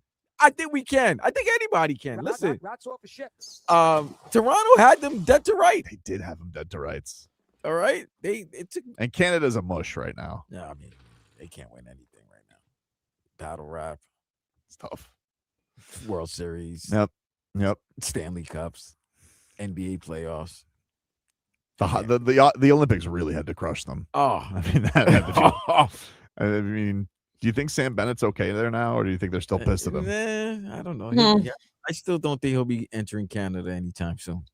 I think we can. I think anybody can. Listen, Rats off a ship. Toronto had them dead to right. They did have them dead to rights. All right, it took. And Canada's a mush right now. Yeah, I mean, they can't win anything right now. Battle rap, It's tough. World Series, Yep. Stanley Cups, NBA playoffs. The Olympics really had to crush them. Oh, I mean, that had to be. I mean, do you think Sam Bennett's okay there now, or do you think they're still pissed at him? Nah, I don't know. Hmm. I still don't think he'll be entering Canada anytime soon.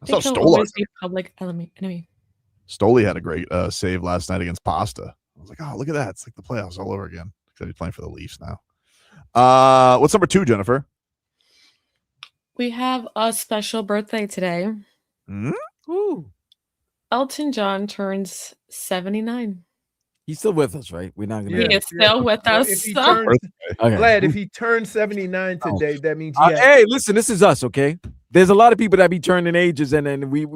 I saw He'll Stolar. always be public enemy. Stoli had a great save last night against Pasta. I was like, oh, look at that. It's like the playoffs all over again. Except he's playing for the Leafs now. What's number 2, Jennifer? We have a special birthday today. Ooh. Elton John turns 79. He's still with us, right? We're not gonna. He is still with Well, us. if he so- turns, Okay. Vlad, if he turns 79 today, that means Hey, listen, this is us, okay? There's a lot of people that be turning ages, and then we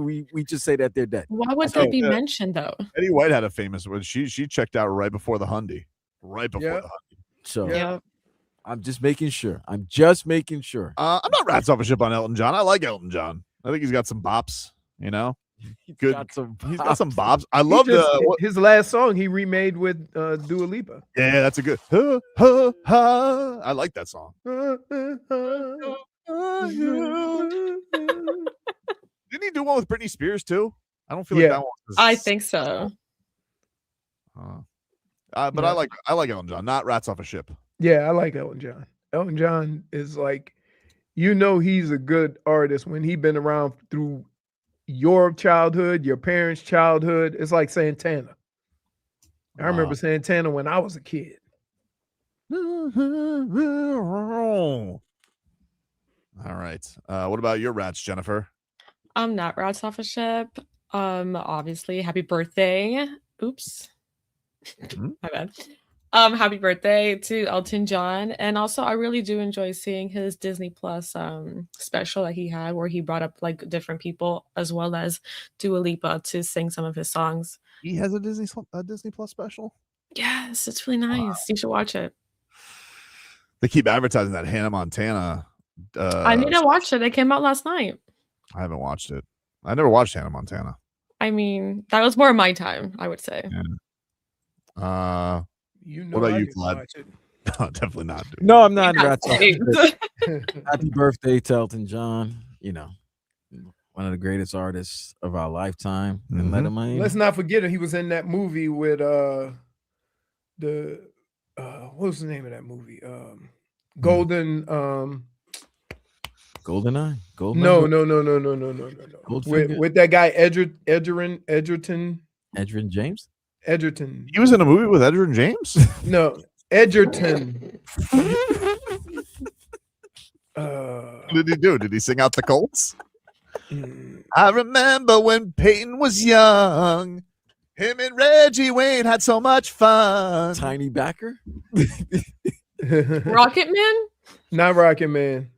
just say that they're dead. Why would they be mentioned though? Eddie White had a famous one. She checked out right before the Hundy. Right before the Hundy. So Yeah. I'm just making sure. I'm not rats off a ship on Elton John. I like Elton John. I think he's got some bops, you know? Good. He's got some bops. I love his last song he remade with Dua Lipa. Yeah, that's a good. I like that song. Didn't he do one with Britney Spears too? I don't feel like that one was. I think so. But I like Elton John, not rats off a ship. Yeah, I like Elton John. Elton John is like, he's a good artist when he been around through your childhood, your parents' childhood. It's like Santana. I remember Santana when I was a kid. All right. What about your rats, Jennifer? I'm not rats off a ship. Obviously, happy birthday. Oops. My bad. Happy birthday to Elton John. And also I really do enjoy seeing his Disney Plus special that he had where he brought up like different people as well as Dua Lipa to sing some of his songs. He has a Disney Plus special? Yes, it's really nice. You should watch it. They keep advertising that Hannah Montana. I need to watch it. It came out last night. I haven't watched it. I never watched Hannah Montana. I mean, that was more my time, I would say. Yeah. What about you, Vlad? No, definitely not. Dude. No, I'm not. You're not Rats off a ship. Happy birthday to Elton John. One of the greatest artists of our lifetime. And let him in. Let's not forget it. He was in that movie with what was the name of that movie? Golden GoldenEye. No. With that guy Edgerton. Edgerton James? Edgerton. He was in a movie with Edgerton James? No, Edgerton. What did he do? Did he sing out the Colts? I remember when Peyton was young. Him and Reggie Wayne had so much fun. Tiny Backer? Rocket Man? Not Rocket Man.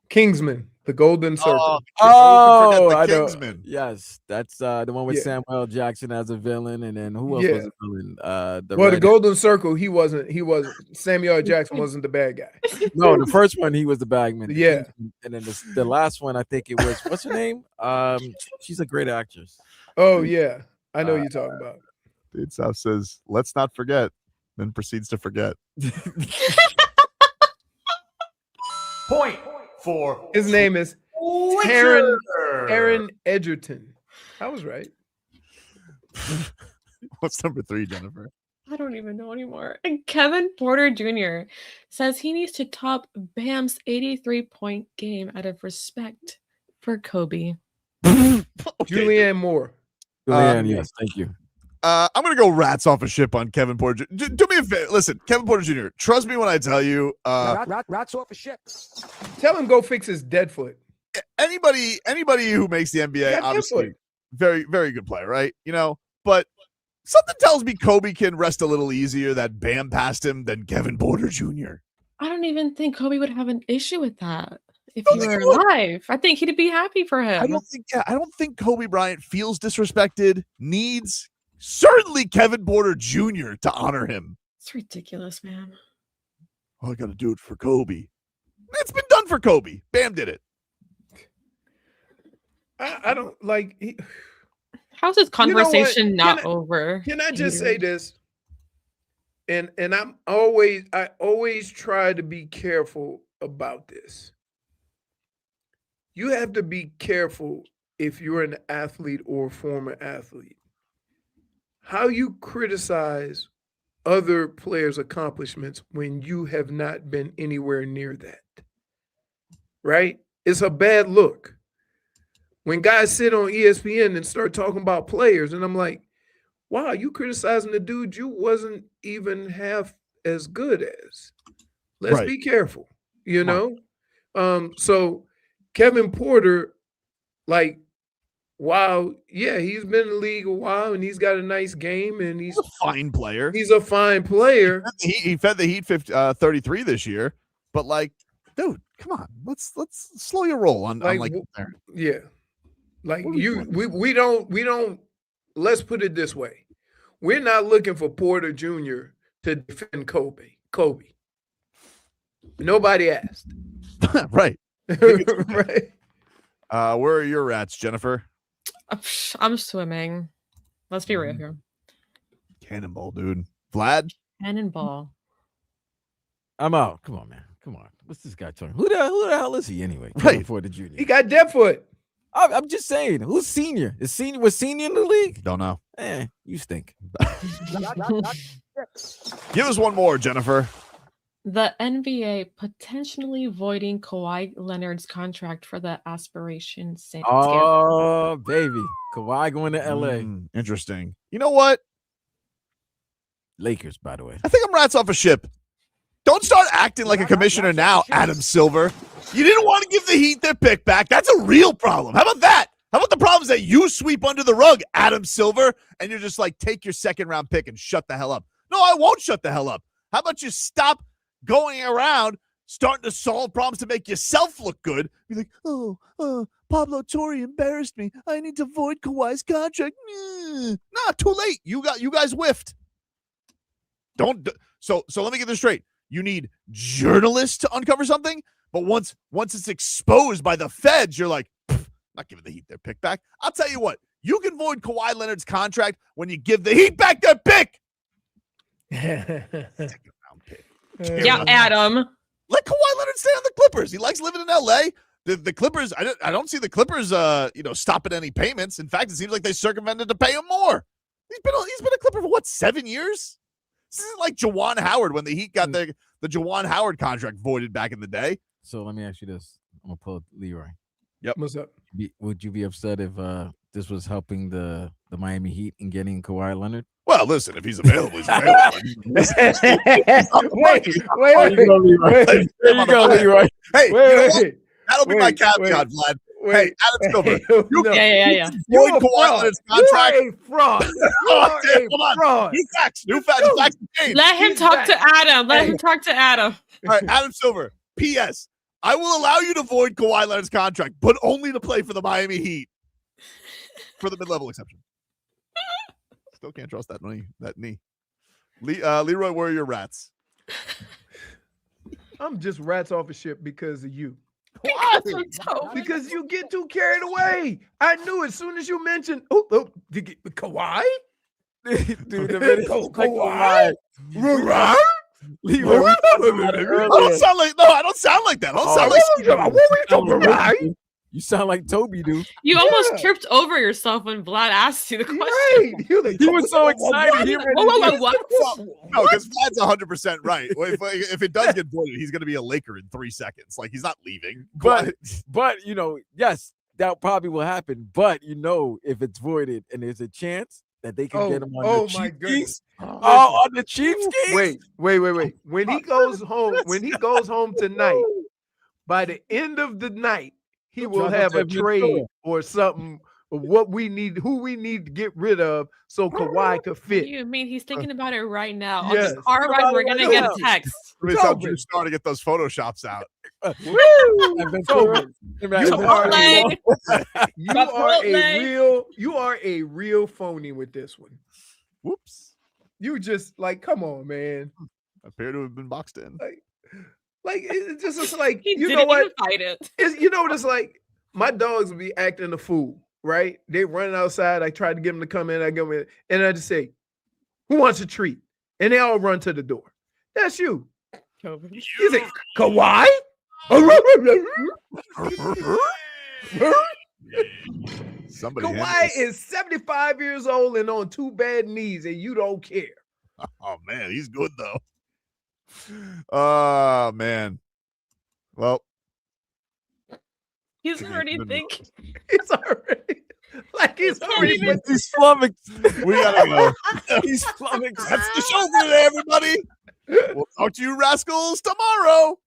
Kingsman, the Golden Circle. I know. Yes, that's the one with Samuel Jackson as a villain, and then who else was a villain? The Golden Circle. He wasn't. Samuel Jackson wasn't the bad guy. No, the first one he was the bagman. Yeah, and then the last one I think it was what's her name? She's a great actress. Oh yeah, I know you're talking about. Dude, South says, let's not forget then proceeds to forget. Point for His name is Aaron Edgerton. I was right. What's number 3, Jennifer? I don't even know anymore. And Kevin Porter Jr. says he needs to top Bam's 83-point game out of respect for Kobe. Julianne Moore. Julianne, yes, thank you. I'm gonna go rats off a ship on Kevin Porter. Do me a favor. Listen, Kevin Porter Jr. Trust me when I tell you. Rats off a ship. Tell him go fix his dead foot. Anybody who makes the NBA, obviously, very, very good player, right? You know, but something tells me Kobe can rest a little easier that Bam passed him than Kevin Porter Jr. I don't even think Kobe would have an issue with that if he were alive. I think he'd be happy for him. I don't think Kobe Bryant feels disrespected, needs certainly Kevin Porter Jr. to honor him. It's ridiculous, man. Oh, I got to do it for Kobe. It's been done for Kobe. Bam did it. I don't like. How's this conversation not over? Can I just say this? And I always try to be careful about this. You have to be careful if you're an athlete or a former athlete. How you criticize other players' accomplishments when you have not been anywhere near that. Right? It's a bad look. When guys sit on ESPN and start talking about players, and I'm like, wow, you criticizing the dude you wasn't even half as good as. Let's be careful, you know? So Kevin Porter, like, wow, yeah, he's been in the league a while and he's got a nice game and he's a fine player. He's a fine player. He fed the Heat 33 this year, but like, dude, come on, let's slow your roll on like yeah. Like we don't let's put it this way. We're not looking for Porter Jr. to defend Kobe. Nobody asked. Right. Right. Where are your rats, Jennifer? I'm swimming. Let's be real here. Cannonball, dude. Vlad? Cannonball. I'm out. Come on, man. Come on. What's this guy talking? Who the hell is he anyway? Right. For the junior. He got dead foot. I'm just saying. Who's senior? Was senior in the league? Don't know. You stink. Give us one more, Jennifer. The NBA potentially voiding Kawhi Leonard's contract for the aspiration scandal. Oh, baby. Kawhi going to LA. Interesting. You know what? Lakers, by the way. I think I'm rats off a ship. Don't start acting like a commissioner now, Adam Silver. You didn't want to give the Heat their pick back. That's a real problem. How about that? How about the problems that you sweep under the rug, Adam Silver, and you're just like, take your second-round pick and shut the hell up. No, I won't shut the hell up. How about you stop going around starting to solve problems to make yourself look good? Be like, Pablo Torre embarrassed me. I need to void Kawhi's contract. Nah, too late. You guys whiffed. So let me get this straight. You need journalists to uncover something, but once it's exposed by the feds, you're like, not giving the Heat their pick back. I'll tell you what, you can void Kawhi Leonard's contract when you give the Heat back their pick. Yeah, Adam. Let Kawhi Leonard stay on the Clippers. He likes living in LA. The Clippers, I don't see the Clippers stopping any payments. In fact, it seems like they circumvented to pay him more. He's been a Clipper for what, 7 years? This isn't like Juwan Howard when the Heat got the Juwan Howard contract voided back in the day. So let me ask you this. I'm gonna pull Leroy. Yep. What's up? Would you be upset if this was helping the Miami Heat in getting Kawhi Leonard? Well, listen, if he's available, he's available. Wait. There you go, Leroy. Hey, that'll be my caveat, Vlad. Hey, Adam Silver. Yeah. You're a fraud. New facts. Let him talk to Adam. All right, Adam Silver. P.S. I will allow you to void Kawhi Leonard's contract, but only to play for the Miami Heat. For the mid-level exception. Still can't trust that knee. Leroy, where are your rats? I'm just rats off a ship because of you. What? Because you get too carried away. I knew as soon as you mentioned Kawhi. Dude, the minute he's like Kawhi. I don't sound like that. I don't sound like You sound like Toby, dude. You almost tripped over yourself when Vlad asked you the question. He was so excited. What? No, because Vlad's 100% right. If it does get voided, he's going to be a Laker in 3 seconds. Like, he's not leaving. But yes, that probably will happen. But if it's voided and there's a chance that they can get him on the Chiefs. On the Chiefs game. Wait. When he goes home tonight, by the end of the night, he will have a trade or something of who we need to get rid of so Kawhi could fit. You mean he's thinking about it right now? Yes. On the car ride, we're gonna get a text. I'm just starting to get those Photoshops out. You are a real phony with this one. Whoops. You just come on, man. Appear to have been boxed in. It's like He you didn't know what? even fight it. You know what it's like? My dogs would be acting a fool, right? They running outside. I tried to get them to come in. I go in, and I just say, "Who wants a treat?" And they all run to the door. That's you. You say, Kawhi? Kawhi is 75 years old and on 2 bad knees, and you don't care. Oh man, he's good though. Oh man. Well, he's already thinking. He's already He's flummoxed. We gotta go. He's flummoxed. That's the show for today, everybody. We'll talk to you rascals tomorrow.